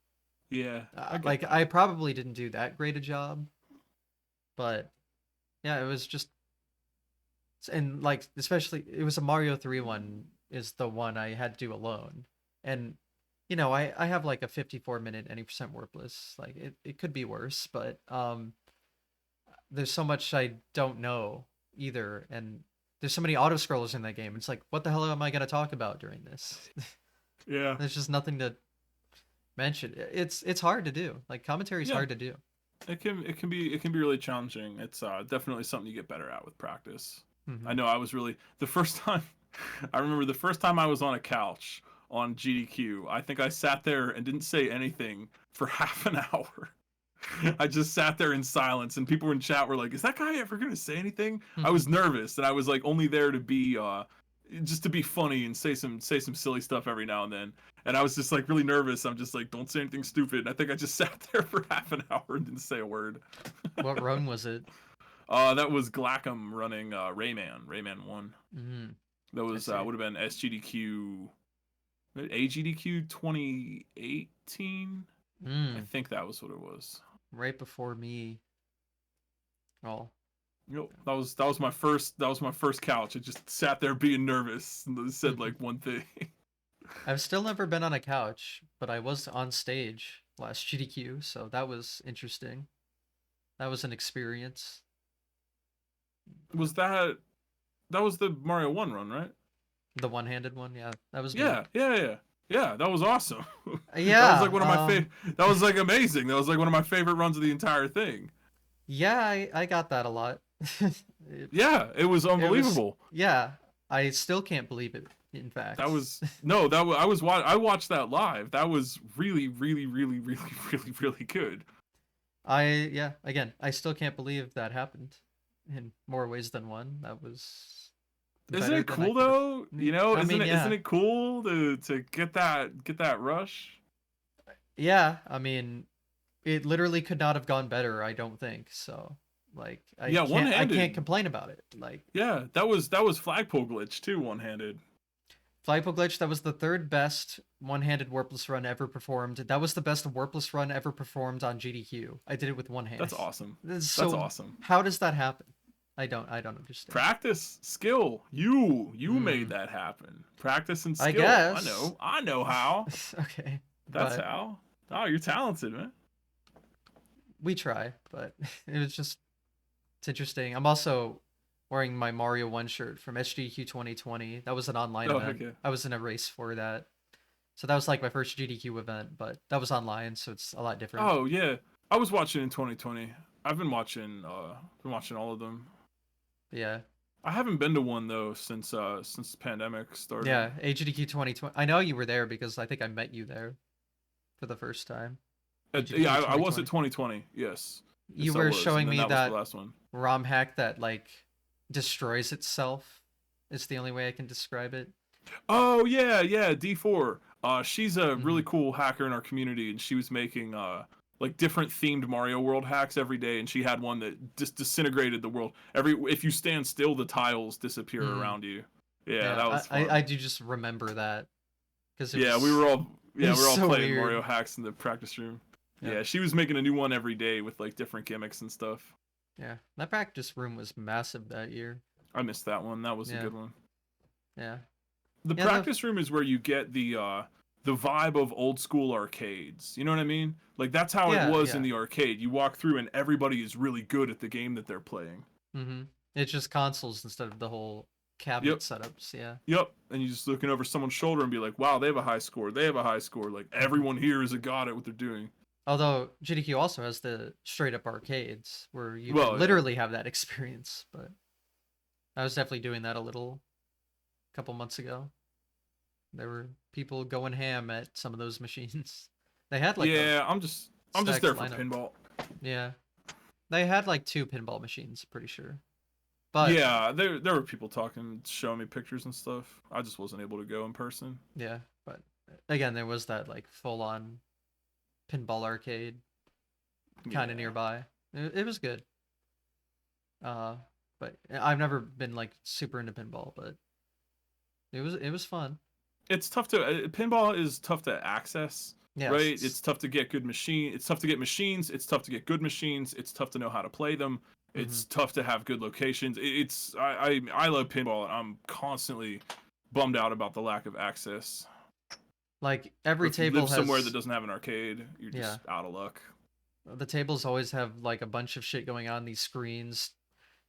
Yeah, I probably didn't do that great a job, but yeah, it was just, and like especially it was a Mario 3 one is the one I had to do alone, and you know I have like a 54-minute any percent warpless, like it could be worse, but there's so much I don't know either, and there's so many auto scrollers in that game. It's like, what the hell am I gonna talk about during this? Yeah, There's just nothing to mention. It's hard to do. Like commentary is hard to do. it can be really challenging. It's definitely something you get better at with practice. Mm-hmm. I know I was really the first time. I remember the first time I was on a couch on GDQ. I think I sat there and didn't say anything for half an hour. I just sat there in silence, and people in chat were like, "Is that guy ever gonna say anything?" I was nervous, and I was like only there to be just to be funny and say some silly stuff every now and then. And I was just like really nervous. I'm just like, don't say anything stupid. And I think I just sat there for half an hour and didn't say a word. What run was it? That was Glackham running Rayman 1. Mm-hmm. That was would have been SGDQ, AGDQ 2018. I think that was what it was. Right before me. Oh. Yep, that was my first couch. I just sat there being nervous and said like one thing. I've still never been on a couch, but I was on stage last GDQ, so that was interesting. That was an experience. Was that was the Mario 1 run, right? The one-handed one, yeah. That was me. Yeah, that was awesome. Yeah. That was like one of my that was like amazing. That was like one of my favorite runs of the entire thing. Yeah, I got that a lot. Yeah, it was unbelievable. Yeah, I still can't believe it. In fact, that was I watched that live. That was really, really, really, really, really, really good. Again, I still can't believe that happened in more ways than one. That was. Isn't it cool though? You know, isn't it cool to get that rush? Yeah, I mean, it literally could not have gone better. I don't think so. Like, I can't complain about it. Like, yeah, that was flagpole glitch too, one-handed. Flagpole glitch. That was the third best one-handed warpless run ever performed. That was the best warpless run ever performed on GDQ. I did it with one hand. That's awesome. That's awesome. How does that happen? I don't understand. Practice, skill. You made that happen. Practice and skill. I guess. I know how. Okay. That's how. Oh, you're talented, man. We try, but it's interesting. I'm also wearing my Mario 1 shirt from SGDQ 2020. That was an online event. Okay. I was in a race for that. So that was like my first GDQ event, but that was online, so it's a lot different. Oh, yeah. I was watching in 2020. I've been watching all of them. Yeah. I haven't been to one though since the pandemic started. Yeah, AGDQ 2020. I know you were there because I think I met you there for the first time. Yeah, I was at 2020. Yes. You were showing me that last one. ROM hack that like destroys itself. Is the only way I can describe it. Oh yeah, D4. She's a really cool hacker in our community, and she was making like different themed Mario World hacks every day, and she had one that just disintegrated the world. If you stand still, the tiles disappear Mm, around you. Yeah, yeah, that was fun. I do just remember that because Yeah, it we was were all so playing weird. Mario hacks in the practice room. Yep. Yeah, she was making a new one every day with like different gimmicks and stuff. Yeah, that practice room was massive that year. I missed that one. That was a Yeah, good one. yeah, The yeah. practice room is where you get the vibe of old school arcades. You know what I mean? Like that's how it Yeah, was in yeah. the arcade. You walk through and everybody is really good at the game that they're playing. Mm-hmm. It's just consoles instead of the whole cabinet Yep. setups. Yeah. Yep. And you just looking over someone's shoulder and be like, "Wow, they have a high score. They have a high score. Like Mm-hmm. everyone here is a god at what they're doing." Although GDQ also has the straight up arcades where you can Well, yeah. literally have that experience, but I was definitely doing that a couple months ago. There were people going ham at some of those machines. They had like a Yeah, I'm just stacked there for lineup. pinball. Yeah. They had like 2 pinball machines, pretty sure. But Yeah, there were people talking, showing me pictures and stuff. I just wasn't able to go in person. yeah, but again, there was that like full on pinball arcade kind of Yeah. nearby. It was good. Uh, but I've never been like super into pinball, but it was fun. It's tough to pinball is tough to access, Yes, right? It's tough to get it's tough to get machines, it's tough to get good machines, it's tough to know how to play them. hmm It's tough to have good locations. It's I love pinball and I'm constantly bummed out about the lack of access. like Or every if you table live somewhere that has doesn't have an arcade, you're yeah. just out of luck. The tables always have like a bunch of shit going on these screens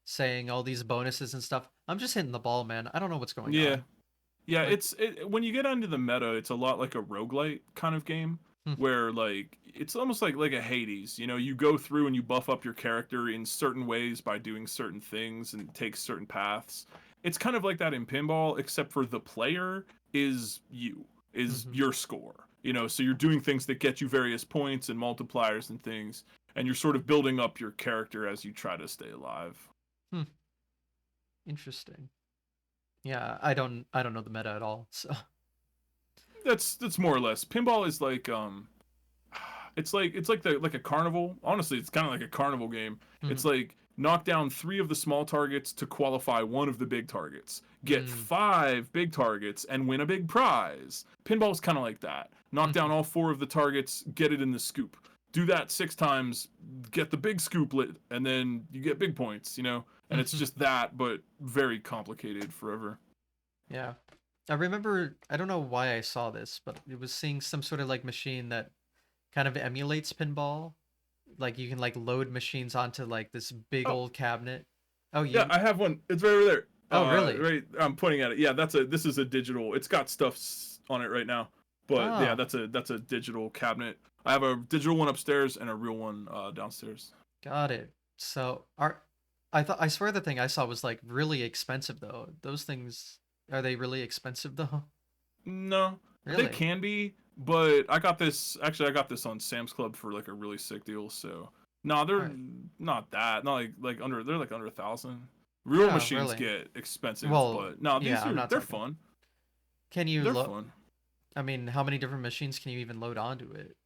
saying all these bonuses and stuff. I'm just hitting the ball, man. I don't know what's going Yeah. on. Yeah, Like, when you get into the meta, it's a lot like a roguelite kind of game where like it's almost like a Hades. You know, you go through and you buff up your character in certain ways by doing certain things and take certain paths. It's kind of like that in pinball, except for the player is mm-hmm. your score. You know, so you're doing things that get you various points and multipliers and things, and you're sort of building up your character as you try to stay alive. Hmm. Interesting. Yeah, I don't know the meta at all. So That's more or less. Pinball is like it's like the like a carnival. Honestly, it's kind of like a carnival game. hmm It's like knock down 3 of the small targets to qualify one of the big targets. Get mm. 5 big targets and win a big prize. Pinball's kind of like that. Knock down all 4 of the targets, get it in the scoop. Do that 6 times, get the big scoop lit, and then you get big points, you know? And it's just that, but very complicated forever. Yeah. I remember I don't know why I saw this, but it was seeing some sort of like machine that kind of emulates pinball. Like you can like load machines onto like this big Oh, old cabinet. Oh, yeah, you I have one. It's right over there. Oh, really? Right, I'm pointing at it. Yeah, this is a digital. It's got stuff on it right now. But yeah, Oh, that's a digital cabinet. I have a digital one upstairs and a real one downstairs. got it. So, I swear the thing I saw was like really expensive though. Those things are they really expensive though? No, they Really? can be, but I got this. Actually, I got this on Sam's Club for like a really sick deal. So no, All they're right. not that. Not like under. They're like under 1,000. Real Oh, machines really? get expensive, Well, but no, yeah, I'm not they're talking. fun. Can you They're load? fun. I mean, how many different machines can you even load onto it?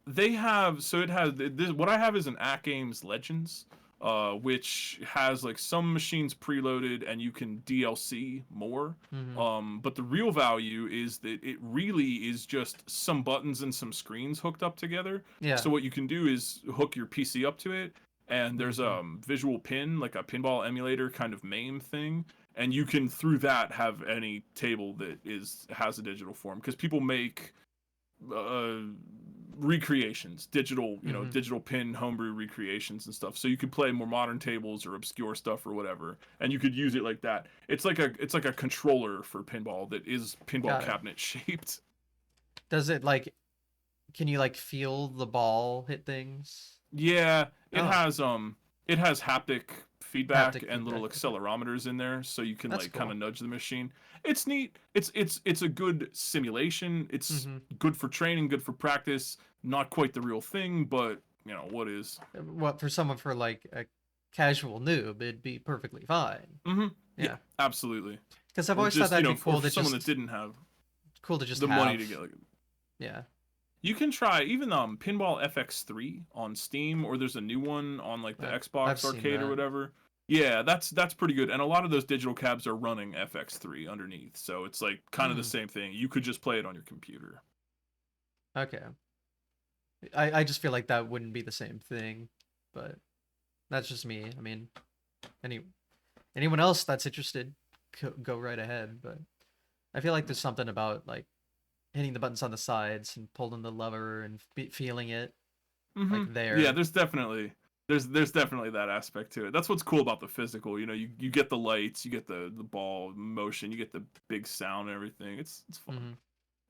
They have so it has this, what I have is an At Games Legends, which has like some machines preloaded and you can DLC more. Mm-hmm. But the real value is that it really is just some buttons and some screens hooked up together. Yeah. So what you can do is hook your PC up to it, and there's Mm-hmm. a visual pin, like a pinball emulator kind of MAME thing, and you can through that have any table that is has a digital form because people make uh recreations, digital, you know, Mm-hmm. digital pin homebrew recreations and stuff. So you could play more modern tables or obscure stuff or whatever, and you could use it like that. It's like a controller for pinball that is pinball Got it. cabinet shaped. Does it like? Can you like feel the ball hit things? Yeah, Oh, it has haptic feedback haptic and little feedback. Okay, accelerometers in there so you can that's like kind of cool. nudge the machine. It's neat. It's a good simulation. It's Mm-hmm. good for training, good for practice. Not quite the real thing, but you know what is. What for someone for like a casual noob, it'd be perfectly fine. Yeah, Yeah, absolutely. because I've Or always thought just, you that'd know, be or for someone that didn't have cool to just the money to have. get like Yeah, You can try even Pinball FX3 on Steam, or there's a new one on like the I've Xbox seen Arcade or that. whatever. Yeah, that's pretty good. And a lot of those digital cabs are running FX3 underneath, so it's like kind of the Hmm. same thing. You could just play it on your computer. Okay. I just feel like that wouldn't be the same thing, but that's just me. I mean, any anyone else that's interested, go right ahead. But I feel like there's something about like hitting the buttons on the sides and pulling the lever and feeling it like Yeah, there. there's definitely that aspect to it. That's what's cool about the physical. You know, you get the lights, you get the ball motion, you get the big sound and everything. It's fun. Hmm.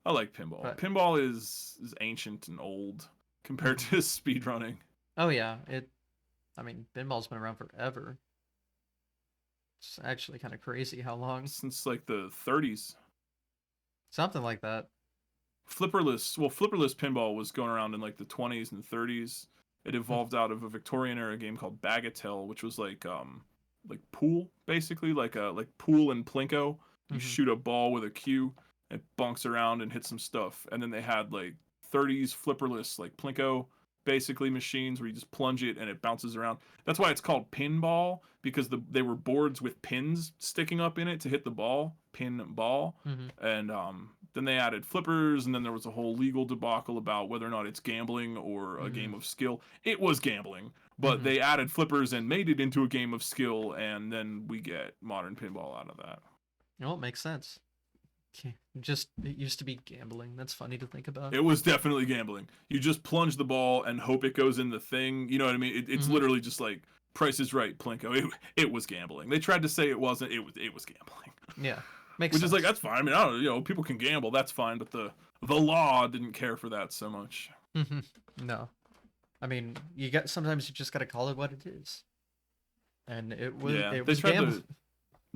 I like pinball. But Pinball is ancient and old compared hmm. to speedrunning. Oh yeah, it. I mean, pinball's been around forever. It's actually kind of crazy how long. Since like the 30s. Something like that. Flipperless pinball was going around in like the 20s and 30s. It evolved out of a Victorian era game called Bagatelle, which was like pool basically, like pool and plinko. You Hmm. shoot a ball with a cue, it bunks around and hits some stuff. And then they had like 30s flipperless like plinko basically machines where you just plunge it and it bounces around. That's why it's called pinball, because they were boards with pins sticking up in it to hit the ball, pinball. Hmm. And then they added flippers, and then there was a whole legal debacle about whether or not it's gambling or a Hmm. game of skill. It was gambling, but Hmm. they added flippers and made it into a game of skill, and then we get modern pinball out of that. Well, it makes sense. Just it used to be gambling. That's funny to think about. It was definitely gambling. You just plunge the ball and hope it goes in the thing. You know what I mean? It's Hmm. literally just like Price is Right, Plinko. It was gambling. They tried to say it wasn't. It was gambling. Yeah, makes Which is like, sense. that's fine. I mean, I don't, people can gamble. That's fine. But the law didn't care for that so much. Hmm. No, I mean you get sometimes you just gotta call it what it is, and Yeah, it they was tried gambling. to.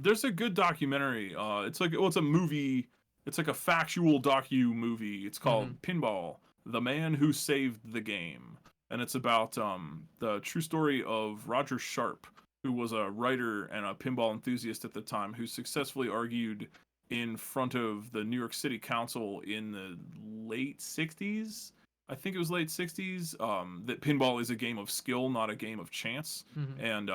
There's a good documentary. It's like, well, it's a movie. It's like a factual docu movie. It's Hmm. called Pinball: The Man Who Saved the Game, and it's about the true story of Roger Sharp, who was a writer and a pinball enthusiast at the time, who successfully argued in front of the New York City Council in the late '60s. I think it was late '60s. That pinball is a game of skill, not a game of chance, Hmm. and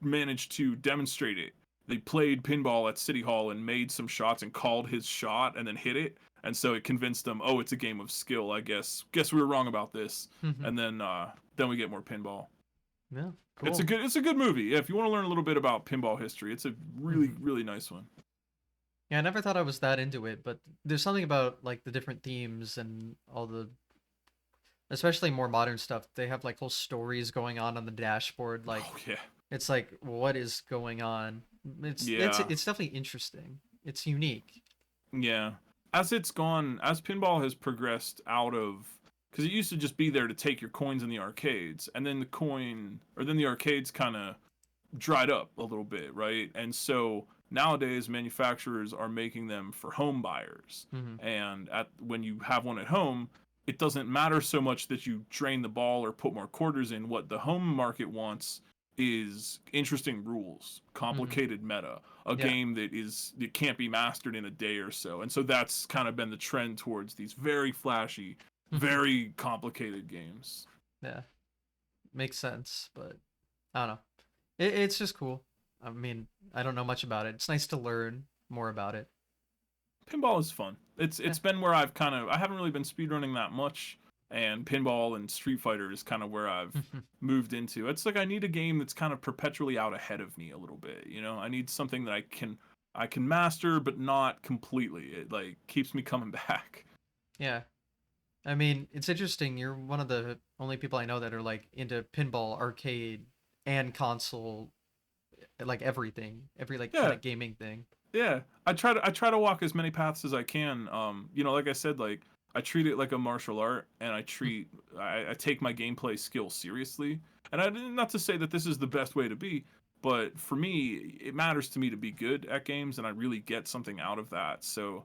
managed to demonstrate it. They played pinball at City Hall and made some shots and called his shot and then hit it. And so it convinced them, oh, it's a game of skill. I guess we were wrong about this. Hmm. And then we get more pinball. Yeah, It's a cool. good movie. Yeah, if you want to learn a little bit about pinball history, it's a really Hmm. really nice one. Yeah, I never thought I was that into it, but there's something about like the different themes and all the, especially more modern stuff. They have like whole stories going on the dashboard. Like Oh yeah, it's like what is going on. yeah, It's definitely interesting. It's unique. yeah. As pinball has progressed out of, because it used to just be there to take your coins in the arcades, and then the arcades kind of dried up a little bit, right? And so nowadays manufacturers are making them for home buyers. Hmm. And when you have one at home, it doesn't matter so much that you drain the ball or put more quarters in. What the home market wants is interesting rules, Hmm. complicated meta, a Yeah. game that can't be mastered in a day or so. And so that's kind of been the trend towards these very flashy, very complicated games. Yeah. Makes sense, but I don't know. It's just cool. I mean, I don't know much about it. It's nice to learn more about it. Pinball is fun. It's Yeah. it's been where I haven't really been speedrunning that much, and pinball and Street Fighter is kind of where I've moved into. It's like I need a game that's kind of perpetually out ahead of me a little bit, you know? I need something that I can master but not completely. It like keeps me coming back. Yeah. I mean, it's interesting. You're one of the only people I know that are like into pinball, arcade, and console, like everything, every like kind Yeah, of gaming thing. yeah. I try to walk as many paths as I can. Like I said, like I treat it like a martial art, and I take my gameplay skill seriously. And not to say that this is the best way to be, but for me, it matters to me to be good at games, and I really get something out of that. So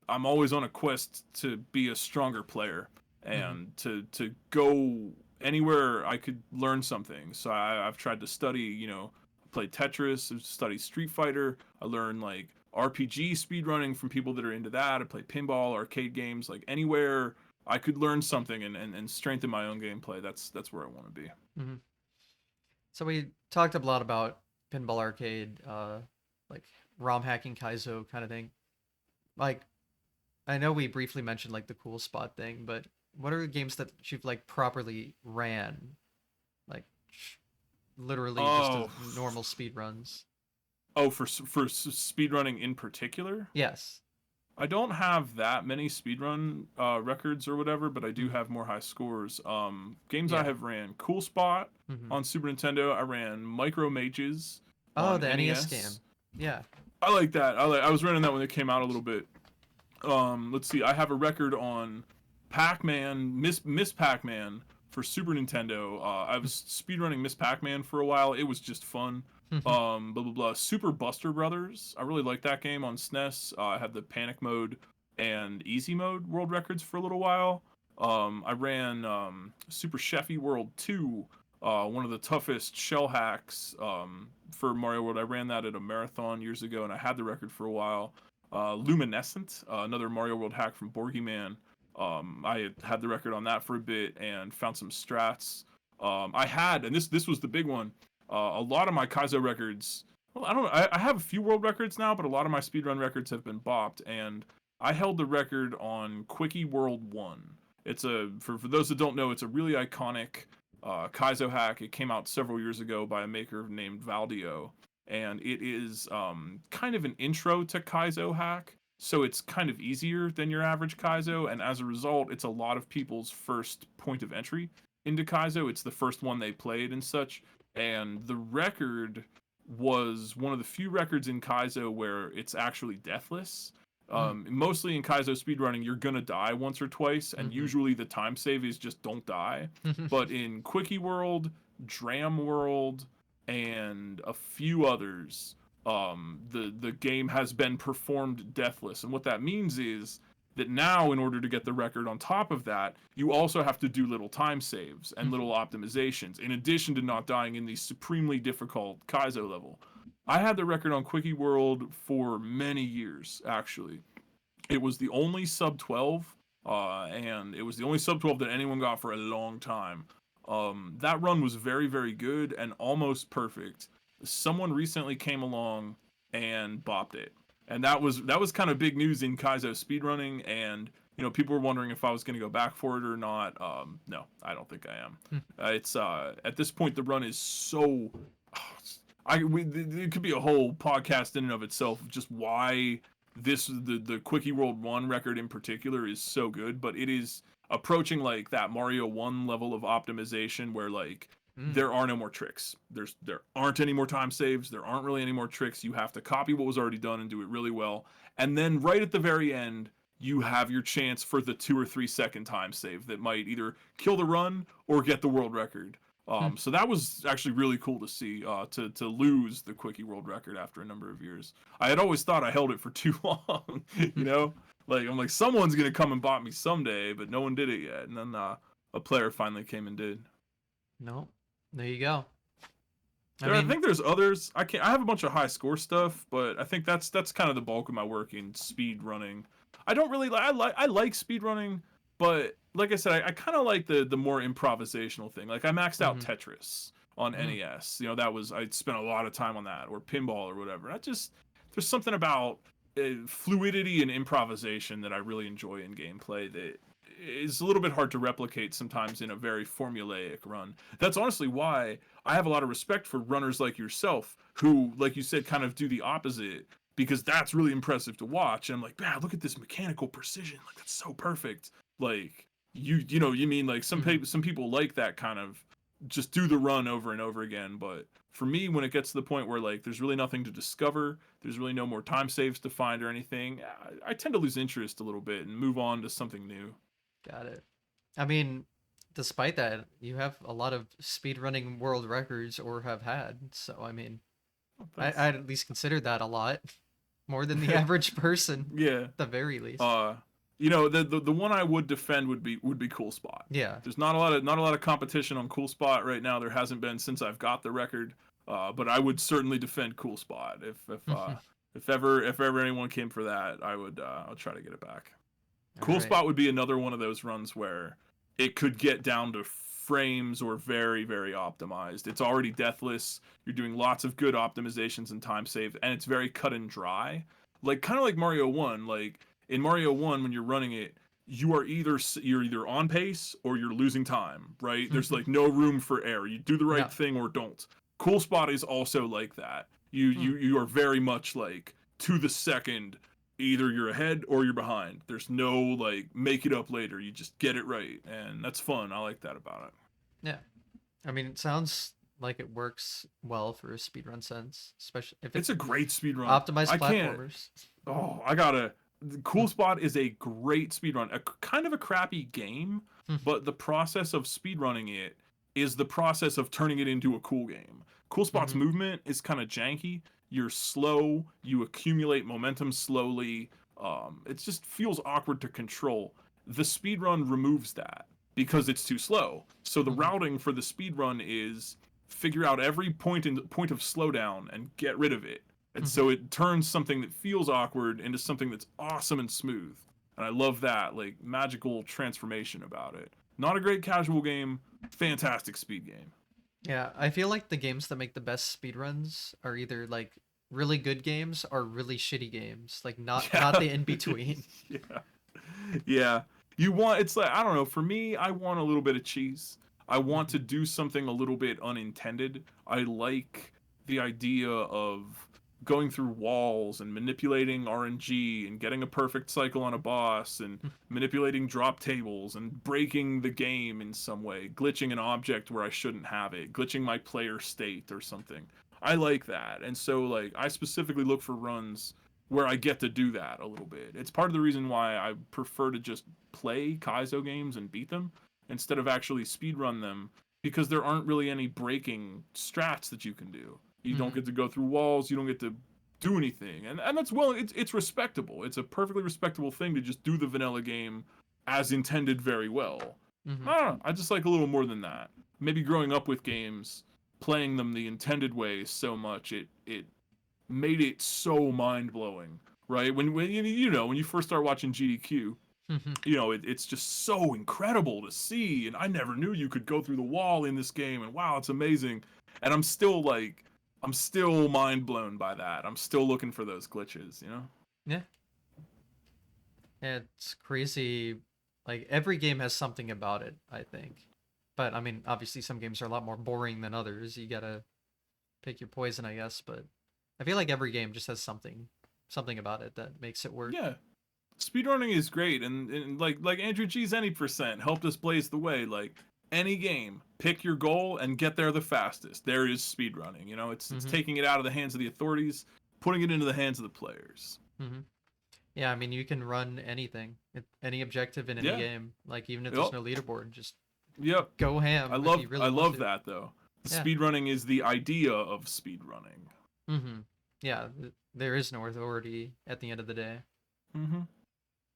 I'm always on a quest to be a stronger player Hmm. and to go anywhere I could learn something. So I've tried to study, play Tetris, study Street Fighter. I learn like RPG speedrunning from people that are into that. I play pinball, arcade games, like anywhere I could learn something and strengthen my own gameplay, that's where I want to be. Hmm. So we talked a lot about Pinball Arcade, like ROM hacking Kaizo kind of thing. Like, I know we briefly mentioned like the cool spot thing, but what are the games that you've like properly ran, like literally just as Oh, normal speed runs? oh, for speedrunning in particular, Yes. I don't have that many speedrun records or whatever, but I do Hmm. have more high scores. Games I Yeah. have ran: Cool Spot Hmm. on Super Nintendo. I ran Micro Mages Oh, on the NES game. NES. Yeah. I like that. I was running that when it came out a little bit. Let's see. I have a record on Pac-Man, Miss Pac-Man for Super Nintendo. I was speedrunning Miss Pac-Man for a while. It was just fun. Blah blah blah. Super Buster Brothers. I really like that game on SNES. I had the Panic Mode and Easy Mode world records for a little while. I ran Super Chefy World 2, one of the toughest shell hacks for Mario World. I ran that at a marathon years ago, and I had the record for a while. Luminescent, another Mario World hack from Borgy Man. I had the record on that for a bit and found some strats. I had, and this was the big one. A lot of my Kaizo records. Well, I don't know. I have a few world records now, but a lot of my speedrun records have been bopped, and I held the record on Quickie World 1. It's for those that don't know, it's a really iconic Kaizo hack. It came out several years ago by a maker named Valdio, and it is kind of an intro to Kaizo hack. So it's kind of easier than your average Kaizo, and as a result, it's a lot of people's first point of entry into Kaizo. It's the first one they played and such. And the record was one of the few records in Kaizo where it's actually deathless. Mostly in Kaizo speedrunning, you're gonna die once or twice, and Mm-hmm. usually the time save is just don't die. But in Quickie World, Dram World, and a few others, the game has been performed deathless. And what that means is that now, in order to get the record on top of that, you also have to do little time saves and little optimizations, in addition to not dying in the supremely difficult Kaizo level. I had the record on Quickie World for many years, actually. It was the only sub 12, and it was the only sub 12 that anyone got for a long time. That run was very, very good and almost perfect. Someone recently came along and bopped it, and that was kind of big news in Kaizo speedrunning. And people were wondering if I was going to go back for it or not. No, I don't think I am. It's at this point the run is so. It could be a whole podcast in and of itself of just why the Quickie World 1 record in particular is so good, but it is approaching like that Mario 1 level of optimization where like Mm. there are no more tricks. There aren't any more time saves, there aren't really any more tricks. You have to copy what was already done and do it really well. And then right at the very end, you have your chance for the 2 or 3 second time save that might either kill the run or get the world record. So that was actually really cool to see, to lose the Quickie world record after a number of years. I had always thought I held it for too long, you know? Like, I'm like, someone's going to come and bot me someday, but no one did it yet. And then a player finally came and did. No, there you go. I think there's others. I have a bunch of high score stuff, but I think that's kind of the bulk of my work in speed running. I don't really I like speed running, but like I said, I kind of like the more improvisational thing. Like I maxed out Mm-hmm. Tetris on Mm. NES. That was I spent a lot of time on that, or pinball or whatever. There's something about fluidity and improvisation that I really enjoy in gameplay that is a little bit hard to replicate sometimes in a very formulaic run. That's honestly why I have a lot of respect for runners like yourself who, like you said, kind of do the opposite, because that's really impressive to watch. And I'm like, man, look at this mechanical precision. Like that's so perfect. Like you mean like Mm-hmm. some people like that kind of just do the run over and over again. But for me, when it gets to the point where like there's really nothing to discover, there's really no more time saves to find or anything, I tend to lose interest a little bit and move on to something new. Got it. I mean, despite that, you have a lot of speedrunning world records or have had. So, I mean, Oh, thanks. I'd at least consider that a lot more than the average person, Yeah. at the very least. Uh, the one I would defend would be Cool Spot. Yeah. There's not a lot of competition on Cool Spot right now. There hasn't been since I've got the record. But I would certainly defend Cool Spot if ever anyone came for that. I'll try to get it back. All Cool right. Spot would be another one of those runs where it could get down to frames or very, very optimized. It's already deathless. You're doing lots of good optimizations and time save, and it's very cut and dry. Like kind of like Mario 1. Like in Mario 1, when you're running it, you're either on pace or you're losing time, right? There's like no room for error. You do the right No. thing or don't. Cool Spot is also like that. You Hmm. you you are very much like to the second, either you're ahead or you're behind. There's no like make it up later. You just get it right, and that's fun. I like that about it. Yeah. I mean, it sounds like it works well for a speedrun sense, especially if It's it's a great speed run. optimized I can't. platformers. Oh, I gotta. Cool Spot is a great speed run. A kind of a crappy game, but the process of speed running it is the process of turning it into a cool game. Cool Spot's Hmm. movement is kind of janky. You're slow. You accumulate momentum slowly. It just feels awkward to control. The speed run removes that because it's too slow. So the Hmm. routing for the speed run is figure out every point of slowdown and get rid of it, and Hmm. so it turns something that feels awkward into something that's awesome and smooth. And I love that, like, magical transformation about it. Not a great casual game, fantastic speed game. Yeah, I feel like the games that make the best speedruns are either like really good games or really shitty games, like not Yeah. the in between. Yeah. Yeah. You want, it's like, I don't know, for me, I want a little bit of cheese. I want Hmm. to do something a little bit unintended. I like the idea of going through walls and manipulating RNG and getting a perfect cycle on a boss and manipulating drop tables and breaking the game in some way, glitching an object where I shouldn't have it, glitching my player state or something. I like that. And so like I specifically look for runs where I get to do that a little bit. It's part of the reason why I prefer to just play Kaizo games and beat them instead of actually speedrun them, because there aren't really any breaking strats that you can do. You don't Hmm. get to go through walls, you don't get to do anything. And that's, well, it's respectable. It's a perfectly respectable thing to just do the vanilla game as intended very well. Hmm. I don't know, I just like a little more than that. Maybe growing up with games, playing them the intended way so much, it made it so mind blowing, right? When when you first start watching GDQ, Hmm. it's just so incredible to see, and I never knew you could go through the wall in this game, and wow, it's amazing. And I'm still mind blown by that. I'm still looking for those glitches. Yeah, it's crazy. Like every game has something about it, I think. But I mean, obviously, some games are a lot more boring than others. You gotta pick your poison, I guess. But I feel like every game just has something about it that makes it work. Yeah, speedrunning is great, and like Andrew G's any percent helped us blaze the way. Like any game, pick your goal and get there the fastest. There is speedrunning. It's Hmm. taking it out of the hands of the authorities, putting it into the hands of the players. Hmm. Yeah, I mean, you can run anything, any objective in any Yeah. game. Like even if there's Yep. no leaderboard, just Yep. go I ham if you love I really want love to. that though. Yeah. Speedrunning is the idea of speedrunning. Hmm. Yeah, there is no authority at the end of the day. Mm-hmm.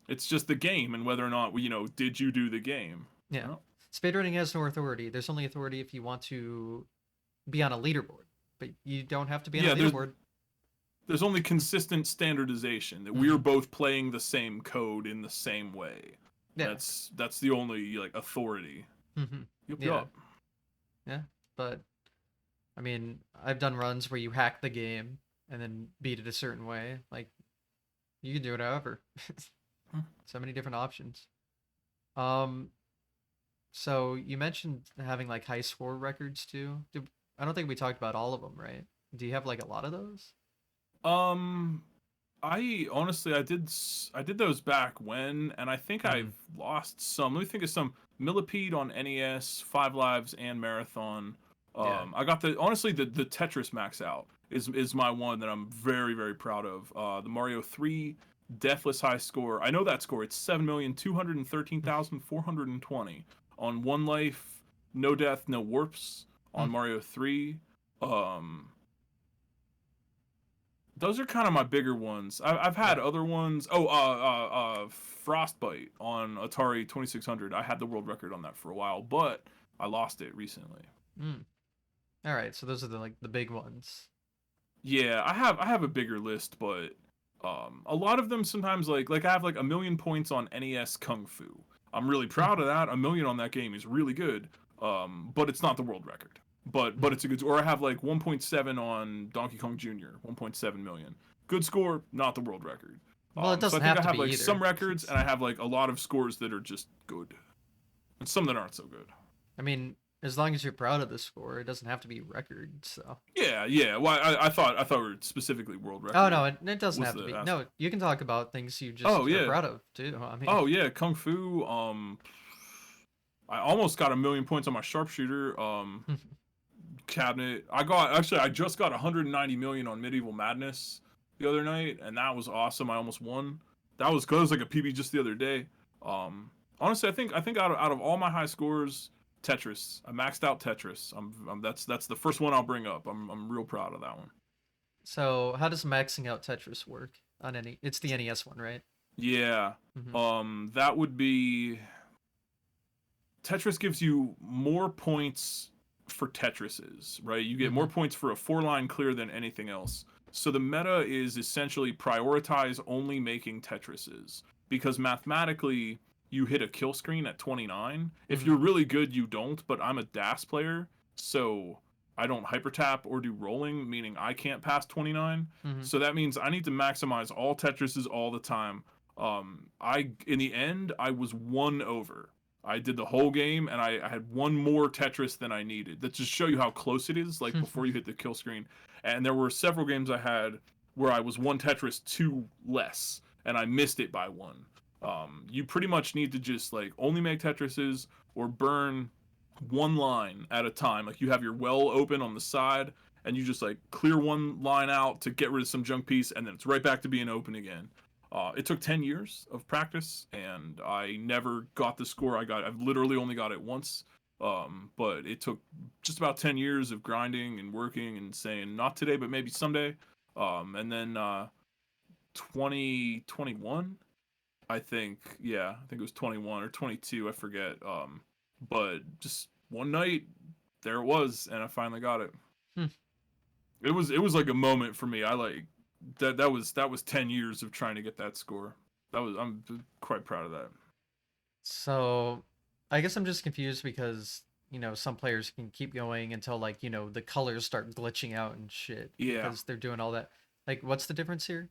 It's just the game and whether or not did you do the game? Yeah. Well, Speedrunning has no authority. There's only authority if you want to be on a leaderboard, but you don't have to be on a yeah, leaderboard. there's only consistent standardization that we're Hmm. both playing the same code in the same way. Yeah. That's the only like authority. Hmm. Yup, Yeah. yup. Yeah. But I mean, I've done runs where you hack the game and then beat it a certain way. Like you can do it however. So many different options. Um, so you mentioned having like high score records too. I don't think we talked about all of them, right? Do you have like a lot of those? Um, I honestly I did those back when, and I think Hmm. I've lost some. Let me think of some. Millipede on NES, Five Lives, and Marathon. Yeah. I got the Tetris max out is my one that I'm very very proud of. The Mario 3 Deathless high score. I know that score. It's 7,213,420 on One Life, No Death, No Warps on Mario 3. Um, those are kind of my bigger ones. I've had Yeah. other ones. Oh, Frostbite on Atari 2600. I had the world record on that for a while, but I lost it recently. Mm. All right. So those are the like the big ones. Yeah, I have a bigger list, but A lot of them sometimes like I have like 1,000,000 points on NES Kung Fu. I'm really proud of that. 1,000,000 on that game is really good. But it's not the world record. But it's a good. Or I have like 1.7 on Donkey Kong Jr. 1.7 million. Good score, not the world record. Well, it So I doesn't think have I to have be like some either. records, and I have like a lot of scores that are just good, and some that aren't so good. I mean, as long as you're proud of the score, it doesn't have to be record. So. Yeah, yeah. Well, I thought we were specifically world Oh record no, it doesn't was have to the be. ask. No, you can talk about things you Oh just are yeah, proud of too. I mean, oh yeah. Kung Fu. I almost got 1,000,000 points on my sharpshooter. Cabinet. I just got 190 million on Medieval Madness the other night, and that was awesome. I almost won. That was close, like a PB just the other day. Honestly, I think out of all my high scores, Tetris. I maxed out Tetris. That's the first one I'll bring up. I'm real proud of that one. so how does maxing out Tetris work on any? It's the NES one, right? Yeah. Hmm. That would be Tetris gives you more points for Tetrises, right? You get Hmm. more points for a 4-line clear than anything else. So the meta is essentially prioritize only making Tetrises because mathematically you hit a kill screen at 29. If Hmm. you're really good, you don't, but I'm a DAS player, so I don't hyper tap or do rolling, meaning I can't pass 29. Hmm. So that means I need to maximize all Tetrises all the time. I in the end I was one over. I did the whole game, and I had one more Tetris than I needed. That just show you how close it is, like before you hit the kill screen. And there were several games I had where I was one Tetris too less, and I missed it by one. You pretty much need to just like only make Tetrises or burn one line at a time. Like you have your well open on the side, and you just like clear one line out to get rid of some junk piece, and then it's right back to being open again. It took 10 years of practice, and I never got the score I got. I've literally only got it once. But it took just about 10 years of grinding and working and saying, not today, but maybe someday. And then 2021, I think, yeah, I think it was 21 or 22, I forget. But just one night, there it was, and I finally got it. It was like a moment for me. I like that was 10 years of trying to get that score. I'm quite proud of that. So, I guess I'm just confused because some players can keep going until like the colors start glitching out and shit Yeah. because they're doing all that. Like, what's the difference here?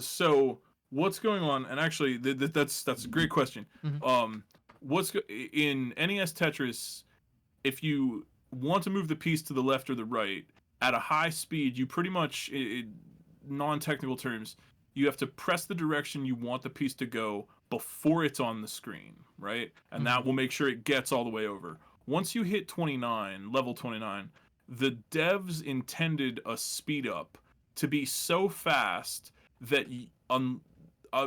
So what's going on? And actually, that's a great question. Hmm. Um, in NES Tetris? If you want to move the piece to the left or the right at a high speed, you pretty much, in non-technical terms, you have to press the direction you want the piece to go before it's on the screen, right? And Hmm. that will make sure it gets all the way over. Once you hit 29, level 29, the devs intended a speed up to be so fast that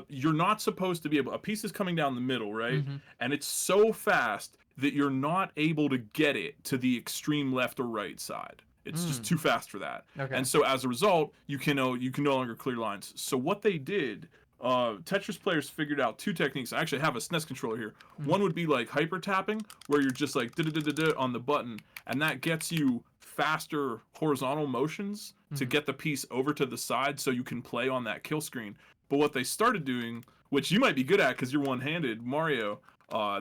you're not supposed to be able. A piece is coming down the middle, right? Hmm. And it's so fast that you're not able to get it to the extreme left or right side. It's just Mm. too fast for that. Okay. And so as a result, you can no longer clear lines. So what they did, Tetris players figured out two techniques. I actually have a SNES controller here. Hmm. One would be like hyper tapping, where you're just like on the button, and that gets you faster horizontal motions to Hmm. get the piece over to the side so you can play on that kill screen. But what they started doing, which you might be good at because you're one-handed, Mario,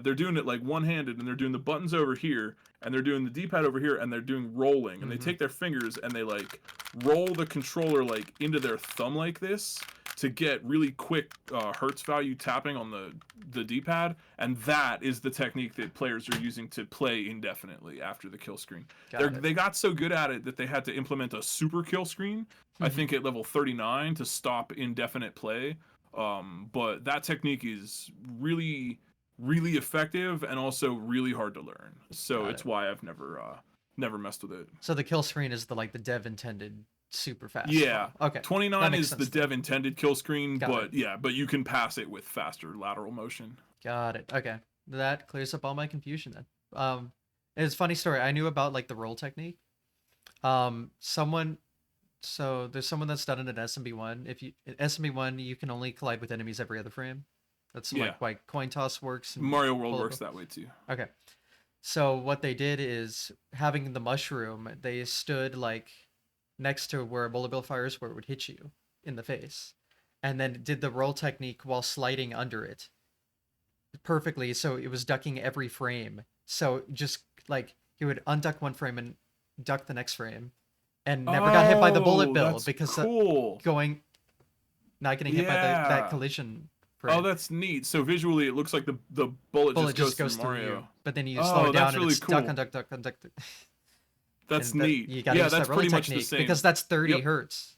they're doing it like one-handed, and they're doing the buttons over here, and they're doing the D-pad over here, and they're doing rolling, and they Hmm. take their fingers and they like roll the controller like into their thumb like this to get really quick hertz value tapping on the D-pad, and that is the technique that players are using to play indefinitely after the kill screen. Got it. They got so good at it that they had to implement a super kill screen, I Hmm. think at level 39, to stop indefinite play. But that technique is really, really effective and also really hard to learn. So Got it's it. why I've never messed with it. So the kill screen is the dev intended super fast Yeah, fall. Okay, that 29 makes is the sense then. dev intended kill screen, Got it. but you can pass it with faster lateral motion. Got it. Okay, that clears up all my confusion then. It's a funny story. I knew about like the roll technique. Someone. So there's someone that's done it in SMB1. If you in SMB1, you can only collide with enemies every other frame. That's Yeah, like why coin toss works and Mario World bullet. works that way too. Okay. So what they did is having the mushroom, they stood like next to where a bullet bill fires where it would hit you in the face. and then did the roll technique while sliding under it perfectly, so it was ducking every frame. So just like he would unduck one frame and duck the next frame, and never got hit by the bullet Oh, bill that's because cool. going not getting hit by that Yeah. collision Oh, frame. that's neat. So visually, it looks like the bullet Bullet just goes just through goes through you, Mario. but then you slow Oh, it down that's and really it's duck, cool. unduck, duck, unduck, That's and that neat. you got to Yeah, use that that's rolling pretty much the technique because same. that's 30 Yep. hertz.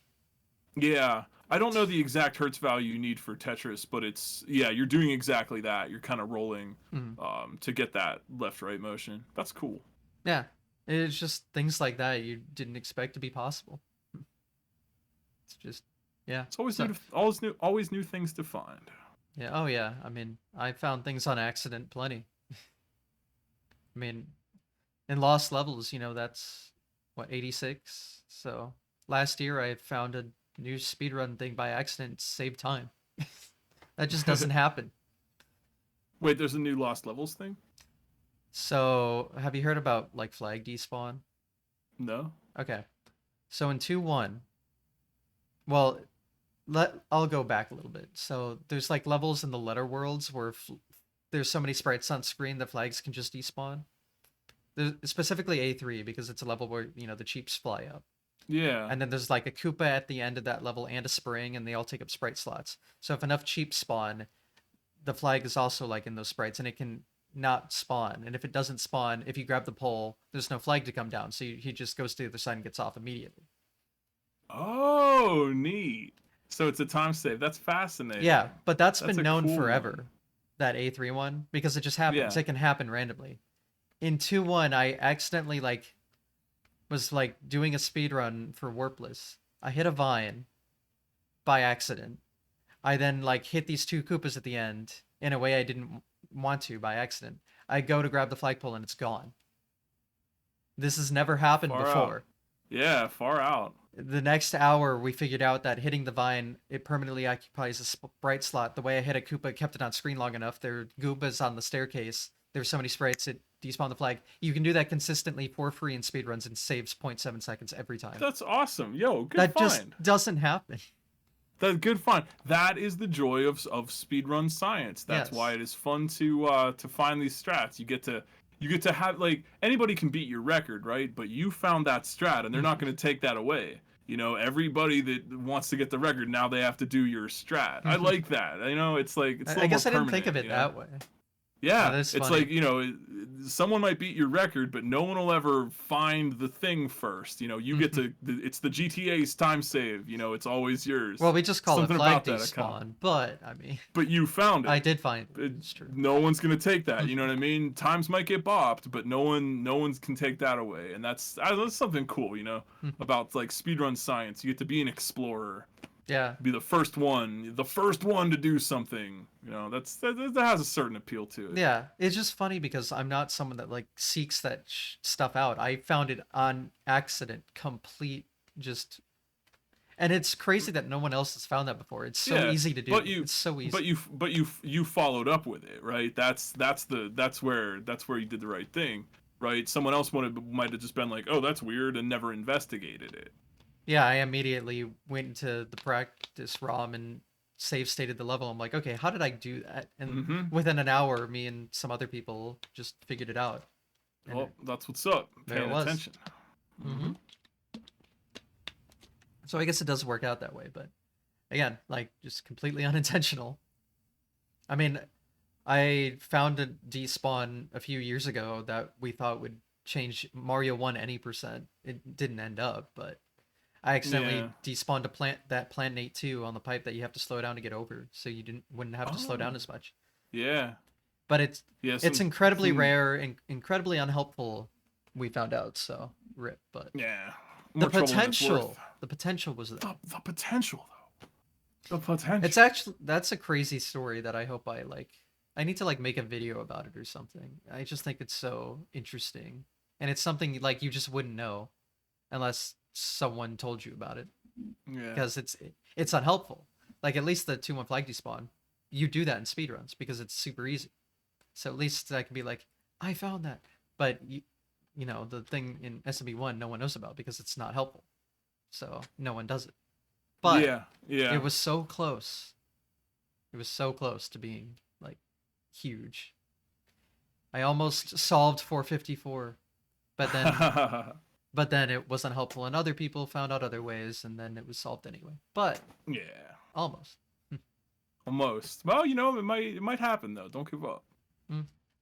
Yeah. I don't know the exact hertz value you need for Tetris, but it's yeah, you're doing exactly that. You're kind of rolling Mhm. to get that left-right motion. That's cool. Yeah, it's just things like that you didn't expect to be possible. It's just, yeah. It's always So, new, always new things to find. yeah. Oh, yeah. I mean, I found things on accident plenty. I mean, in lost levels, that's what, 86. So last year I found a new speedrun thing by accident, saved time. That just doesn't happen. Wait, there's a new Lost Levels thing? So have you heard about like flag despawn? No. Okay. So in 2.1, well, I'll go back a little bit. So there's like levels in the letter worlds where there's so many sprites on screen that flags can just despawn. There's specifically A3 because it's a level where the cheeps fly up. Yeah. And then there's like a Koopa at the end of that level and a spring, and they all take up sprite slots. So if enough cheap spawn, the flag is also like in those sprites, and it can not spawn. And if it doesn't spawn, if you grab the pole, there's no flag to come down. So he just goes to the other side and gets off immediately. Oh, neat. So it's a time save. That's fascinating. Yeah, but that's That's been a known cool one. forever, that A3 one, because it just happens. Yeah. It can happen randomly. In 2.1, I accidentally was like doing a speed run for Warpless. I hit a vine by accident. I then like hit these two Koopas at the end in a way I didn't want to by accident. I go to grab the flagpole and it's gone. This has never happened Far out. before. Yeah, far out. The next hour, we figured out that hitting the vine, it permanently occupies a sprite slot. The way I hit a Koopa kept it on screen long enough. There are Goombas on the staircase. There's so many sprites, it despawned the flag. You can do that consistently for free in speedruns and saves 0.7 seconds every time. That's awesome. Yo, good That find. just doesn't happen. That's good fun. That is the joy of speedrun science. That's Yes. why it is fun to find these strats. You get to have like anybody can beat your record, right? But you found that strat, and they're not going to take that away. Everybody that wants to get the record now they have to do your strat. I like that. It's like it's a I little guess I more didn't think of permanent. it that way. Yeah, That is it's funny. like, someone might beat your record, but no one will ever find the thing first. You get to, it's the GTA's time save. It's always yours. Well, we just call it Something flag about that account. despawn, but I mean, But you found I it. did find it. It's true. No one's gonna take that. You know what I mean? Times might get bopped, but no one can take that away. And that's something cool. About like speedrun science. You get to be an explorer. Yeah. Be the first one to do something. That has a certain appeal to it. Yeah, it's just funny because I'm not someone that like seeks that stuff out. I found it on accident, complete just, and it's crazy that no one else has found that before. It's so easy to do. But It's so easy. you followed up with it, right? That's where you did the right thing, right? Someone else might have just been like, oh, that's weird, and never investigated it. Yeah, I immediately went into the practice ROM and save stated the level. I'm like, okay, how did I do that? And within an hour, me and some other people just figured it out. And Well, that's what's up. there it Paying was. attention. So I guess it does work out that way, but again, like just completely unintentional. I mean, I found a despawn a few years ago that we thought would change Mario 1 any percent. It didn't end up, but I accidentally despawned that plant Nate 2 on the pipe that you have to slow down to get over, so you wouldn't have to slow down as much. Yeah. But it's incredibly some... rare and incredibly unhelpful. We found out, so rip. But yeah, the potential was there. The potential though. The potential. It's actually that's a crazy story that I hope I need to like make a video about it or something. I just think it's so interesting, and it's something like you just wouldn't know unless someone told you about it. Yeah. Because it's unhelpful. Like at least the 2-1 flag despawn, you do that in speedruns because it's super easy. So at least I can be like, I found that. But the thing in SMB1 no one knows about because it's not helpful. So no one does it. but Yeah, it yeah. was so close. It was so close to being like huge. I almost solved 454, but then it wasn't helpful, and other people found out other ways, and then it was solved anyway. But Yeah, almost. almost. Well, you know, it might happen though. Don't give up.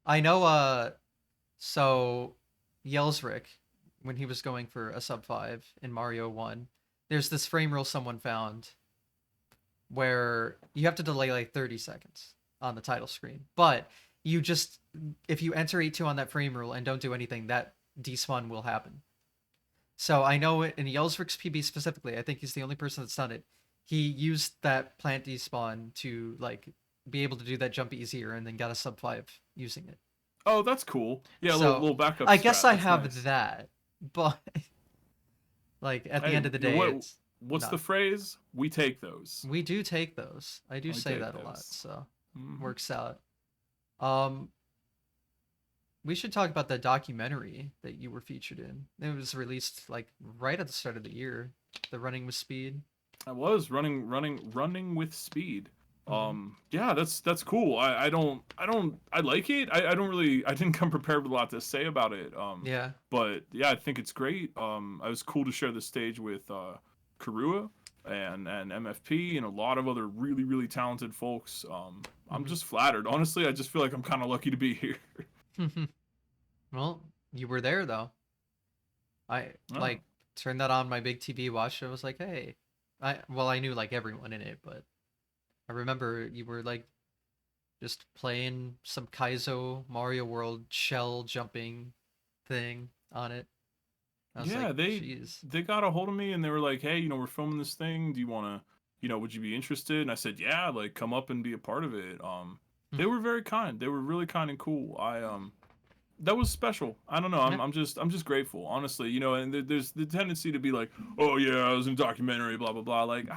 I know. So Yelsrick, when he was going for a sub 5 in Mario 1, there's this frame rule someone found where you have to delay like 30 seconds on the title screen. But you just, if you enter 8-2 on that frame rule and don't do anything, that despawn will happen. So I know in Yelsrick's PB specifically, I think he's the only person that's done it. He used that plant despawn to like be able to do that jump easier and then got a sub 5 using it. Oh, that's cool. Yeah, a little So little backup I guess strat. I That's have nice. that, but like at the Hey, end of the you know day, what? it's What's the not. phrase? We take those. We do take those. I do We say take that a lot, those. so Hmm. works out. Um, we should talk about the documentary that you were featured in. It was released like right at the start of the year. The Running with Speed. I was running with speed. Mm-hmm. Yeah, that's cool. I like it. I don't really, I didn't come prepared with a lot to say about it. Yeah. But yeah, I think it's great. I was cool to share the stage with Karua and MFP and a lot of other really talented folks. I'm just flattered. Honestly, I just feel like I'm kind of lucky to be here. Mm-hmm. Well, you were there though. I Oh. like turned that on my big TV, watched it. I was like, hey, I knew like everyone in it, but I remember you were like just playing some Kaizo Mario World shell jumping thing on it. I was like, Yeah, jeez. they got a hold of me and they were like, "Hey, you know, we're filming this thing. Do you want to, you know, would you be interested?" And I said, "Yeah, like come up and be a part of it." They were very kind. They were really kind and cool. That was special. I don't know. Yeah. I'm just grateful, honestly. You know, and there's the tendency to be like, "Oh yeah, I was in a documentary, blah blah blah." Like,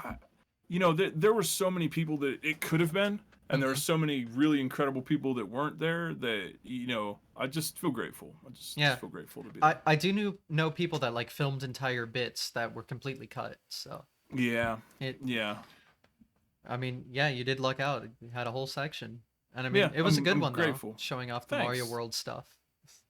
you know, there were so many people that it could have been, and there are Mm-hmm. so many really incredible people that weren't there. That you know, I just feel grateful. I just Yeah. feel grateful to be I there. I do know people that like filmed entire bits that were completely cut. So Yeah, it yeah. I mean, yeah, you did luck out. You had a whole section. And I mean, Yeah, it was a I'm good I'm one though, grateful. showing off the Mario Thanks. World stuff.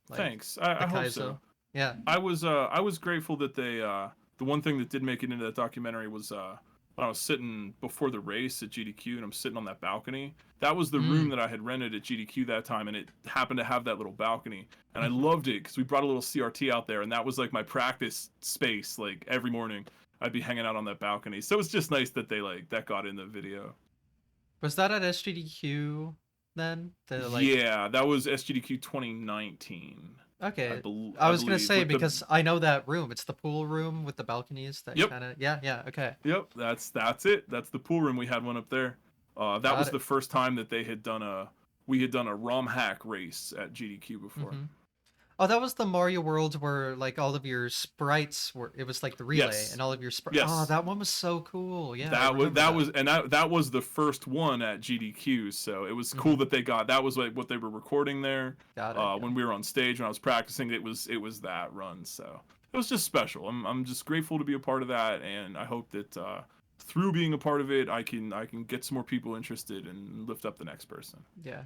Like Thanks. the I hope so. Kaizo. Yeah. I was grateful that they the one thing that did make it into that documentary was when I was sitting before the race at GDQ and I'm sitting on that balcony. That was the room Mm. that I had rented at GDQ that time and it happened to have that little balcony and I loved it cuz we brought a little CRT out there and that was like my practice space like every morning. I'd be hanging out on that balcony. So it's just nice that they like that got in the video. Was that at SGDQ then? The like Yeah, that was SGDQ 2019. okay. I I was gonna believe say with the because I know that room. It's the pool room with the balconies that yep. kind of yeah, okay. Yep, that's it. That's the pool room. We had one up there. That Got was it. the first time that we had done a ROM hack race at GDQ before. Mm-hmm. Oh, that was the Mario World where like all of your sprites were. It was like the relay, Yes, and all of your sprites. Oh, yes. that one was so cool. Yeah, I That was remember that that. was and that was the first one at GDQ. So it was cool Mm-hmm. that they got that was like what they were recording there. Got it. Yeah. When we were on stage when I was practicing, it was that run. So it was just special. I'm just grateful to be a part of that, and I hope that through being a part of it, I can get some more people interested and lift up the next person. Yeah.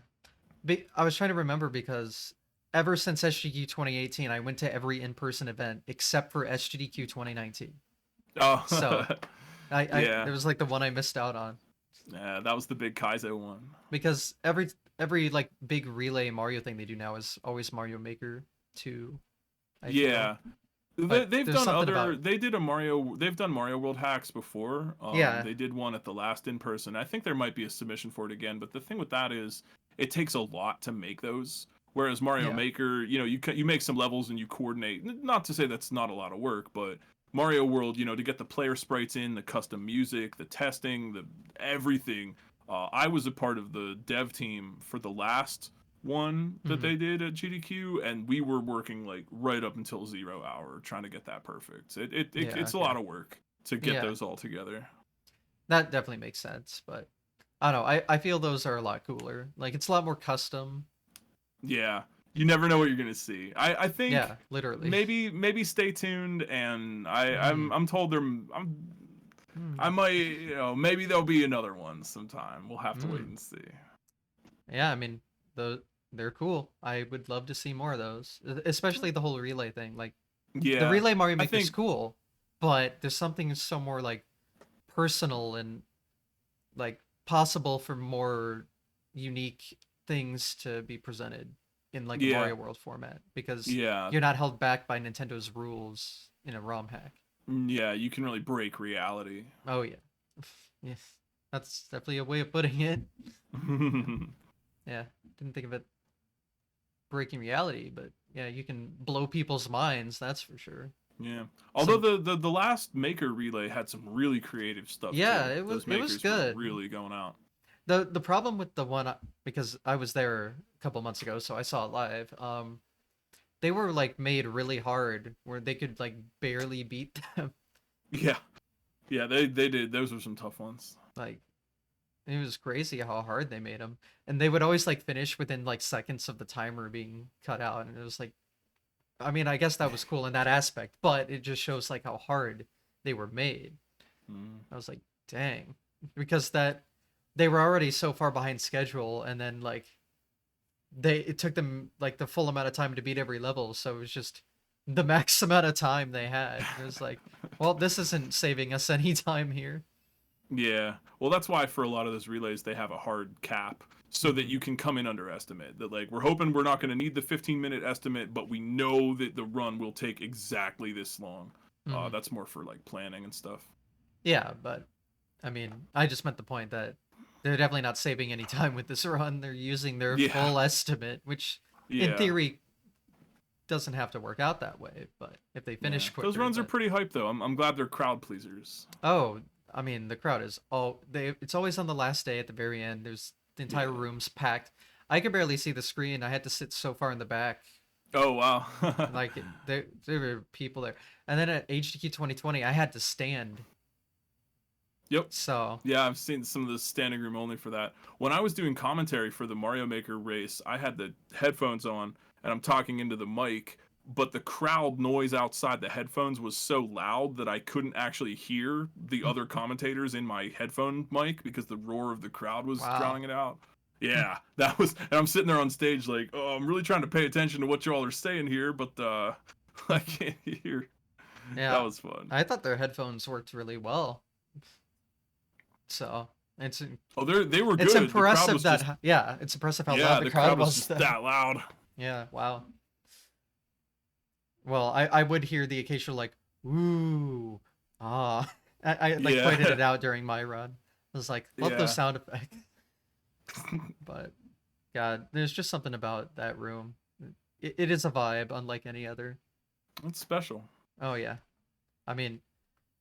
I was trying to remember because ever since SGDQ 2018, I went to every in-person event except for SGDQ 2019. So Oh, I yeah. it was like the one I missed out on Yeah, that was the big Kaizo one. because every like big relay Mario thing they do now is always Mario Maker 2. I feel, Yeah, they, but they've there's done something other. about They did a Mario. They've done Mario World hacks before. yeah They did one at the last in person. I think there might be a submission for it again. But the thing with that is, it takes a lot to make those. Whereas Mario yeah Maker, you know, you make some levels and you coordinate. Not to say that's not a lot of work, but Mario World, you know, to get the player sprites in, the custom music, the testing, the everything. I was a part of the dev team for the last one that hmm they did at GDQ, and we were working like right up until 0 hour trying to get that perfect. yeah It's a okay lot of work to get yeah those all together. that definitely makes sense. But I don't know. I feel those are a lot cooler. Like it's a lot more custom. Yeah, you never know what you're gonna see. I think Yeah, literally. maybe stay tuned, and Hmm. I'm told Hmm. I might, maybe there'll be another one sometime. We'll have to wait Hmm. and see. Yeah, I mean, they're cool. I would love to see more of those, especially the whole relay thing. Like the Yeah, relay Mario I Maker's think, cool, but there's something so more like personal and like possible for more unique things to be presented in like a yeah, Mario World format because yeah, you're not held back by Nintendo's rules in a ROM hack. yeah. You can really break reality. Oh yeah. Yes. That's definitely a way of putting it. Yeah. Didn't think of it breaking reality, but yeah, you can blow people's minds, that's for sure. Yeah. Although Some the last Maker Relay had some really creative stuff Yeah, too. it was Those it was makers were good. really going out. The problem with the one because I was there a couple months ago, so I saw it live. They were like made really hard where they could like barely beat them. Yeah. Yeah, they did. Those were some tough ones. Like it was crazy how hard they made them, and they would always like finish within like seconds of the timer being cut out, and it was like, I mean, I guess that was cool in that aspect, but it just shows like how hard they were made. Mm. I was like, dang, because that they were already so far behind schedule, and then like it took them like the full amount of time to beat every level, so it was just the max amount of time they had. It was like, well, this isn't saving us any time here. Yeah. Well, that's why for a lot of those relays they have a hard cap so that Hmm. you can come in under estimate. That like we're hoping we're not going to need the 15-minute estimate, but we know that the run will take exactly this long. Hmm. That's more for like planning and stuff. Yeah, but I mean, I just meant the point that they're definitely not saving any time with this run. They're using their Yeah. full estimate, which in Yeah. theory doesn't have to work out that way, but if they Yeah. finish Those quicker, runs are but pretty hype though. I'm glad they're crowd pleasers. oh, I mean, the crowd is all they it's always on the last day at the very end. There's the entire Yeah. room's packed. I could barely see the screen. I had to sit so far in the back. Oh wow. Like there were people there. And then at HDQ 2020, I had to stand. Yep. So, Yeah, I've seen some of the standing room only for that. When I was doing commentary for the Mario Maker race, I had the headphones on and I'm talking into the mic, but the crowd noise outside the headphones was so loud that I couldn't actually hear the other commentators in my headphone mic because the roar of the crowd was wow. drowning it out. Yeah, that was, and I'm sitting there on stage like, oh, I'm really trying to pay attention to what y'all are saying here, but I can't hear. That Yeah. was fun. I thought their headphones worked really well. So, it's Oh, they were it's good. The crowd impressive was just that yeah, it's impressive how loud yeah, the the crowd crowd was was just then. that loud. Yeah, wow. Well, I would hear the occasional like ooh, ah. I like pointed Yeah, it out during my run. I was like, love those yeah. sound effects. But God, there's just something about that room. It is a vibe unlike any other. It's special. Oh yeah. I mean,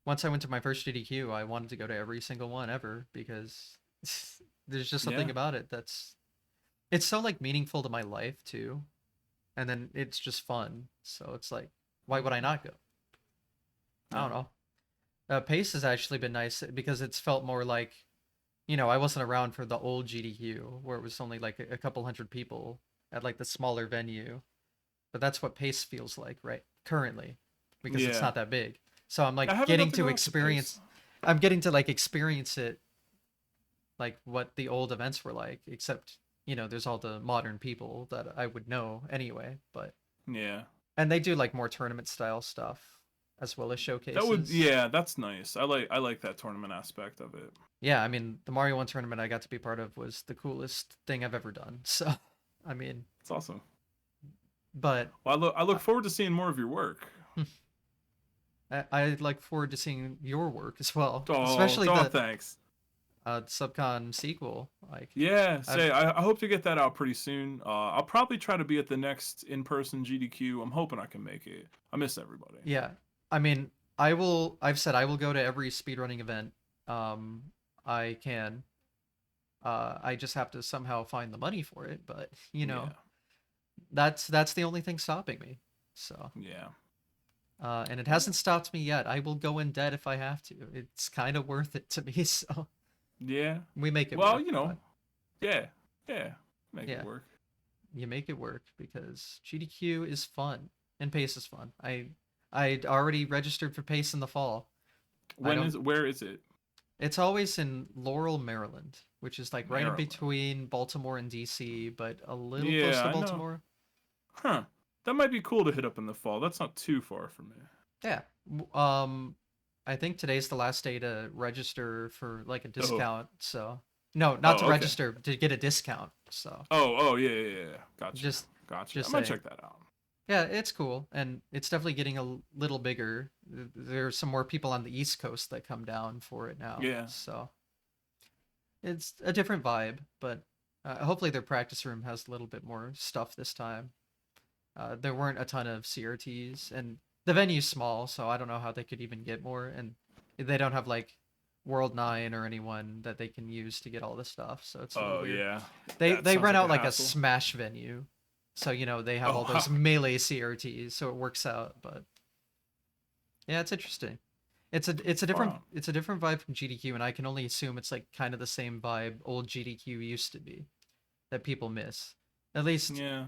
once I went to my first GDQ, I wanted to go to every single one ever because there's just something Yeah, about it that's it's so like meaningful to my life too. And then it's just fun. So it's like, why would I not go? I yeah, don't know. Pace has actually been nice because it's felt more like, I wasn't around for the old GDQ where it was only like a couple hundred people at like the smaller venue. But that's what Pace feels like, right? Currently, because it's yeah. not that big. So I'm I like haven't getting got to to go out to Pace. experience, I'm getting to like experience it like what the old events were like, except, there's all the modern people that I would know anyway. But, Yeah, and they do like more tournament style stuff as well as that would. showcases. Yeah, that's nice. I like that tournament aspect of it. Yeah, I mean, the Mario 1 tournament I got to be part of was the coolest thing I've ever done. So, I mean, It's awesome. but Well, I look uh, forward to seeing more of your work. I look forward to seeing your work as well, Oh, especially oh, the thanks. Subcon sequel. Like, Yeah, I've say I hope to get that out pretty soon. I'll probably try to be at the next in-person GDQ. I'm hoping I can make it. I miss everybody. yeah, I mean, I will. I've said I will go to every speedrunning event. Um, I can. I just have to somehow find the money for it, but Yeah, that's the only thing stopping me. So, yeah. and it hasn't stopped me yet. I will go in debt if I have to. It's kind of worth it to me. So Yeah. we make it Well, work, but yeah, yeah. Make it yeah, work. you make it work because GDQ is fun and Pace is fun. I already registered for Pace in the fall. I don't. Where is it? It's always in Laurel, Maryland, which is like right in Maryland. between Baltimore and DC, but a little close Yeah, to I know. Baltimore. Huh. That might be cool to hit up in the fall. That's not too far from me. Yeah. I think today's the last day to register for like a Oh. discount. So, no, not to Oh, okay. register, to get a discount. So, Oh, yeah, yeah, yeah. Gotcha. just Gotcha. I just might saying. check that out. Yeah, it's cool, and it's definitely getting a little bigger. There's some more people on the East Coast that come down for it now. Yeah. So, it's a different vibe, but hopefully their practice room has a little bit more stuff this time. There weren't a ton of CRTs, and the venue's small, so I don't know how they could even get more. And they don't have like World 9 or anyone that they can use to get all this stuff, so it's a little Oh, weird. yeah. They That they sounds rent like out a like a hassle. Smash venue, so they have Oh, all those melee CRTs, so it works out. But yeah, it's interesting. wow. It's a different vibe from GDQ, and I can only assume it's like kind of the same vibe old GDQ used to be that people miss. At least Yeah.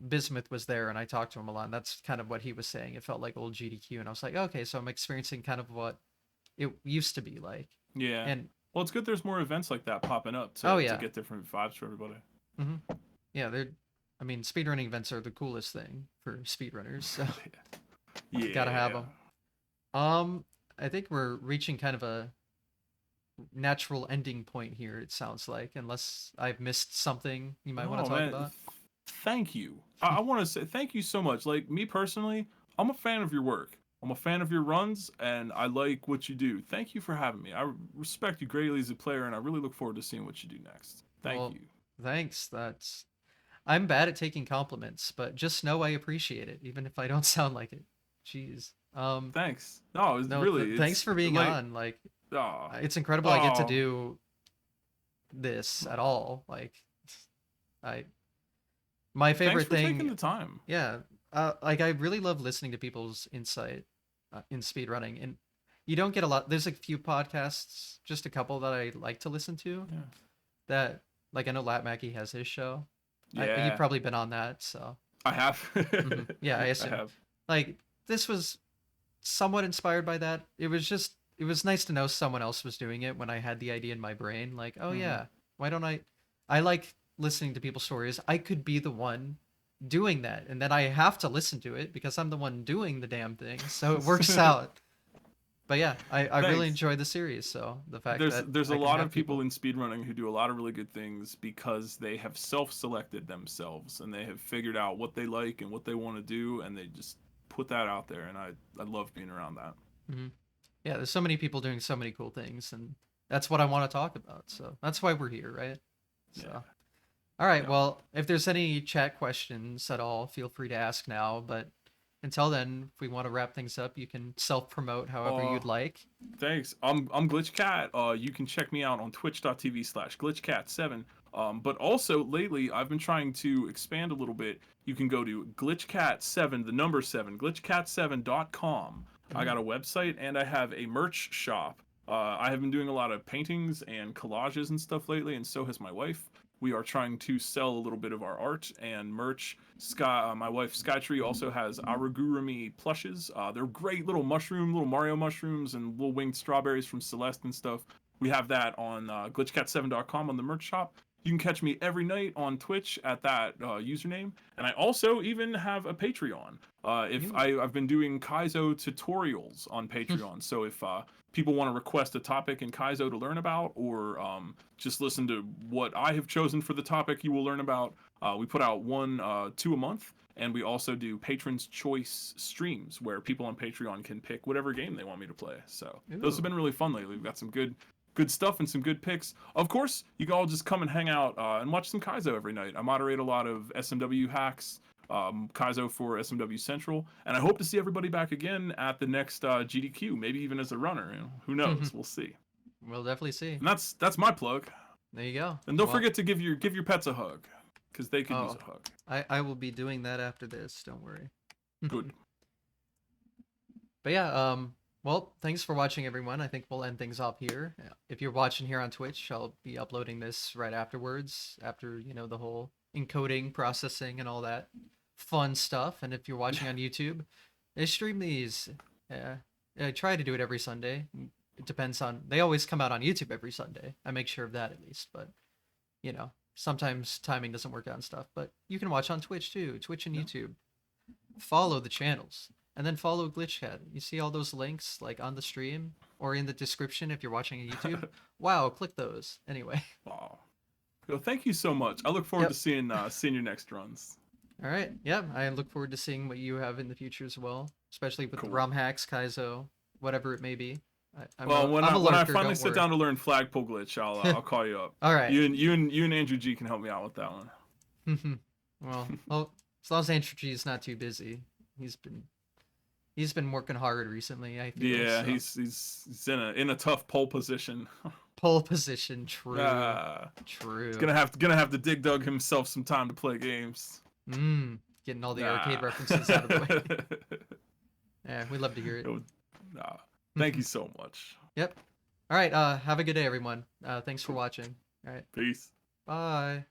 Bismuth was there, and I talked to him a lot, and that's kind of what he was saying. It felt like old GDQ, and I was like, okay, so I'm experiencing kind of what it used to be like. Yeah. And Well, it's good there's more events like that popping up oh to yeah. get different vibes for everybody. Hmm. Yeah, they're I mean, speedrunning events are the coolest thing for speedrunners, so gotta have Yeah. them. I think we're reaching kind of a natural ending point here, it sounds like, unless I've missed something you might want Oh to talk man, about. thank you. I want to say thank you so much. Like me personally, I'm a fan of your work. I'm a fan of your runs, and I like what you do. Thank you for having me. I respect you greatly as a player, and I really look forward to seeing what you do next. Thank Well, you. thanks. That's I'm bad at taking compliments, but just know I appreciate it, even if I don't sound like it. Jeez. Thanks. No, it's No, really, thanks it's for being like, on. Like, oh, it's incredible I get to oh, do this at all. Like, I my thanks favorite for taking thing, the time. yeah. Like I really love listening to people's insight in speedrunning, and you don't get a lot. There's a few podcasts, just a couple that I like to listen to. Yeah. That like I know Lat Mackey has his show. You've Yeah, probably been on that, so I have. yeah, I I assume. have. Like this was somewhat inspired by that. It was nice to know someone else was doing it when I had the idea in my brain. Like, oh Hmm. yeah, why don't I? I like listening to people's stories. I could be the one doing that, and then I have to listen to it because I'm the one doing the damn thing. So it works out. But yeah, I really Thanks. enjoyed the series. So the fact that There's a I can lot of have people people. in speedrunning who do a lot of really good things because they have self-selected themselves and they have figured out what they like and what they want to do and they just put that out there and I love being around that. Mhm. Yeah, there's so many people doing so many cool things, and that's what I want to talk about. So that's why we're here, right? Yeah. So. All right. Yeah. Well, if there's any chat questions at all, feel free to ask now. But until then, if we want to wrap things up, you can self promote however Uh you'd like. Thanks. I'm GlitchCat. You can check me out on twitch.tv/GlitchCat7. But also lately I've been trying to expand a little bit. You can go to GlitchCat7, the number 7, glitchcat7.com. I Mm, got a website and I have a merch shop. I have been doing a lot of paintings and collages and stuff lately, and so has my wife. We are trying to sell a little bit of our art and merch. My wife Skytree also has Aragurumi plushes. They're great little little Mario mushrooms, and little winged strawberries from Celeste and stuff. We have that on glitchcat7.com on the merch shop. You can catch me every night on Twitch at that username, and I also even have a Patreon. If you. I've been doing Kaizo tutorials on Patreon, so if people want to request a topic in Kaizo to learn about, or just listen to what I have chosen for the topic you will learn about, we put out two a month, and we also do patrons' choice streams where people on Patreon can pick whatever game they want me to play. So those have Ooh. been really fun lately. We've got some good stuff and some good picks. Of course, you can all just come and hang out and watch some Kaizo every night. I moderate a lot of SMW hacks, Kaizo for SMW Central, and I hope to see everybody back again at the next GDQ, maybe even as a runner. You know, who knows? We'll see. We'll definitely see. And that's my plug. There you go. And don't Well, forget to give your pets a hug, because they could use oh, a hug. I will be doing that after this. Don't worry. Good. But yeah, well, thanks for watching, everyone. I think we'll end things off here. If you're watching here on Twitch, I'll be uploading this right afterwards, after, the whole encoding, processing, and all that fun stuff. And if you're watching on YouTube, they stream these. Yeah. I try to do it every Sunday. It depends on. They always come out on YouTube every Sunday. I make sure of that at least. But sometimes timing doesn't work out and stuff. But you can watch on Twitch too. Twitch and Yeah. YouTube. Follow the channels and then follow GlitchCat. You see all those links like on the stream or in the description if you're watching on YouTube. Wow, click those. Anyway. Wow. Well, thank you so much. I look forward Yep. to seeing your next runs. All right. Yeah, I look forward to seeing what you have in the future as well, especially with Cool. the ROM hacks, Kaizo, whatever it may be. I'm When a I lurker, finally don't sit worry. down to learn flagpole glitch, I'll call you up. All right. You and Andrew G can help me out with that one. well, as long as Andrew G is not too busy, he's been working hard recently. I feel. Yeah, So. he's in a tough pole position. Pole position, true. True. He's gonna have to dig dug himself some time to play games. Getting all the arcade references out of the way. Yeah, we love to hear it. Thank you so much. Yep. All right. Have a good day, everyone. Thanks for watching. All right. Peace. Bye.